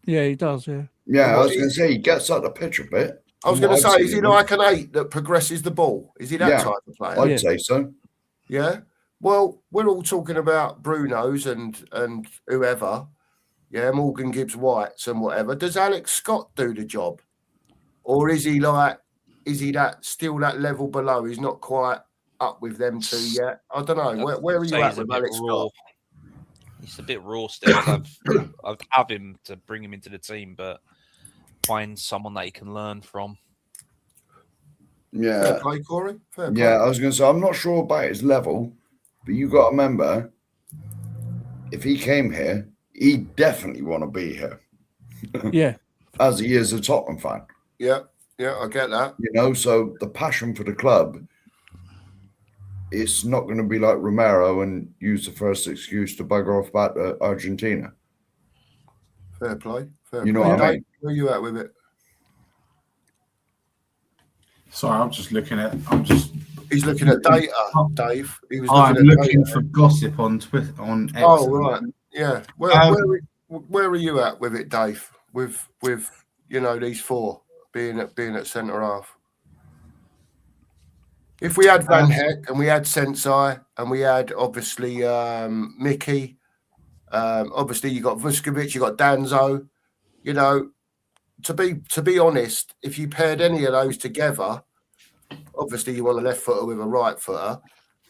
Speaker 3: Yeah, he does. Yeah.
Speaker 2: Yeah, I
Speaker 1: Well,
Speaker 2: was going to say he gets out the pitch a bit.
Speaker 1: I was
Speaker 2: from
Speaker 1: going to
Speaker 2: what I've
Speaker 1: say, is he
Speaker 2: seen.
Speaker 1: like an 8 that progresses the ball? Is he that
Speaker 2: Yeah.
Speaker 1: type of player?
Speaker 2: I'd
Speaker 3: Yeah.
Speaker 2: say so.
Speaker 1: Yeah. Well, we're all talking about Brunos and whoever. Yeah, Morgan Gibbs Whites and whatever. Does Alex Scott do the job? Or is he that still that level below? He's not quite up with them two yet. I don't know. Where are you at with Alex Scott?
Speaker 5: He's a bit raw still. I'd have him to bring him into the team, but find someone that he can learn from.
Speaker 2: Yeah.
Speaker 1: Fair play, Corey. Fair play.
Speaker 2: Yeah, I was going to say, I'm not sure about his level, but you got to remember, if he came here, he'd definitely want to be here.
Speaker 3: Yeah.
Speaker 2: As he is a Tottenham fan.
Speaker 1: Yeah, I get that.
Speaker 2: You know, so the passion for the club, it's not going to be like Romero and use the first excuse to bugger off back to Argentina.
Speaker 1: Fair play.
Speaker 2: You know what I mean?
Speaker 1: Where are you at with it?
Speaker 4: Sorry, I'm just looking at.
Speaker 1: He's looking at data, Dave. He was
Speaker 4: I'm
Speaker 1: looking at
Speaker 4: looking
Speaker 1: data.
Speaker 4: for gossip on Twitter, on X.
Speaker 1: Oh, right. Yeah. Where are you at with it, Dave? With these four being at centre half. If we had Van Heck and we had Sensei and we had obviously Mickey, obviously you got Vuskovic, you got Danzo. You know, to be honest, if you paired any of those together, obviously you want a left footer with a right footer,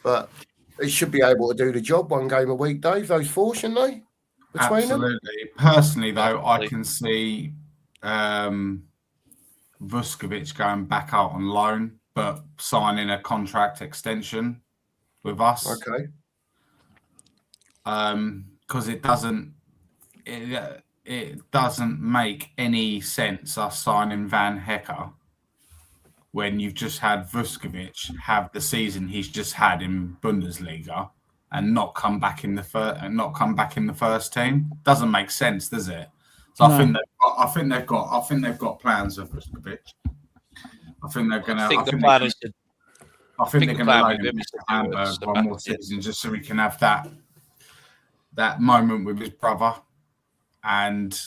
Speaker 1: but they should be able to do the job one game a week, Dave. Those four, shouldn't they? Between
Speaker 4: Absolutely.
Speaker 1: them?
Speaker 4: Personally, though, I can see Vuskovic going back out on loan, but signing a contract extension with us.
Speaker 1: Okay.
Speaker 4: Because it doesn't make any sense us signing Van Hecker when you've just had Vuskovic have the season he's just had in Bundesliga and not come back in the first team. Doesn't make sense, does it? So
Speaker 3: No.
Speaker 4: I think they've got plans of Vuskovic. I think they're gonna.
Speaker 5: I think the plan is to.
Speaker 4: I think they're
Speaker 5: the
Speaker 4: going to
Speaker 5: plan
Speaker 4: loan
Speaker 5: with
Speaker 4: him
Speaker 5: him is
Speaker 4: to
Speaker 5: to do
Speaker 4: Hamburg
Speaker 5: it,
Speaker 4: one more season just so he can have that moment with his brother. And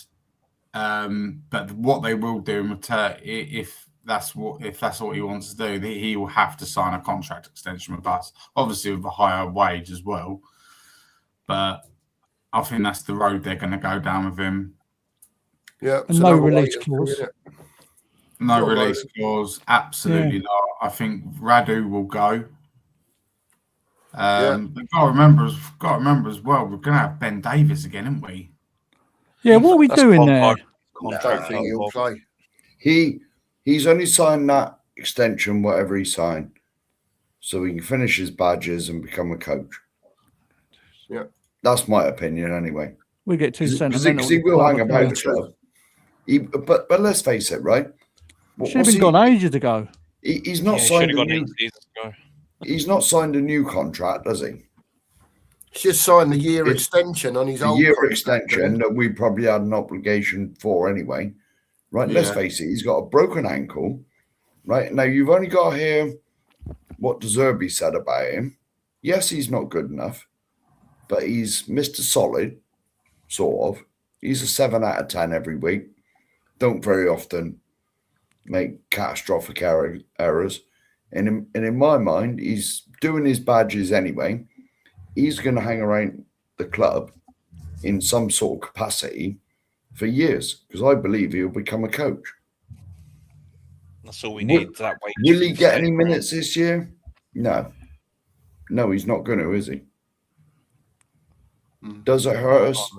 Speaker 4: but what they will do in return, if that's what he wants to do, he will have to sign a contract extension with us, obviously with a higher wage as well. But I think that's the road they're going to go down with him.
Speaker 1: Yeah.
Speaker 3: And no release clause.
Speaker 4: No release clause, absolutely not. I think Radu will go. But got to remember as well, we're going to have Ben Davies again, aren't we?
Speaker 3: Yeah, what are we doing there?
Speaker 1: I don't think he'll play.
Speaker 2: He's only signed that extension, whatever he signed, so he can finish his badges and become a coach.
Speaker 1: Yeah,
Speaker 2: that's my opinion anyway.
Speaker 3: We get too sentimental.
Speaker 2: Because he will hang about the club. But let's face it, right?
Speaker 3: Should have been gone ages ago.
Speaker 2: He's not signed a new. He's not signed a new contract, does he?
Speaker 1: He's just signed the year extension on his old
Speaker 2: extension that we probably had an obligation for anyway. Right, let's face it, he's got a broken ankle. Right, now you've only got to hear what De Zerbi said about him. Yes, he's not good enough, but he's Mr. Solid, sort of. He's a 7 out of 10 every week. Don't very often make catastrophic errors. And in my mind, he's doing his badges anyway. He's going to hang around the club in some sort of capacity for years because I believe he'll become a coach.
Speaker 5: That's all we need.
Speaker 2: Will he get any minutes this year? No, he's not going to, is he? Does it hurt us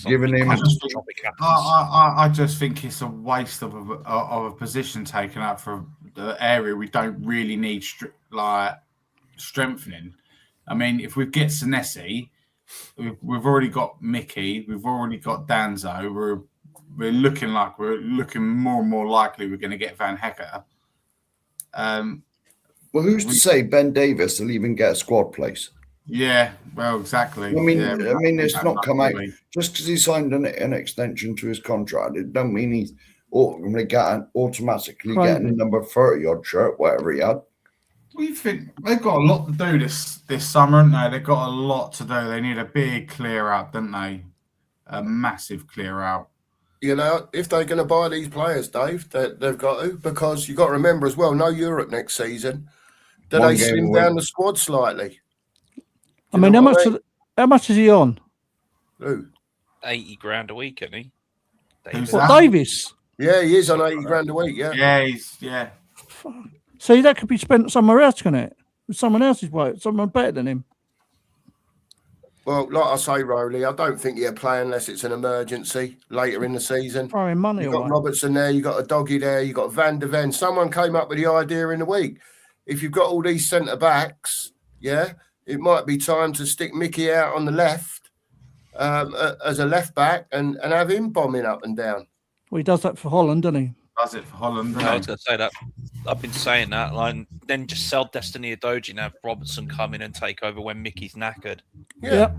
Speaker 2: giving him?
Speaker 4: I just think it's a waste of a position taken up for the area we don't really need strengthening. I mean, if we get Senesi, we've already got Mickey, we've already got Danzo. We're looking more and more likely we're going to get Van Hecker.
Speaker 2: Well, who's to say Ben Davies will even get a squad place?
Speaker 4: Yeah, well, exactly.
Speaker 2: I mean, it's not come out just because he signed an extension to his contract. It don't mean he's automatically getting a number 30 odd shirt, whatever he had.
Speaker 4: We think they've got a lot to do this summer, haven't they? They've got a lot to do. They need a big clear out, don't they? A massive clear out.
Speaker 1: You know, if they're going to buy these players, Dave, they've got to, because you've got to remember as well, no Europe next season. Do they slim down the squad slightly?
Speaker 3: I mean, how much is he on?
Speaker 1: Who?
Speaker 5: 80 grand a week, isn't he?
Speaker 3: Davies?
Speaker 1: Yeah, he is on 80 grand a week, yeah.
Speaker 4: Yeah.
Speaker 3: See, that could be spent somewhere else, can it? with someone else's weight, someone better than him.
Speaker 1: Well, like I say, Rowley, I don't think you'll play unless it's an emergency later in the season.
Speaker 3: Throwing money
Speaker 1: You've got
Speaker 3: away.
Speaker 1: Robertson there, you've got a doggy there, you've got Van der Ven. Someone came up with the idea in the week. If you've got all these centre backs, yeah, it might be time to stick Mickey out on the left as a left back and have him bombing up and down.
Speaker 3: Well, he does that for Holland, doesn't he?
Speaker 4: Does it for Holland?
Speaker 5: I was going to say that. I've been saying that. Like, then just sell Destiny Udogie and have Robertson come in and take over when Mickey's knackered.
Speaker 3: Yeah.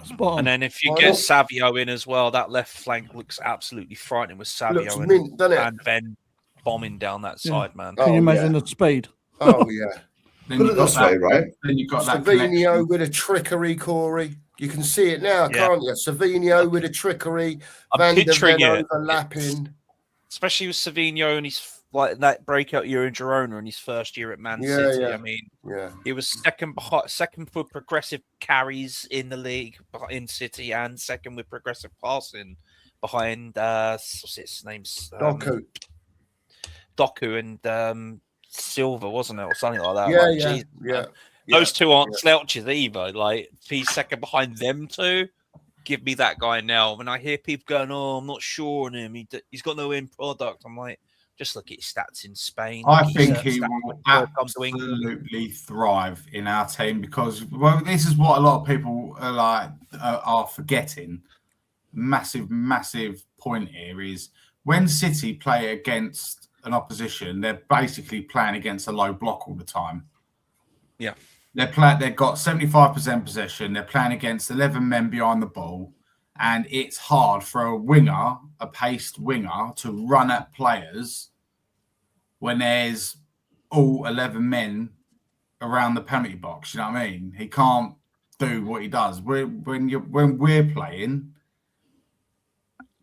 Speaker 3: Spot on.
Speaker 5: And then if you
Speaker 1: Why
Speaker 5: get
Speaker 1: not?
Speaker 5: Savio in as well, that left flank looks absolutely frightening with Savio
Speaker 1: Looks
Speaker 5: and
Speaker 1: mint, doesn't it?
Speaker 5: Van Ven bombing down that side, man.
Speaker 3: Can you
Speaker 1: Oh,
Speaker 3: imagine the speed?
Speaker 1: Oh, yeah.
Speaker 4: Then
Speaker 2: Put
Speaker 4: you've
Speaker 2: it
Speaker 4: got
Speaker 2: this
Speaker 4: that,
Speaker 2: way, right?
Speaker 4: Then you've got that
Speaker 1: Savinio
Speaker 4: connection.
Speaker 1: with a trickery, Corey. You can see it now,
Speaker 5: Yeah.
Speaker 1: can't you? Savinio with a trickery,
Speaker 5: I'm
Speaker 1: Van der
Speaker 5: picturing
Speaker 1: Ven
Speaker 5: it.
Speaker 1: overlapping.
Speaker 5: Especially with Savinho and his like that breakout year in Girona in his first year at Man
Speaker 1: Yeah,
Speaker 5: City.
Speaker 1: yeah.
Speaker 5: I mean,
Speaker 1: Yeah.
Speaker 5: he was second for progressive carries in the league in City and second with progressive passing behind what's his name's Doku and Silva, wasn't it, or something like that?
Speaker 1: Yeah,
Speaker 5: Like,
Speaker 1: yeah,
Speaker 5: Jesus,
Speaker 1: yeah.
Speaker 5: man. Those two aren't slouches either. Like, if he's second behind them two, give me that guy now. When I hear people going, "Oh, I'm not sure on him. He's got no end product," I'm like, just look at his stats in Spain.
Speaker 4: I
Speaker 5: Look at
Speaker 4: think
Speaker 5: his
Speaker 4: he
Speaker 5: stats
Speaker 4: will
Speaker 5: when he comes to England.
Speaker 4: absolutely thrive in our team because, well, this is what a lot of people are forgetting. Massive point here is when City play against an opposition, they're basically playing against a low block all the time.
Speaker 5: Yeah.
Speaker 4: They've got 75% possession. They're playing against 11 men behind the ball. And it's hard for a paced winger to run at players when there's all 11 men around the penalty box. You know what I mean? He can't do what he does. When we're playing,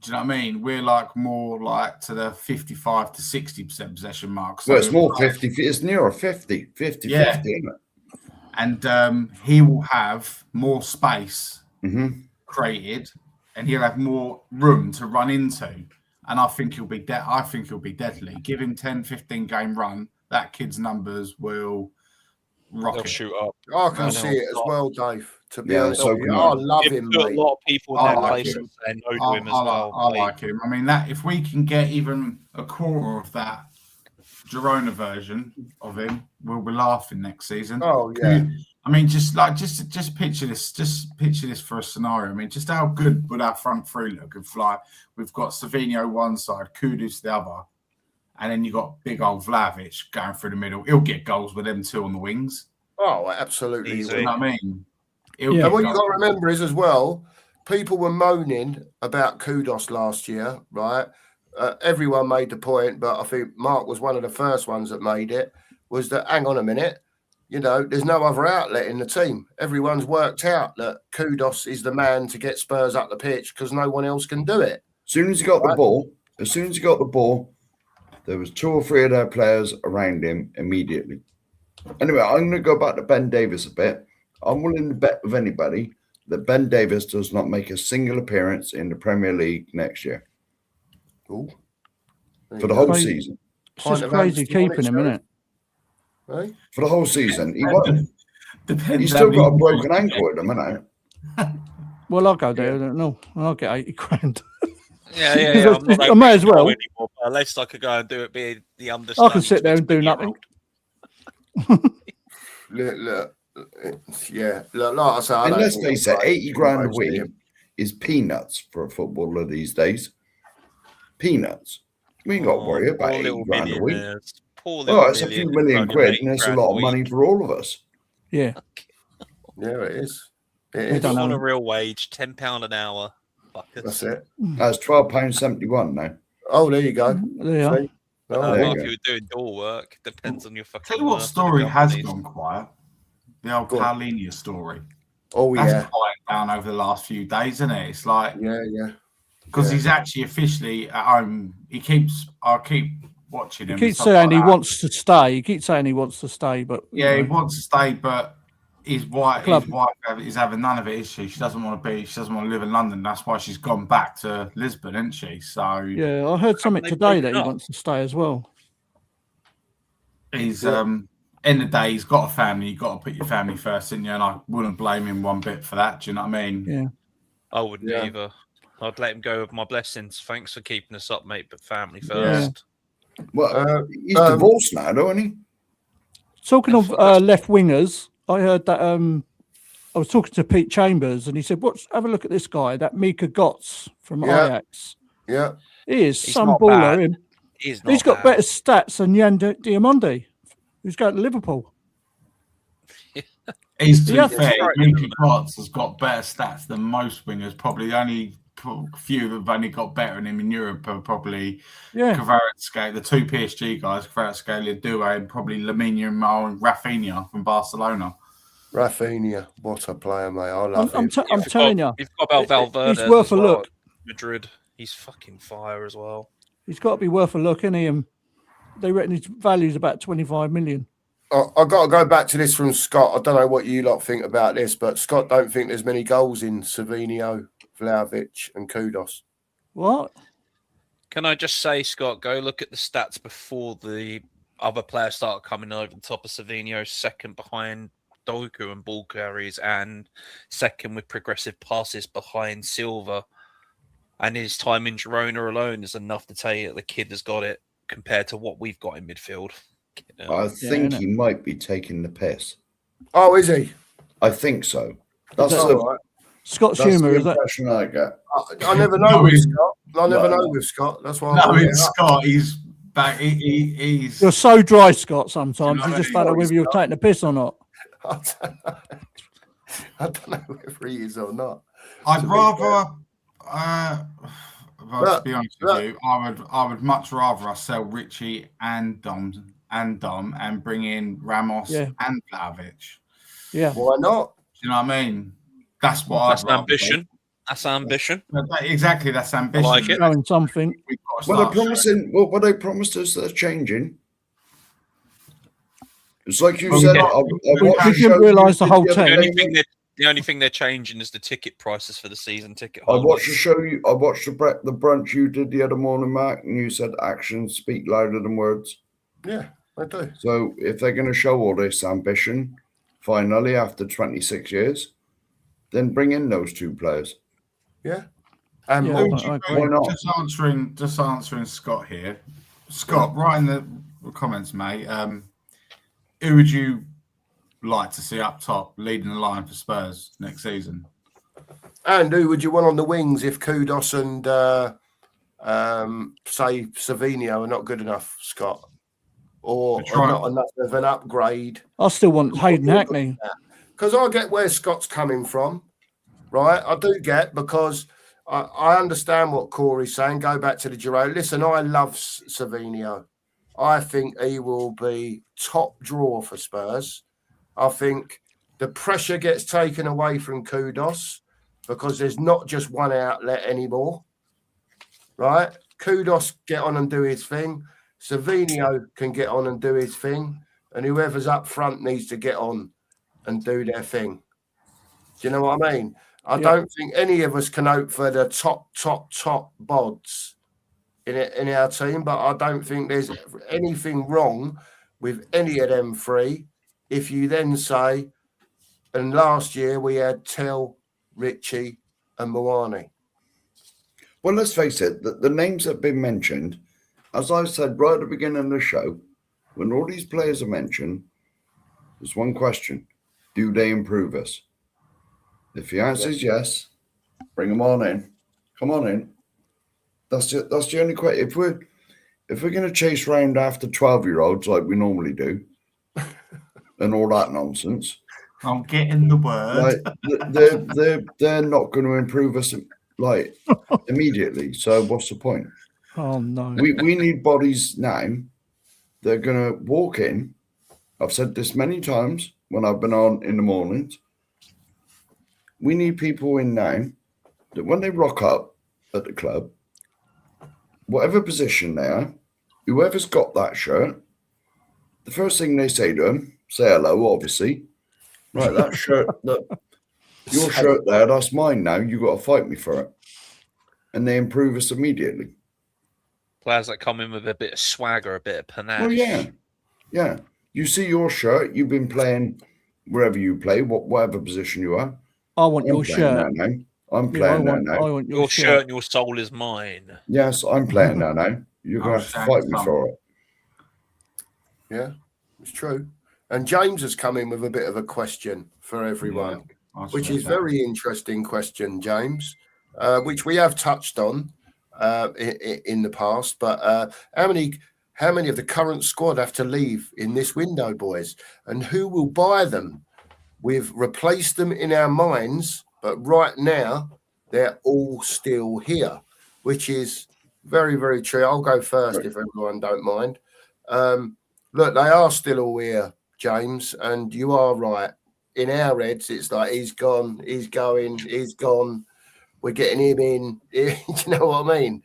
Speaker 4: do you know what I mean? We're like more like to the 55 to 60% possession mark. So
Speaker 2: Well, it's more 50. It's nearer 50. 50,
Speaker 4: Yeah.
Speaker 2: 50, isn't it?
Speaker 4: and he will have more space
Speaker 2: Mm-hmm.
Speaker 4: created, and he'll have more room to run into. And I think he'll be deadly. Give him 10, 15 game run. That kid's numbers will
Speaker 5: They'll
Speaker 4: rocket.
Speaker 5: shoot up.
Speaker 1: I can
Speaker 5: I
Speaker 1: see
Speaker 5: know.
Speaker 1: it as well, Dave. To be
Speaker 2: Yeah,
Speaker 1: honest,
Speaker 2: so
Speaker 1: with you.
Speaker 2: can
Speaker 1: I
Speaker 2: I.
Speaker 1: love
Speaker 5: Give
Speaker 1: him,
Speaker 5: a
Speaker 1: mate.
Speaker 5: lot of people in
Speaker 4: I
Speaker 5: their
Speaker 4: like
Speaker 5: place
Speaker 4: him.
Speaker 5: and say no to him as well.
Speaker 4: I like him. I mean, that if we can get even a quarter of that Girona version of him, we'll be laughing next season.
Speaker 1: Oh yeah,
Speaker 4: I mean, just picture this. Just picture this for a scenario. I mean, just how good would our front three look if, like, we've got Savinho one side, Kudus the other, and then you got big old Vlahovic going through the middle. He'll get goals with them two on the wings.
Speaker 1: oh absolutely.
Speaker 5: Easy.
Speaker 4: You know what I mean?
Speaker 3: Yeah.
Speaker 1: And what you got to remember is as well, people were moaning about Kudos last year, right? Everyone made the point, but I think Mark was one of the first ones that made it, was that, hang on a minute, you know, there's no other outlet in the team. Everyone's worked out that Kudos is the man to get Spurs up the pitch because no one else can do it.
Speaker 2: As soon as he got the ball, there was two or three of their players around him immediately. Anyway, I'm going to go back to Ben Davies a bit. I'm willing to bet with anybody that Ben Davies does not make a single appearance in the Premier League next year
Speaker 1: Ooh.
Speaker 2: for the whole
Speaker 3: Crazy.
Speaker 2: season.
Speaker 3: It's
Speaker 1: Pint
Speaker 3: just
Speaker 1: of
Speaker 3: crazy
Speaker 1: Amstel on
Speaker 3: keeping
Speaker 1: it,
Speaker 3: him, isn't it?
Speaker 1: Right?
Speaker 2: For the whole season, he won't.
Speaker 4: Depends.
Speaker 2: He's
Speaker 4: how
Speaker 2: still got a
Speaker 4: many-
Speaker 2: broken ankle at the minute.
Speaker 3: Well, I'll go there. I don't know. I'll get 80 grand.
Speaker 5: Yeah. I'm not
Speaker 3: I may as well.
Speaker 5: anymore, but at least I could go and do it. Be the understanding.
Speaker 3: I can sit there and do nothing.
Speaker 1: Look, yeah. Look, like I say, I
Speaker 2: And
Speaker 1: don't
Speaker 2: let's
Speaker 1: think
Speaker 2: face
Speaker 1: he'll
Speaker 2: it,
Speaker 1: play
Speaker 2: 80 grand a
Speaker 1: most of
Speaker 2: week
Speaker 1: him.
Speaker 2: is peanuts for a footballer these days. Peanuts. We ain't got to worry about 80 grand a week.
Speaker 5: Poor little
Speaker 2: Oh, it's a few million quid, and it's a lot of money for all of us.
Speaker 3: Yeah.
Speaker 1: Yeah, it is.
Speaker 3: They
Speaker 1: It is.
Speaker 3: don't
Speaker 5: On
Speaker 3: know.
Speaker 5: a real wage, £10 an hour. Fuckers.
Speaker 1: That's it.
Speaker 2: That's £12.71 now.
Speaker 1: Oh, there you go.
Speaker 3: There you are.
Speaker 1: See? Oh,
Speaker 2: there you
Speaker 5: Well,
Speaker 2: go.
Speaker 5: if you were doing door work, depends on your fucking.
Speaker 4: Tell you what
Speaker 5: work for the
Speaker 4: story has
Speaker 5: companies.
Speaker 4: gone quiet. The old
Speaker 1: Go on.
Speaker 4: Paulinho story.
Speaker 1: oh
Speaker 4: That's
Speaker 1: yeah.
Speaker 4: quiet down over the last few days, isn't it? It's like
Speaker 1: Yeah, yeah.
Speaker 4: because
Speaker 1: Yeah.
Speaker 4: he's actually officially at home. I keep watching him.
Speaker 3: He
Speaker 4: and
Speaker 3: keeps
Speaker 4: stuff
Speaker 3: saying
Speaker 4: like
Speaker 3: he
Speaker 4: that.
Speaker 3: wants to stay. He keeps saying he wants to stay, but
Speaker 4: Yeah, he
Speaker 3: you know,
Speaker 4: wants to stay, but his wife
Speaker 3: Club.
Speaker 4: is having none of it, is she? She doesn't want to live in London. That's why she's gone back to Lisbon, isn't she? So
Speaker 3: yeah, I heard something
Speaker 5: they
Speaker 3: today
Speaker 5: break
Speaker 3: that he
Speaker 5: up?
Speaker 3: wants to stay as well.
Speaker 4: he's
Speaker 1: Yeah.
Speaker 4: end of the day, he's got a family. You've got to put your family first, didn't you? And I wouldn't blame him one bit for that. Do you know what I mean?
Speaker 3: Yeah.
Speaker 5: I wouldn't
Speaker 1: Yeah.
Speaker 5: either. I'd let him go with my blessings. Thanks for keeping us up, mate, but family
Speaker 1: Yeah.
Speaker 5: first.
Speaker 2: Well, he's divorced now, don't he?
Speaker 3: Talking of left wingers, I heard that I was talking to Pete Chambers and he said, have a look at this guy, that Mika Gotts from Ajax.
Speaker 1: Yeah.
Speaker 3: He is
Speaker 5: He's
Speaker 3: some
Speaker 5: not
Speaker 3: baller.
Speaker 5: bad.
Speaker 3: Him.
Speaker 5: He's
Speaker 3: got better stats than Jan Diamondi, who's going to Liverpool.
Speaker 4: He's to be fair,
Speaker 5: right.
Speaker 4: Minky Potts has got better stats than most wingers. Probably the only few that have only got better than him in Europe are probably Kvaratskhelia, the two PSG guys, Kvaratskhelia, Due, and probably Lamine Yamal and Rafinha from Barcelona.
Speaker 1: Rafinha, what a player, mate. I love him.
Speaker 3: I'm telling you.
Speaker 5: You've got about Valverde.
Speaker 3: He's worth
Speaker 5: as
Speaker 3: a
Speaker 5: well
Speaker 3: look.
Speaker 5: at Madrid. He's fucking fire as well.
Speaker 3: He's got to be worth a look, isn't he? They reckon his value is about 25 million.
Speaker 1: I've got to go back to this from Scott. I don't know what you lot think about this, but Scott don't think there's many goals in Savinio, Vlahovic and Kudos.
Speaker 3: What?
Speaker 5: Can I just say, Scott, go look at the stats before the other players start coming over the top of Savinio, second behind Doku and ball carries, and second with progressive passes behind Silva. And his time in Girona alone is enough to tell you that the kid has got it compared to what we've got in midfield.
Speaker 2: I think he might be taking the piss.
Speaker 1: Oh, is he?
Speaker 2: I think so. That's
Speaker 1: right.
Speaker 3: Scott's
Speaker 2: that's
Speaker 3: humour,
Speaker 2: the
Speaker 3: is that?
Speaker 2: impression I get.
Speaker 1: I never know with Scott. I never know with Scott. That's why.
Speaker 4: No, it's Scott. He's back. He's.
Speaker 3: You're so dry, Scott. Sometimes
Speaker 4: You
Speaker 3: you
Speaker 4: know,
Speaker 3: just don't know whether you're taking the piss or not.
Speaker 1: I don't know whether he is or not.
Speaker 4: I'd rather. Well, to be honest with you, I would much rather us sell Richie and Dom and bring in Ramos and Vlahovic.
Speaker 3: Yeah.
Speaker 1: Why not?
Speaker 4: Do you know what I mean? That's what
Speaker 5: That's ambition. That's ambition.
Speaker 4: Exactly, that's ambition.
Speaker 5: I like it.
Speaker 3: Showing something.
Speaker 2: Well, what they promised us, they're changing. It's like you said.
Speaker 3: We didn't realise the whole team.
Speaker 5: The only thing they're changing is the ticket prices for the season ticket
Speaker 2: I
Speaker 5: holders.
Speaker 2: watched the show. I watched the brunch you did the other morning, Mark, and you said actions speak louder than words.
Speaker 1: Yeah, I do.
Speaker 2: So if they're going to show all this ambition, finally after 26 years, then bring in those two players.
Speaker 1: Yeah. And
Speaker 2: why not?
Speaker 4: Just answering Scott here. Scott, write in the comments, mate. Who would you like to see up top leading the line for Spurs next season?
Speaker 1: And who would you want on the wings if Kudos and say Savinio are not good enough, Scott? Or not enough of an upgrade?
Speaker 3: I still want Hayden Hackney.
Speaker 1: Because I get where Scott's coming from, right? I do get, because I understand what Corey's saying. Go back to the Girona. Listen, I love Savinio. I think he will be top draw for Spurs. I think the pressure gets taken away from Kudos because there's not just one outlet anymore, right? Kudos get on and do his thing. Savinio can get on and do his thing. And whoever's up front needs to get on and do their thing. Do you know what I mean? I don't think any of us can hope for the top bods in our team, but I don't think there's anything wrong with any of them three. If you then say, and last year we had Tell, Richie, and Moani.
Speaker 2: Well, let's face it, the names that have been mentioned, as I said right at the beginning of the show, when all these players are mentioned, there's one question: do they improve us? If the answer is yes, bring them on in. Come on in. That's the only question. If we're going to chase around after 12-year-olds like we normally do, and all that nonsense,
Speaker 4: I'm getting the word.
Speaker 2: Like, they're not going to improve us like immediately. So what's the point?
Speaker 3: Oh no.
Speaker 2: We need bodies now. They're going to walk in. I've said this many times when I've been on in the mornings. We need people in now that when they rock up at the club, whatever position they are, whoever's got that shirt, the first thing they say to them, say hello, obviously. Right, that shirt, your shirt there, that's mine now. You got to fight me for it. And they improve us immediately.
Speaker 5: Players that come in with a bit of swagger, a bit of panache.
Speaker 2: Well, yeah. You see your shirt. You've been playing wherever you play, whatever position you are.
Speaker 3: I want
Speaker 2: I'm
Speaker 3: your
Speaker 2: playing
Speaker 3: shirt.
Speaker 2: there now. I'm
Speaker 3: Yeah, I
Speaker 2: playing there
Speaker 3: want,
Speaker 2: now.
Speaker 3: I want your
Speaker 5: Your shirt and your soul is mine.
Speaker 2: Yes, I'm playing there now. You're
Speaker 4: I'll
Speaker 2: going to have to
Speaker 4: shag
Speaker 2: fight me
Speaker 4: some.
Speaker 2: for it.
Speaker 1: Yeah, it's true. And James has come in with a bit of a question for everyone, which is very interesting question, James, which we have touched on in the past. But how many of the current squad have to leave in this window, boys? And who will buy them? We've replaced them in our minds, but right now they're all still here, which is very, very true. I'll go first if everyone don't mind. Look, they are still all here, James, and you are right. In our heads, it's like he's gone, he's going, he's gone. We're getting him in. You know what I mean?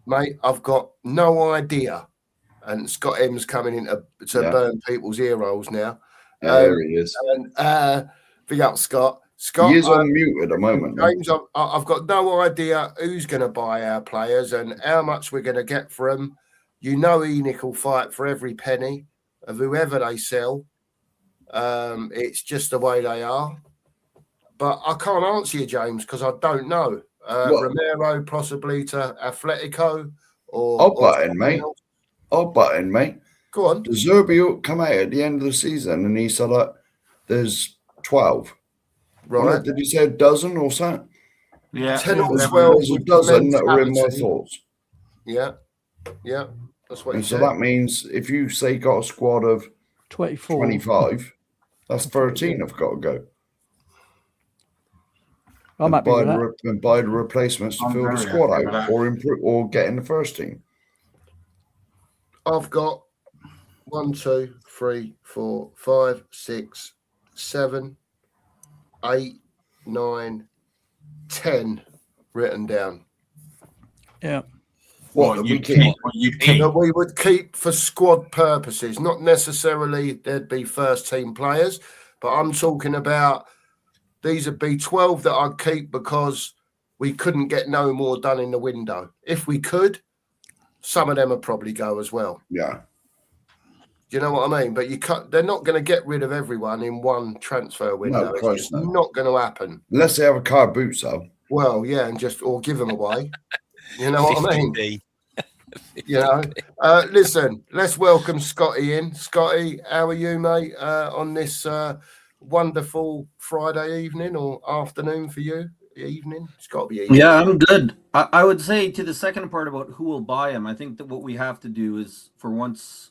Speaker 1: Mate, I've got no idea. And Scott M's coming in to burn people's ear holes now.
Speaker 2: There he is.
Speaker 1: And big up, Scott. Scott,
Speaker 2: He is on mute at the moment.
Speaker 1: James, I've got no idea who's going to buy our players and how much we're going to get for them. You know, Enoch will fight for every penny of whoever they sell. It's just the way they are. But I can't answer you, James, because I don't know. Romero possibly to Atletico or
Speaker 2: I'll butt in, mate.
Speaker 1: Else.
Speaker 2: I'll butt in, mate.
Speaker 1: Go on.
Speaker 2: The Zerbi will come out at the end of the season and he said, there's 12.
Speaker 1: Right.
Speaker 2: Well, did he say a dozen or something?
Speaker 4: Yeah.
Speaker 1: 10 or 12
Speaker 2: There's a dozen that are in my
Speaker 1: mentality.
Speaker 2: thoughts.
Speaker 1: Yeah. Yeah. That's what
Speaker 2: And
Speaker 1: he
Speaker 2: so
Speaker 1: said.
Speaker 2: that means if you say got a squad of
Speaker 3: 24.
Speaker 2: 25, that's 13 have got to go.
Speaker 3: I'm happy with that.
Speaker 2: And buy the replacements to
Speaker 4: I'm
Speaker 2: fill the
Speaker 4: very
Speaker 2: squad
Speaker 4: happy with
Speaker 2: out
Speaker 4: that.
Speaker 2: or improve or get in the first team.
Speaker 1: I've got 1, 2, 3, 4, 5, 6, 7, 8, 9, 10 written down.
Speaker 3: Yeah.
Speaker 2: What
Speaker 4: you
Speaker 2: we
Speaker 4: keep?
Speaker 2: keep?
Speaker 4: What you keep?
Speaker 1: That we would keep for squad purposes, not necessarily there'd be first team players, but I'm talking about these would be 12 that I'd keep because we couldn't get no more done in the window. If we could, some of them would probably go as well.
Speaker 2: Yeah.
Speaker 1: Do you know what I mean? But they're not going to get rid of everyone in one transfer window.
Speaker 2: of course
Speaker 1: it's
Speaker 2: not.
Speaker 1: not going to happen.
Speaker 2: Unless they have a car boot sale.
Speaker 1: Well, yeah, and or give them away. You know what I mean?
Speaker 5: 50p.
Speaker 1: You know. Listen, let's welcome Scotty in. Scotty, how are you, mate? On this wonderful Friday evening or afternoon for you? Evening. It's got to be evening.
Speaker 6: Yeah, I'm good. I would say to the second part about who will buy him, I think that what we have to do is for once,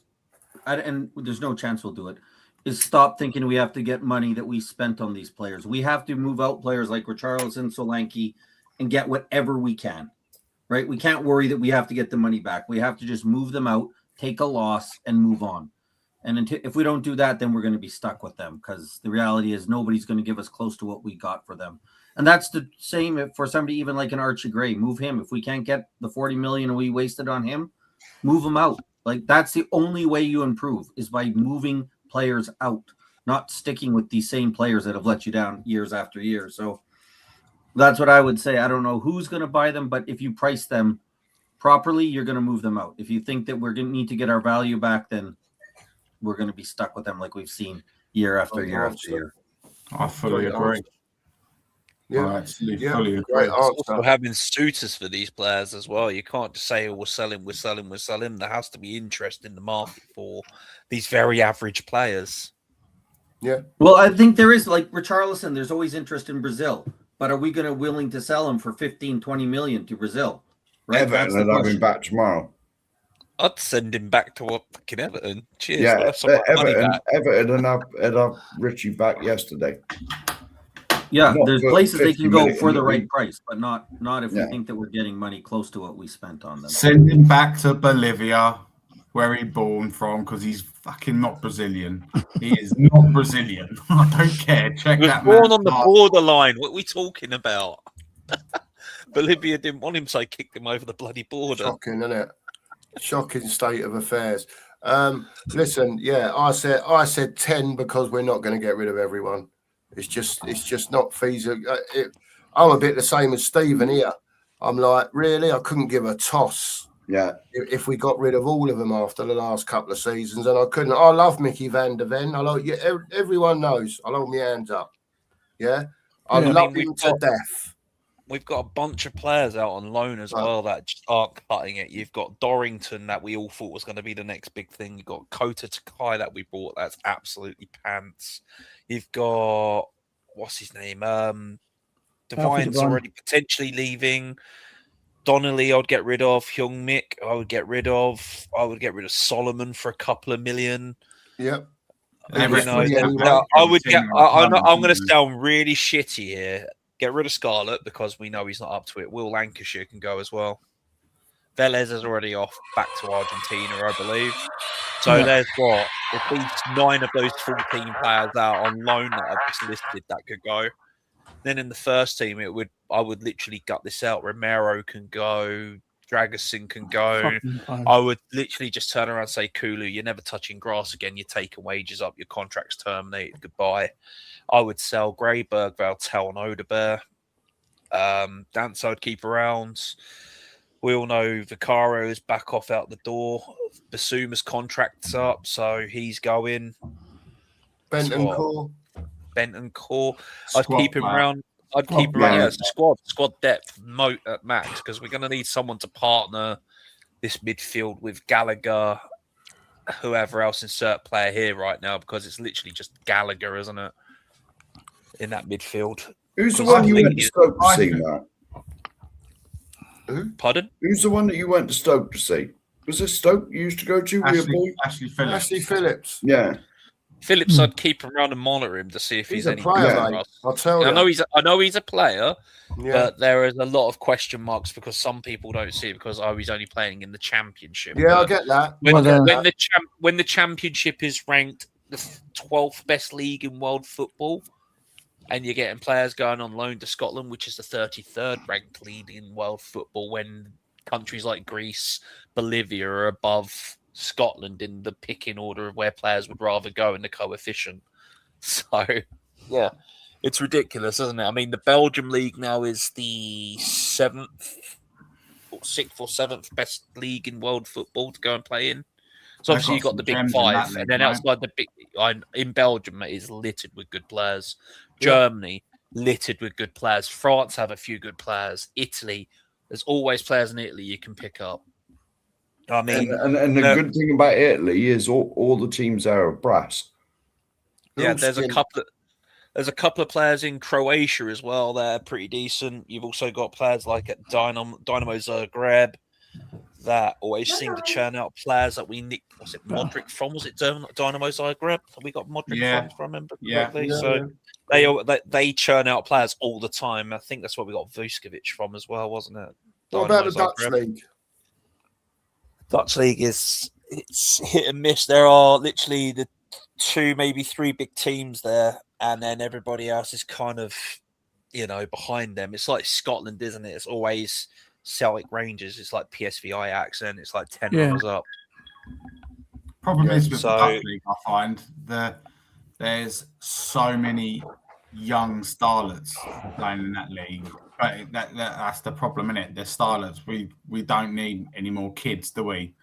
Speaker 6: and there's no chance we'll do it, is stop thinking we have to get money that we spent on these players. We have to move out players like Richarlison, Solanke, and get whatever we can, right? We can't worry that we have to get the money back. We have to just move them out, take a loss, and move on. And if we don't do that, then we're going to be stuck with them because the reality is nobody's going to give us close to what we got for them. And that's the same for somebody even like an Archie Gray. Move him. If we can't get the 40 million we wasted on him, move him out. Like that's the only way you improve is by moving players out, not sticking with these same players that have let you down years after year. So that's what I would say. I don't know who's going to buy them, but if you price them properly, you're going to move them out. If you think that we're going to need to get our value back, then we're going to be stuck with them like we've seen year after year after year.
Speaker 4: I fully agree.
Speaker 1: Yeah,
Speaker 4: I actually
Speaker 1: yeah,
Speaker 4: fully agree.
Speaker 1: great
Speaker 5: Also
Speaker 1: answer.
Speaker 5: having suitors for these players as well. You can't just say, "Oh, we're selling." There has to be interest in the market for these very average players.
Speaker 1: Yeah.
Speaker 6: Well, I think there is, like Richarlison, there's always interest in Brazil, but are we going to willing to sell him for 15, 20 million to Brazil? Right.
Speaker 2: Everton and have him back tomorrow.
Speaker 5: I'd send him back to fucking Everton. Cheers.
Speaker 2: Yeah,
Speaker 5: I'll have some money back.
Speaker 2: Everton and have Richie back yesterday.
Speaker 6: Yeah,
Speaker 2: Not
Speaker 6: there's
Speaker 2: for
Speaker 6: places they
Speaker 2: 50
Speaker 6: can go
Speaker 2: million,
Speaker 6: for the
Speaker 2: but
Speaker 6: right price, but not if
Speaker 2: Yeah.
Speaker 6: we think that we're getting money close to what we spent on them.
Speaker 4: Send him back to Bolivia, where he born from, because he's fucking not Brazilian. He is not Brazilian. I don't care. Check
Speaker 5: He was
Speaker 4: that
Speaker 5: born
Speaker 4: man.
Speaker 5: on the borderline. What are we talking about? Bolivia didn't want him, so they kicked him over the bloody border.
Speaker 1: Shocking, isn't it? Shocking state of affairs. Listen, yeah, I said 10 because we're not going to get rid of everyone. It's just not feasible. I'm a bit the same as Stephen here. I'm like, really? I couldn't give a toss
Speaker 2: Yeah.
Speaker 1: If we got rid of all of them after the last couple of seasons, and I couldn't. I love Mickey van der Ven. I like everyone knows. I hold my hands up. Yeah, I
Speaker 3: Yeah.
Speaker 1: love him to death.
Speaker 5: We've got a bunch of players out on loan as well that just aren't cutting it. You've got Dorrington that we all thought was going to be the next big thing. You've got Kota Takai that we bought. That's absolutely pants. You've got, what's his name? Devine's already potentially leaving. Donnelly, I'd get rid of. Hyung Mik, I would get rid of. I would get rid of Solomon for a couple of million.
Speaker 1: Yep.
Speaker 5: I'm going to sound really shitty here. Get rid of Scarlett because we know he's not up to it. Will Lancashire can go as well. Velez is already off back to Argentina, I believe. So there's what? At least 9 of those 14 players out on loan that I've just listed that could go. Then in the first team, I would literally gut this out. Romero can go. Dragerson can go. I would literally just turn around and say, Kulu, you're never touching grass again. You're taking wages up. Your contract's terminated. Goodbye. I would sell Grayberg, Valtel, and Odebear. Dance I'd keep around. We all know Vicaro is back off out the door. Basuma's contract's up, so he's going.
Speaker 1: Bentoncourt.
Speaker 5: I'd keep him around. I'd keep him around. Yeah, squad depth moat at max because we're going to need someone to partner this midfield with Gallagher, whoever else, insert player here right now because it's literally just Gallagher, isn't it? In that midfield.
Speaker 2: Who's the one you went to Stoke to see, Matt?
Speaker 5: Pardon?
Speaker 2: Who's the one that you went to Stoke to see? Was it Stoke you used to go to?
Speaker 4: Ashley Phillips.
Speaker 2: Yeah.
Speaker 5: Phillips, I'd keep him around and monitor him to see if he's any
Speaker 1: player. I'll tell you.
Speaker 5: I know he's a player, but there is a lot of question marks because some people don't see it because he's only playing in the championship.
Speaker 1: Yeah, I get that.
Speaker 5: When the championship is ranked the 12th best league in world football, and you're getting players going on loan to Scotland, which is the 33rd ranked league in world football, when countries like Greece, Bolivia are above Scotland in the picking order of where players would rather go in the coefficient. So, yeah, it's ridiculous, isn't it? I mean, the Belgium league now is the 6th or 7th best league in world football to go and play in. So obviously you've got the big 5, and then outside the big, in Belgium it is littered with good players. Germany littered with good players. France have a few good players. Italy, there's always players in Italy you can pick up. I mean,
Speaker 2: and the good thing about Italy is all the teams there are brass.
Speaker 5: Yeah, there's a couple of players in Croatia as well. They're pretty decent. You've also got players like at Dynamo Zagreb that always seem to churn out players that we nicked. Was it Modric from? Was it Dynamo Zagreb? We got Modric from, if I remember correctly. They churn out players all the time. I think that's where we got Vuskovic from as well, wasn't it?
Speaker 1: What about the Dutch league?
Speaker 5: Dutch league it's hit and miss. There are literally the 2, maybe 3 big teams there, and then everybody else is kind of, behind them. It's like Scotland, isn't it? It's always Celtic Rangers. It's like PSV Ajax, and it's like 10 runners up.
Speaker 4: Problem is with the Dutch league, I find that there's so many young starlets playing in that league. But that's the problem, isn't it? They're starlets. We don't need any more kids, do we?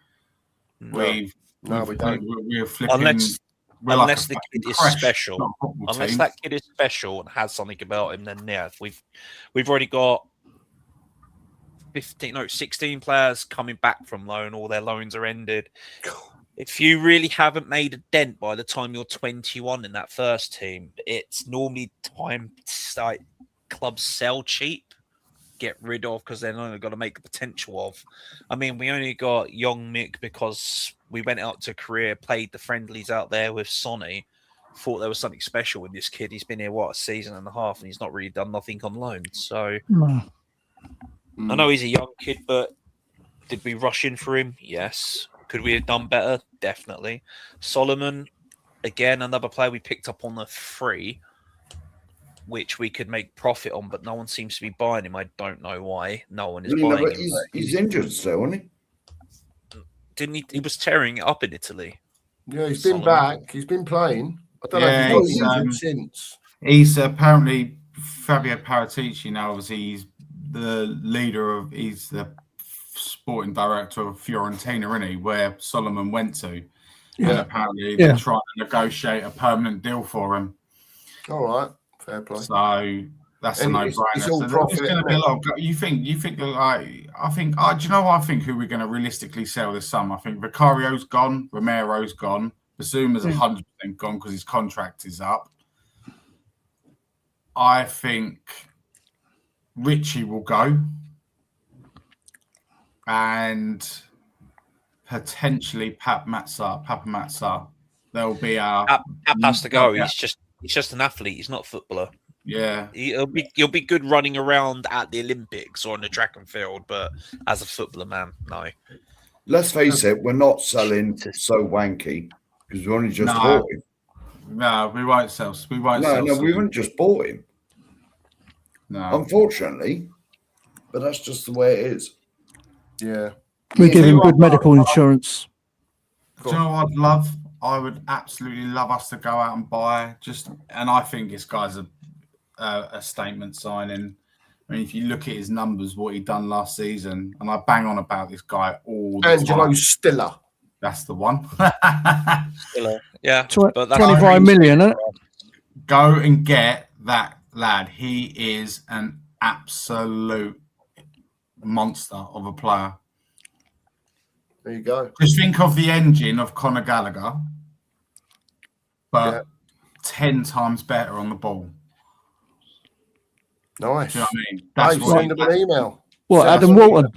Speaker 4: We don't. We're flipping.
Speaker 5: Unless the kid is special. Unless that kid is special and has something about him, then we've already got 16 players coming back from loan. All their loans are ended. If you really haven't made a dent by the time you're 21 in that first team, it's normally time to clubs sell cheap, get rid of, because they're only got to make the potential of. I mean, we only got young Mick because we went out to Korea, played the friendlies out there with Sonny, thought there was something special with this kid. He's been here, a season and a half, and he's not really done nothing on loan. So I know he's a young kid, but did we rush in for him? Yes. Could we have done better? Definitely. Solomon, again, another player we picked up on the free, which we could make profit on, but no one seems to be buying him. I don't know why. No one is buying him.
Speaker 2: He's injured still, isn't he?
Speaker 5: Didn't he? He was tearing it up in Italy.
Speaker 1: Yeah, he's been back. He's been playing. I don't know if he's injured since.
Speaker 4: He's apparently Fabio Paratici now. Obviously, he's the leader of. He's the sporting director of Fiorentina, isn't he? Where Solomon went to, and
Speaker 3: Yeah.
Speaker 4: apparently
Speaker 3: Yeah.
Speaker 4: they're trying to negotiate a permanent deal for him.
Speaker 1: All right, fair play.
Speaker 4: So that's
Speaker 1: And
Speaker 4: a
Speaker 1: it's
Speaker 4: no-brainer.
Speaker 1: all
Speaker 4: So there's
Speaker 1: profit,
Speaker 4: going to
Speaker 1: isn't
Speaker 4: be a
Speaker 1: it?
Speaker 4: lot. You think like I think. Do you know what I think? Who we're going to realistically sell this summer? I think Vicario's gone, Romero's gone, Basuma's 100% gone because his contract is up. I think Richie will go, and potentially Papa Matsa. There'll be a
Speaker 5: Pap has to go.
Speaker 4: Yeah.
Speaker 5: He's just an athlete. He's not a footballer.
Speaker 4: Yeah.
Speaker 5: He'll be good running around at the Olympics or on the track and field, but as a footballer, man, no.
Speaker 2: Let's face it, we're not selling so wanky because we only just
Speaker 4: No.
Speaker 2: bought him.
Speaker 4: No, we won't sell. We won't
Speaker 2: No,
Speaker 4: sell.
Speaker 2: we haven't just bought him.
Speaker 4: No.
Speaker 2: Unfortunately, but that's just the way it is.
Speaker 1: Yeah.
Speaker 3: We
Speaker 1: Yeah,
Speaker 3: give him
Speaker 4: you
Speaker 3: good
Speaker 4: what,
Speaker 3: medical insurance.
Speaker 4: Do you know what I'd love? I would absolutely love us to go out and buy and I think this guy's a statement signing. I mean, if you look at his numbers, what he done last season, and I bang on about this guy all the
Speaker 1: Angelo
Speaker 4: time.
Speaker 1: Stiller.
Speaker 4: That's the one.
Speaker 5: Yeah, but that's
Speaker 3: 25 million, isn't it?
Speaker 4: Go and get that lad. He is an absolute monster of a player.
Speaker 1: There you go.
Speaker 4: Just think of the engine of Conor Gallagher, but 10 times better on the ball.
Speaker 1: Nice.
Speaker 4: Do you know what I mean?
Speaker 1: That's
Speaker 4: That's
Speaker 1: send him an email.
Speaker 3: What,
Speaker 1: Send
Speaker 3: Adam
Speaker 1: us an
Speaker 3: Walton?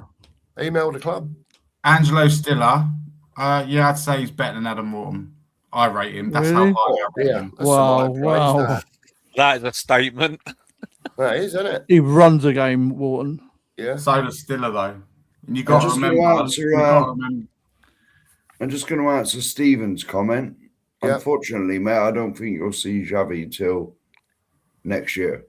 Speaker 1: Email the club.
Speaker 4: Angelo Stiller. Yeah, I'd say he's better than Adam Wharton. I rate him. That's
Speaker 3: Really?
Speaker 4: how high I rate
Speaker 1: Yeah.
Speaker 4: him.
Speaker 1: That's
Speaker 3: Wow,
Speaker 1: some high praise,
Speaker 3: wow.
Speaker 5: That is a statement.
Speaker 1: That is, isn't it?
Speaker 3: He runs a game, Walton.
Speaker 1: Yeah.
Speaker 4: So does Stiller, though. And you got to
Speaker 2: just gonna
Speaker 4: remember.
Speaker 2: answer, I'm just going to answer Stephen's comment.
Speaker 1: Yep.
Speaker 2: Unfortunately, mate, I don't think you'll see Xavi till next year.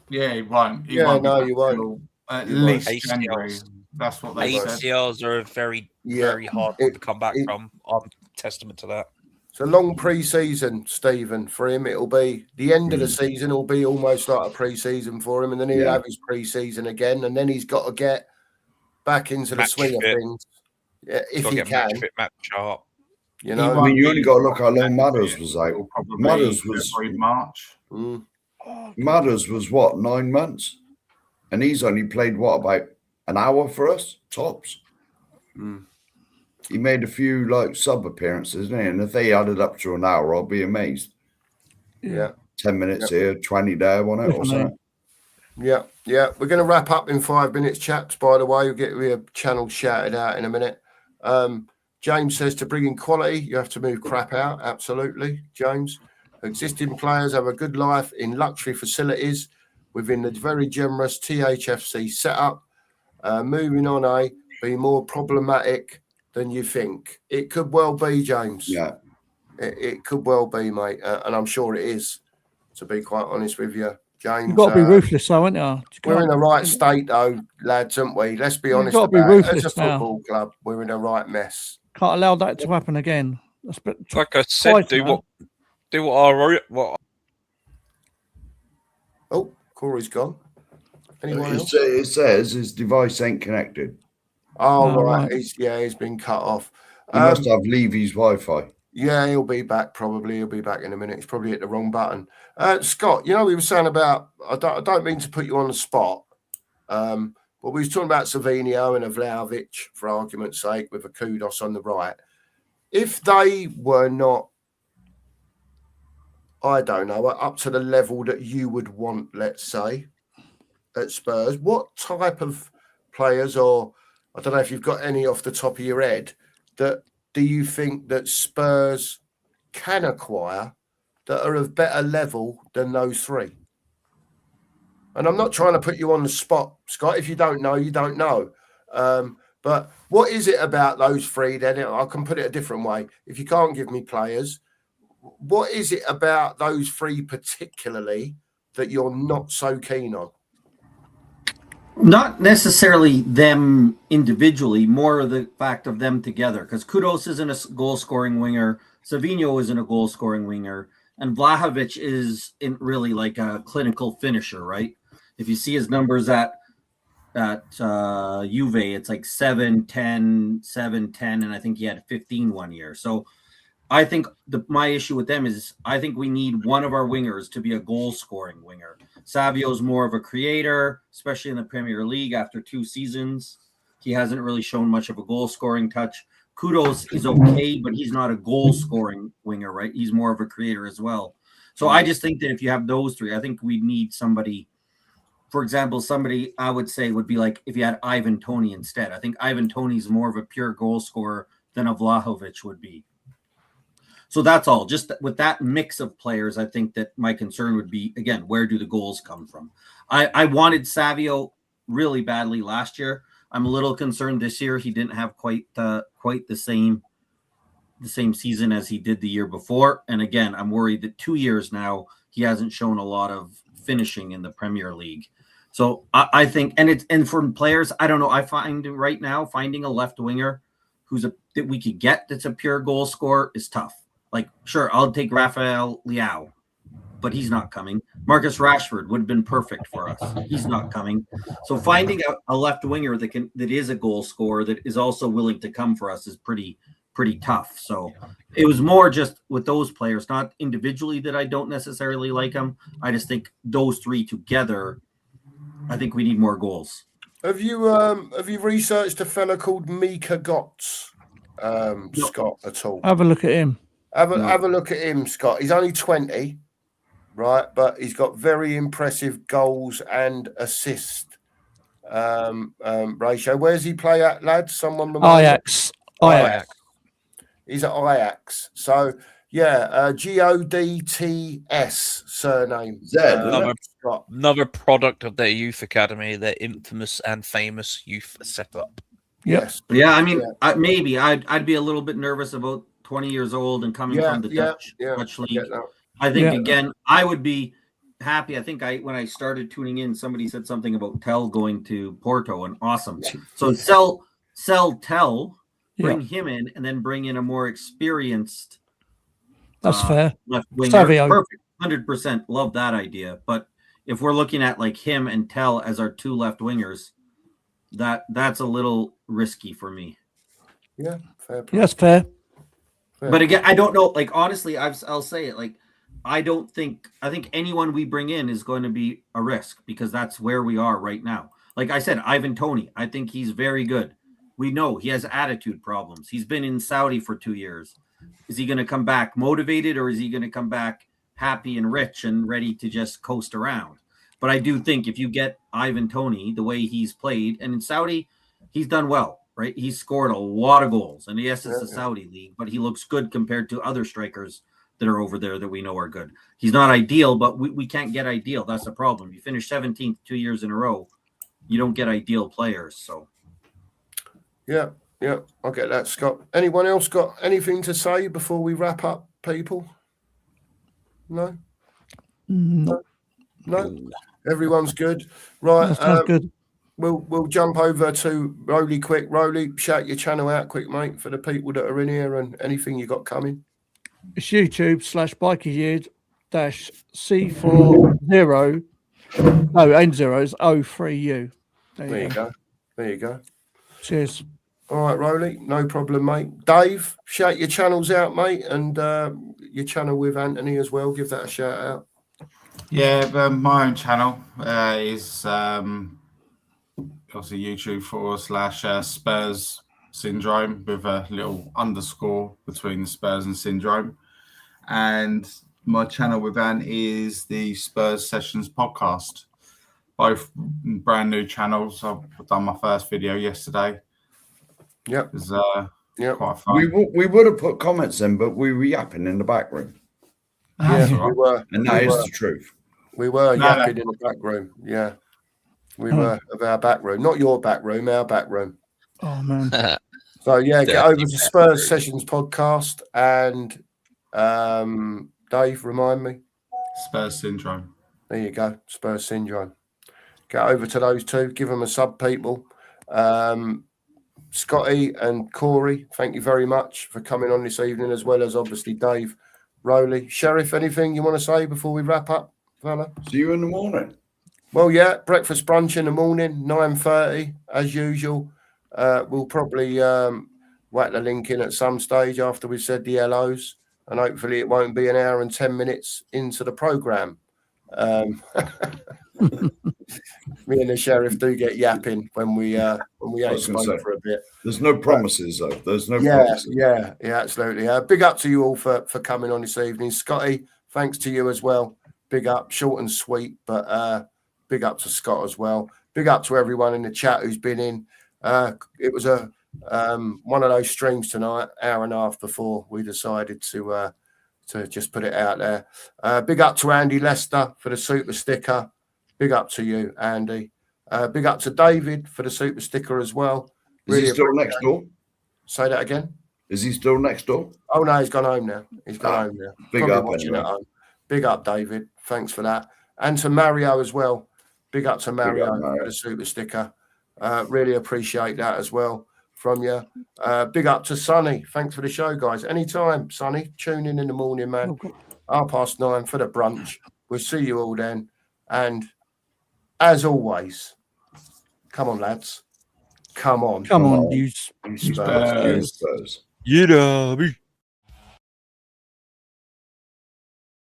Speaker 4: Yeah, he won't. He
Speaker 1: Yeah,
Speaker 4: won't be
Speaker 1: no,
Speaker 4: back
Speaker 1: you won't.
Speaker 4: till At
Speaker 1: You
Speaker 4: least
Speaker 5: won't.
Speaker 4: January. That's what they said.
Speaker 5: ACLs are a very,
Speaker 1: Yeah.
Speaker 5: very hard one to come back from. I'm testament to that.
Speaker 1: It's a long pre-season, Stephen, for him. It'll be the end of the season will be almost like a pre-season for him, and then he'll have his pre-season again, and then he's got to get back into the
Speaker 5: Match
Speaker 1: swing of
Speaker 5: fit.
Speaker 1: things. Yeah, if
Speaker 5: Got
Speaker 1: he
Speaker 5: to get
Speaker 1: can,
Speaker 5: match fit, match sharp.
Speaker 1: you
Speaker 4: He
Speaker 1: know.
Speaker 2: I mean, you
Speaker 4: won't
Speaker 2: only
Speaker 4: be
Speaker 2: got to look how long
Speaker 4: January.
Speaker 2: Matters was out.
Speaker 4: It'll probably
Speaker 2: Matters
Speaker 4: be
Speaker 2: was-
Speaker 4: February, March.
Speaker 1: Mm.
Speaker 2: Matters was what, 9 months? And he's only played what, about an hour for us, tops.
Speaker 1: Mm.
Speaker 2: He made a few like sub appearances, didn't he? And if they added up to an hour, I'll be amazed.
Speaker 1: Yeah.
Speaker 2: 10 minutes here, 20 there, wasn't it? Or
Speaker 3: Definitely.
Speaker 2: something.
Speaker 1: Yeah, yeah. We're going to wrap up in 5 minutes, chaps. By the way, we'll get your channel shouted out in a minute. James says to bring in quality, you have to move crap out. Absolutely, James. Existing players have a good life in luxury facilities within the very generous THFC setup. Moving on, be more problematic than you think. It could well be, James.
Speaker 2: Yeah.
Speaker 1: It could well be, mate. And I'm sure it is, to be quite honest with you, James.
Speaker 3: You've got to be ruthless, though, haven't you?
Speaker 1: We're in the right state, though, lads, aren't we? Let's be
Speaker 3: You've
Speaker 1: honest
Speaker 3: got to be
Speaker 1: about it. As a
Speaker 3: ruthless now.
Speaker 1: football club, we're in a right mess.
Speaker 3: Can't allow that to happen again.
Speaker 5: Like I said,
Speaker 3: Twice
Speaker 5: do
Speaker 3: now.
Speaker 5: what
Speaker 1: Oh, Corey's gone. Anyone else?
Speaker 2: It says his device ain't connected.
Speaker 1: Oh,
Speaker 3: Oh,
Speaker 1: right.
Speaker 3: right.
Speaker 1: He's been cut off.
Speaker 2: He must have Levy's Wi-Fi.
Speaker 1: Yeah, he'll be back probably. He'll be back in a minute. He's probably hit the wrong button. Scott, you know, we were saying about, I don't mean to put you on the spot, but we was talking about Savinio and Vlahovic, for argument's sake, with a kudos on the right. If they were not, I don't know, up to the level that you would want, let's say, at Spurs, what type of players, or I don't know if you've got any off the top of your head, that do you think that Spurs can acquire that are of better level than those three? And I'm not trying to put you on the spot, Scott. If you don't know, you don't know. But what is it about those three then? I can put it a different way. If you can't give me players, what is it about those three particularly that you're not so keen on?
Speaker 6: Not necessarily them individually, more the fact of them together. Because Kudos isn't a goal-scoring winger, Savinho isn't a goal-scoring winger, and Vlahovic isn't really like a clinical finisher, right? If you see his numbers at Juve, it's like 7-10, 7-10, and I think he had 15 1 year. So I think my issue with them is I think we need one of our wingers to be a goal-scoring winger. Savio's more of a creator, especially in the Premier League after 2 seasons. He hasn't really shown much of a goal-scoring touch. Kudos is okay, but he's not a goal-scoring winger, right? He's more of a creator as well. So I just think that if you have those three, I think we need somebody. For example, somebody I would say would be like if you had Ivan Toney instead. I think Ivan Toney's more of a pure goal scorer than a Vlahovic would be. So that's all. Just with that mix of players, I think that my concern would be, again, where do the goals come from? I wanted Savio really badly last year. I'm a little concerned this year. He didn't have quite the same season as he did the year before. And again, I'm worried that 2 years now, he hasn't shown a lot of finishing in the Premier League. So I think, and for players, I don't know. I find right now finding a left winger that we could get that's a pure goal scorer is tough. Like, sure, I'll take Rafael Leao, but he's not coming. Marcus Rashford would have been perfect for us. He's not coming. So finding a left winger that is a goal scorer that is also willing to come for us is pretty tough. So it was more just with those players, not individually that I don't necessarily like them. I just think those three together, I think we need more goals.
Speaker 1: Have you researched a fella called Mika Gotts, Scott, at all?
Speaker 3: Have a look at him.
Speaker 1: Have a look at him, Scott. He's only 20, right? But he's got very impressive goals and assist ratio. Where's he play at, lads? Someone remind
Speaker 3: Ajax.
Speaker 1: He's at Ajax. So yeah, Godts surname.
Speaker 5: Another product of their youth academy, their infamous and famous youth setup.
Speaker 1: Yes.
Speaker 6: Yeah, I mean, maybe I'd be a little bit nervous about 20 years old and coming from the Dutch league. I think again, I would be happy. I think when I started tuning in, somebody said something about Tell going to Porto, and awesome. So sell Tell, bring him in, and then bring in a more experienced.
Speaker 3: That's fair.
Speaker 6: Left winger.
Speaker 3: Savio.
Speaker 6: Perfect. 100% love that idea. But if we're looking at like him and Tell as our 2 left wingers, that's a little risky for me.
Speaker 1: Yeah, fair.
Speaker 3: Yes, fair.
Speaker 6: But again, I don't know. Like honestly, I'll say it. Like I think anyone we bring in is going to be a risk because that's where we are right now. Like I said, Ivan Toney, I think he's very good. We know he has attitude problems. He's been in Saudi for 2 years. Is he going to come back motivated, or is he going to come back happy and rich and ready to just coast around? But I do think if you get Ivan Toney the way he's played, and in Saudi, he's done well, right? He's scored a lot of goals. And yes, it's the Saudi league, but he looks good compared to other strikers that are over there that we know are good. He's not ideal, but we can't get ideal. That's the problem. You finish 17th 2 years in a row, you don't get ideal players. So,
Speaker 1: yeah, I'll get that, Scott. Anyone else got anything to say before we wrap up, people? No. Everyone's good, right?
Speaker 3: Sounds good.
Speaker 1: We'll jump over to Rowley quick. Rowley, shout your channel out quick, mate, for the people that are in here and anything you got coming.
Speaker 3: It's YouTube/BikeyYid-C40 N0s 03U.
Speaker 1: There you go.
Speaker 3: Cheers.
Speaker 1: All right, Rowley, no problem, mate. Dave, shout your channels out, mate, and your channel with Anthony as well. Give that a shout out.
Speaker 4: Yeah, my own channel is obviously YouTube /Spurs Syndrome with a little underscore between the Spurs and Syndrome. And my channel with Ant is the Spurs Sessions podcast. Both brand new channels. I've done my first video yesterday.
Speaker 1: Yep.
Speaker 4: It was quite fun.
Speaker 2: We would have put comments in, but we were yapping in the back room.
Speaker 1: Yeah, we were.
Speaker 2: And that is the truth.
Speaker 1: We were yapping in the back room. Yeah. We were of our back room. Not your back room, our back room.
Speaker 3: Oh, man.
Speaker 1: So, yeah, get over to Spurs Sessions podcast and Dave, remind me.
Speaker 4: Spurs Syndrome.
Speaker 1: There you go. Spurs Syndrome. Get over to those two. Give them a sub, people. Scotty and Corey, thank you very much for coming on this evening, as well as obviously Dave, Rowley. Sheriff, anything you want to say before we wrap up, fella?
Speaker 2: See you in the morning.
Speaker 1: Well, yeah, breakfast brunch in the morning, 9:30 as usual. We'll probably whack the link in at some stage after we've said the hellos, and hopefully it won't be an hour and 10 minutes into the programme. Me and the sheriff do get yapping when we ain't spoken for a bit.
Speaker 2: There's no promises though. There's no
Speaker 1: Yeah,
Speaker 2: promises.
Speaker 1: yeah, absolutely. Big up to you all for coming on this evening. Scotty, thanks to you as well. Big up, short and sweet, but big up to Scott as well. Big up to everyone in the chat who's been in. It was a one of those streams tonight, hour and a half before we decided to just put it out there. Big up to Andy Lester for the super sticker. Big up to you, Andy. Big up to David for the super sticker as well.
Speaker 2: Is he still next door?
Speaker 1: Say that again.
Speaker 2: Is he still next door?
Speaker 1: Oh no, he's gone home now. He's gone home now.
Speaker 2: Big
Speaker 1: Probably
Speaker 2: up
Speaker 1: watching
Speaker 2: anyway.
Speaker 1: at home. Big up, David. Thanks for that. And to Mario as well. Big up to Mario for the super sticker. Really appreciate that as well from you. Big up to Sonny. Thanks for the show, guys. Anytime, Sonny. Tune in the morning, man. 9:30 for the brunch. We'll see you all then. And as always, come on, lads. Come on.
Speaker 3: Come on, you
Speaker 1: Spurs.
Speaker 2: Spurs.
Speaker 5: You know.